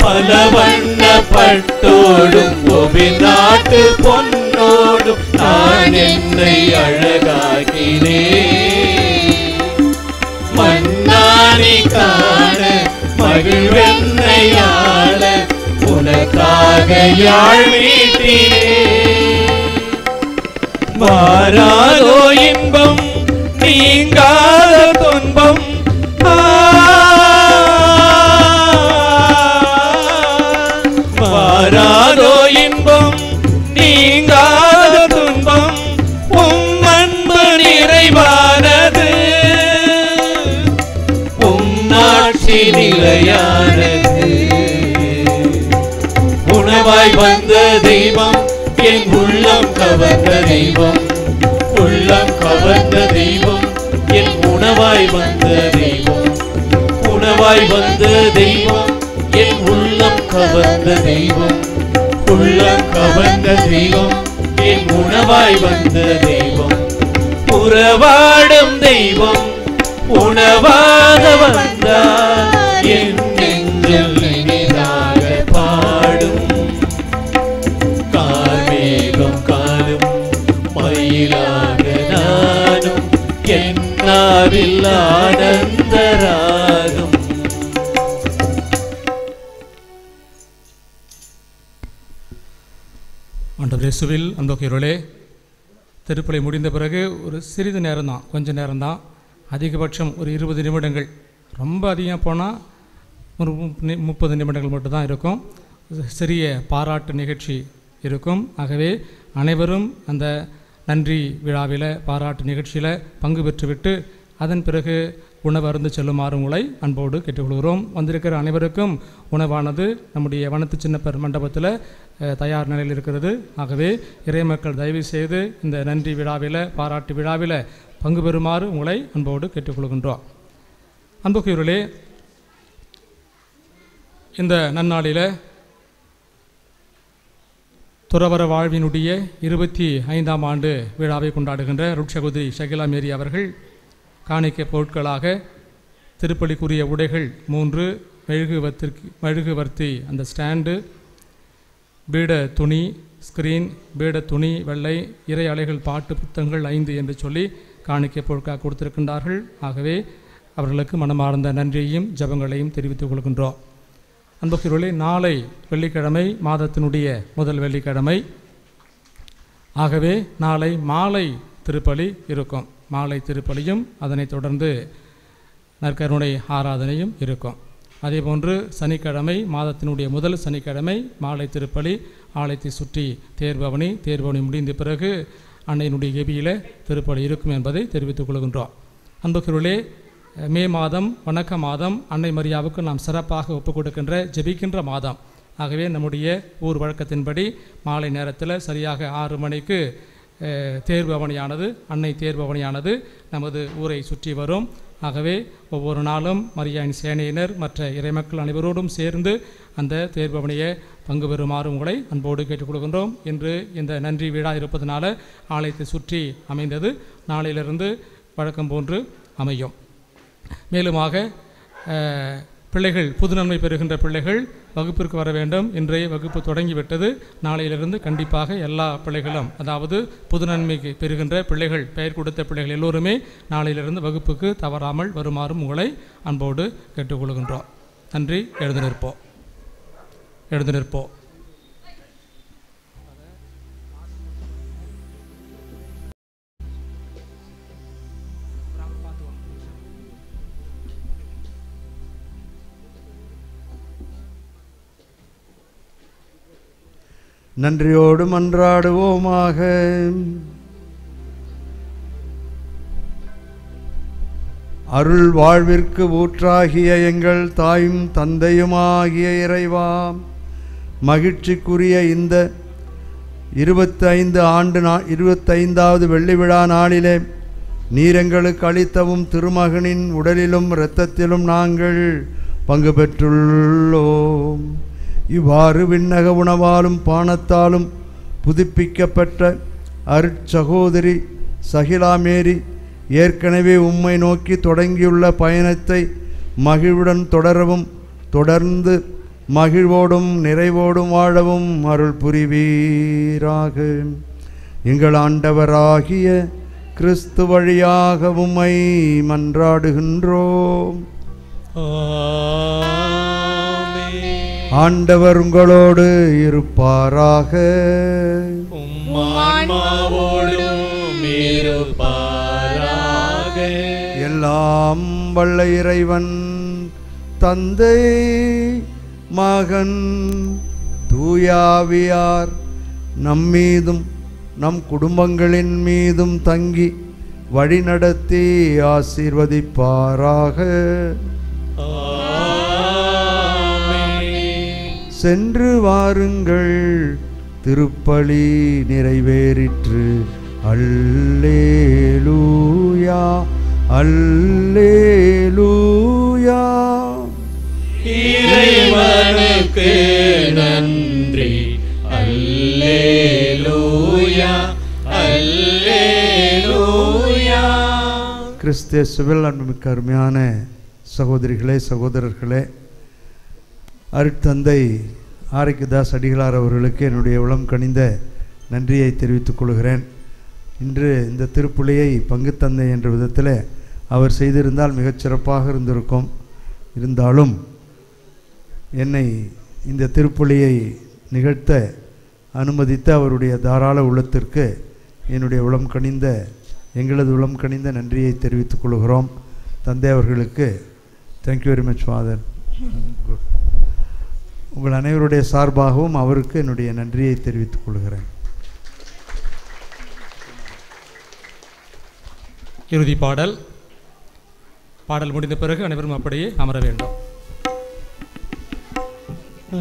C: பல வண்ணப்பட்டோடும் பூமி நாட்டு பொன்னோடும் நான் என்னை அழகாகினேன். மன்னாரி காண மகிழ்வெண்ணையாள உனக்காக யாழ் மீட்டினேன். மாறாதோ இன்பம் நீங்காத துன்பம், மாறாதோ இன்பம் நீங்காத துன்பம், உம் அன்பு நிறைவானது, ஆட்சி நிலையானது. உணவாய் வந்த தெய்வம் என் உள்ளம் கவர்ந்த தெய்வம், உள்ளம் கவர்ந்த தெய்வம் என் உணவாய் வந்த தெய்வம், உணவாய் வந்த தெய்வம் என் உள்ளம் கவர்ந்த தெய்வம், உள்ளம் கவர்ந்த தெய்வம் என் உணவாய் வந்த தெய்வம். உறவாடும் தெய்வம் உணவாக வந்தார், என் நெஞ்சில் இனிதாக பாடும். கார்மேகம் காலும் மயிலாக நானும், என்னாவில் ஆனந்தராகும்.
F: ஆண்டவர் இயேசுவில் அன்புக்குரியவர்களே, திருப்பலி முடிந்த பிறகு ஒரு சிறிது நேரம்தான், கொஞ்ச நேரம்தான், அதிகபட்சம் ஒரு 20 நிமிடங்கள், ரொம்ப அதிகம் போனால் ஒரு 30 நிமிடங்கள் மட்டும்தான் இருக்கும். சிறிய பாராட்டு நிகழ்ச்சி இருக்கும். ஆகவே அனைவரும் அந்த நன்றி விழாவில், பாராட்டு நிகழ்ச்சியில் பங்கு பெற்றுவிட்டு அதன் பிறகு உணவு அருந்து செல்லுமாறு உங்களை அன்போடு கேட்டுக்கொள்கிறோம். வந்திருக்கிற அனைவருக்கும் உணவானது நம்முடைய வனத்து சின்னப்பர் மண்டபத்தில் தயார் நிலையில் இருக்கிறது. ஆகவே இறைமக்கள் தயவு செய்து இந்த நன்றி விழாவில், பாராட்டு விழாவில் பங்கு பெறுமாறு உங்களை அன்போடு கேட்டுக்கொள்கின்றோம். அன்புக்குரியவர்களே, இந்த நன்னாளில் துறவற வாழ்வினுடைய 25ஆம் ஆண்டு விழாவை கொண்டாடுகின்ற ருட்சகுதிரி ஷகிலா மேரி அவர்கள் காணிக்கை பொருட்களாக திருப்பலிக்குரிய உடைகள் 3, மெழுகுவர்த்தி அந்த ஸ்டாண்டு, பீட துணி, ஸ்கிரீன், பீட துணி, வெள்ளை, இறை அலைகள் பாட்டு புத்தகங்கள் 5 என்று சொல்லி காணிக்கை பொருட்காக கொடுத்திருக்கின்றார்கள். ஆகவே அவர்களுக்கு மனமார்ந்த நன்றியையும் ஜபங்களையும் தெரிவித்துக் கொள்கின்றோம். அன்புக்குரியவர்களே, நாளை வெள்ளிக்கிழமை மாதத்தினுடைய முதல் வெள்ளிக்கிழமை. ஆகவே நாளை மாலை திருப்பலி இருக்கும். மாலை திருப்பலியும் அதனைத் தொடர்ந்து நற்கருணை ஆராதனையும் இருக்கும். அதேபோன்று சனிக்கிழமை, மாதத்தினுடைய முதல் சனிக்கிழமை மாலை திருப்பலி, ஆலயத்தை சுற்றி தேர்பவனி முடிந்த பிறகு அன்னையினுடைய கெபியில் திருப்பலி இருக்கும் என்பதை தெரிவித்துக் கொள்கின்றோம். அன்புக்குள்ளே மே மாதம் வணக்க மாதம் அன்னை மரியாவுக்கு நாம் சிறப்பாக ஒப்புக் கொடுக்கின்ற ஜெபிக்கின்ற மாதம். ஆகவே நம்முடைய ஊர் வழக்கத்தின்படி மாலை நேரத்தில் சரியாக 6 மணிக்கு தேர்வு அவனியானது அன்னை தேர்வு அவனியானது நமது ஊரை சுற்றி வரும். ஆகவே ஒவ்வொரு நாளும் மரியாயின் சேனையினர் மற்ற இறைமக்கள் அனைவரோடும் சேர்ந்து அந்த தேர்வு அவனியை பங்கு பெறுமாறு உங்களை அன்போடு கேட்டுக்கொள்கின்றோம். இன்று இந்த நன்றி விழா இருப்பதனால ஆலயத்தை சுற்றி அமைந்தது. நாளையிலிருந்து வழக்கம் போன்று அமையும். மேலுமாக பிள்ளைகள் புது நன்மை பெறுகின்ற பிள்ளைகள் வகுப்பிற்கு வர வேண்டும். இன்றைய வகுப்பு தொடங்கிவிட்டது. நாளையிலிருந்து கண்டிப்பாக எல்லா பிள்ளைகளும், அதாவது புது நன்மைக்கு பெறுகின்ற பிள்ளைகள், பெயர் கொடுத்த பிள்ளைகள் எல்லோருமே நாளையிலிருந்து வகுப்புக்கு தவறாமல் வருமாறும் உங்களை அன்போடு கேட்டுக்கொள்கின்றோம். நன்றி. எழுந்து நிற்போம்.
E: நன்றியோடு மன்றாடுவோமாக. அருள் வாழ்விற்கு ஊற்றாகிய எங்கள் தாயும் தந்தையுமாகிய இறைவா, மகிழ்ச்சிக்குரிய இந்த 25வது வெள்ளி விழா நாளிலே நீர் எங்களுக்கு அளித்தவும் திருமகனின் உடலிலும் இரத்தத்திலும் நாங்கள் பங்கு பெற்றுள்ளோம். இவ்வாறு விண்ணக உணவாலும் பானத்தாலும் புதுப்பிக்கப்பட்ட அருட்சகோதரி சகிலா மேரி ஏற்கனவே உம்மை நோக்கி தொடங்கியுள்ள பயணத்தை மகிழ்வுடன் தொடரவும், தொடர்ந்து மகிழ்வோடும் நிறைவோடும் வாழவும் அருள் புரிவீராக. எங்கள் ஆண்டவராகிய கிறிஸ்து வழியாக உம்மை மன்றாடுகின்றோம். ஆண்டவர் உங்களோடு இருப்பாராக. எல்லாம் வல்ல இறைவன் தந்தை மகன் தூயாவியார் நம்மீதும் நம் குடும்பங்களின் மீதும் தங்கி வழிநடத்தி ஆசீர்வதிப்பாராக. சென்று வாருங்கள், திருப்பலி நிறைவேறிற்று. அல்லேலூயா, அல்லேலூயா.
C: இறைவனுக்கு நன்றி. அல்லேலூயா, அல்லேலூயா.
E: கிறிஸ்தேசுவில் அன்புமிக்க அருமையான சகோதரிகளே, சகோதரர்களே, அருட்தந்தை ஆரோக்கியதாஸ் அடிகளார் அவர்களுக்கு என்னுடைய உளம் கனிந்த நன்றியை தெரிவித்துக் கொள்கிறேன். இன்று இந்த திருப்புலியை பங்குத்தந்தை என்ற விதத்தில் அவர் செய்திருந்தால் மிகச்சிறப்பாக இருந்திருக்கும். இருந்தாலும் என்னை இந்த திருப்புலியை நிகழ்த்த அனுமதித்த அவருடைய தாராள உள்ளத்திற்கு என்னுடைய உளம் கனிந்த, எங்களது உளம் கனிந்த நன்றியை தெரிவித்துக் கொள்கிறோம். தந்தை அவர்களுக்கு தேங்க்யூ வெரி மச் ஃபாதர். உங்கள் அனைவருடைய சார்பாகவும் அவருக்கு என்னுடைய நன்றியை தெரிவித்துக் கொள்கிறேன்.
F: இறுதி பாடல் முடிந்த பிறகு அனைவரும் அப்படியே அமர வேண்டும்.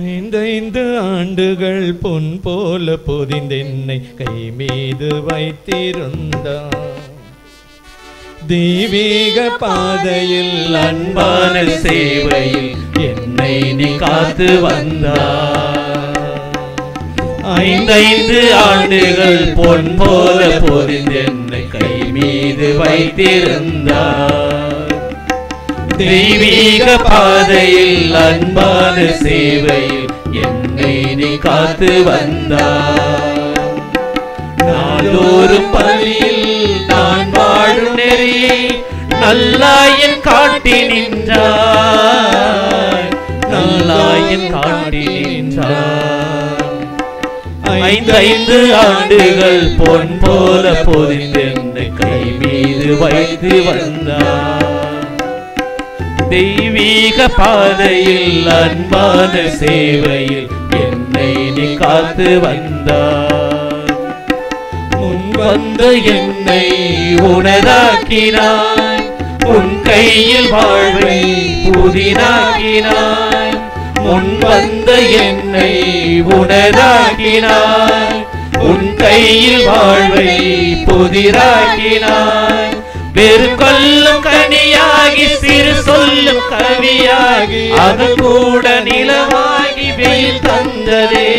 C: 5 ஆண்டுகள் பொன் போல பொதிந்தென்னை கை மீது வைத்திருந்தார். தெய்வீக பாதையில் அன்பான சேவையில் என்னை நீ காத்து வந்தார். 5 ஆண்டுகள் பொன் போல பொதிந்தென்னை கை மீது வைத்திருந்தார். தெய்வீக பாதையில் அன்பான சேவையில் என்னை நீ காத்து வந்தார். நாளொரு பள்ளியில் நான் வாழும் நெறியை நல்லாயன் காட்டி நின்றாய், நல்லாயன் காட்டி நின்றாய். 5 ஆண்டுகள் பொன் போல பொதிந்தென்னை கை மீது வைத்து வந்தார். தெய்வீக பாதையில் அன்பான சேவையில் என்னை நீ காத்து வந்தார். முன்
P: வந்த என்னை உனதாக்கினாய், உன் கையில் வாழ்வை புதிதாக்கினாய். முன் வந்த என்னை உனதாக்கினாய், உன் கையில் வாழ்வை புதிதாக்கினாய். வெறும் கொல்லும் கனியாகி சிறு சொல்லும் கவியாகி அது கூட நிலமாகி வெயில் தந்ததே.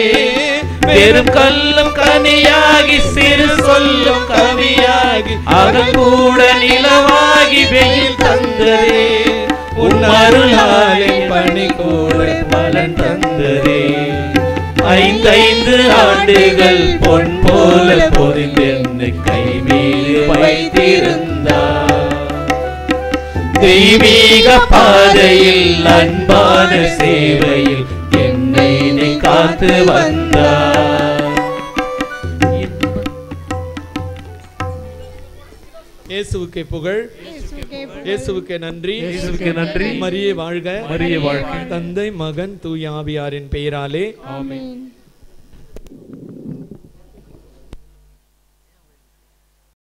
P: வெறும் கல்லும் கனியாகி சிறு சொல்லும் கவியாகி அது கூட நிலமாகி வெயில் தந்ததே. உன் அருளாலே பணி கூட பலன் தந்ததே. 5 ஆண்டுகள் பொன் போல பொதிந்தென்னை கை மீது வைத்திருந்தார். தெய்வீக பாதையில் அன்பான சேவையில் என்னை நீ காத்து வந்தார்.
C: இயேசுவுக்கே புகழ், இயேசுவுக்கே நன்றி,
P: இயேசுவுக்கே நன்றி.
C: மரியே வாழ்க,
P: மரியே வாழ்க.
C: தந்தை மகன் தூய ஆவியாரின் பெயராலே
P: ஆமென்.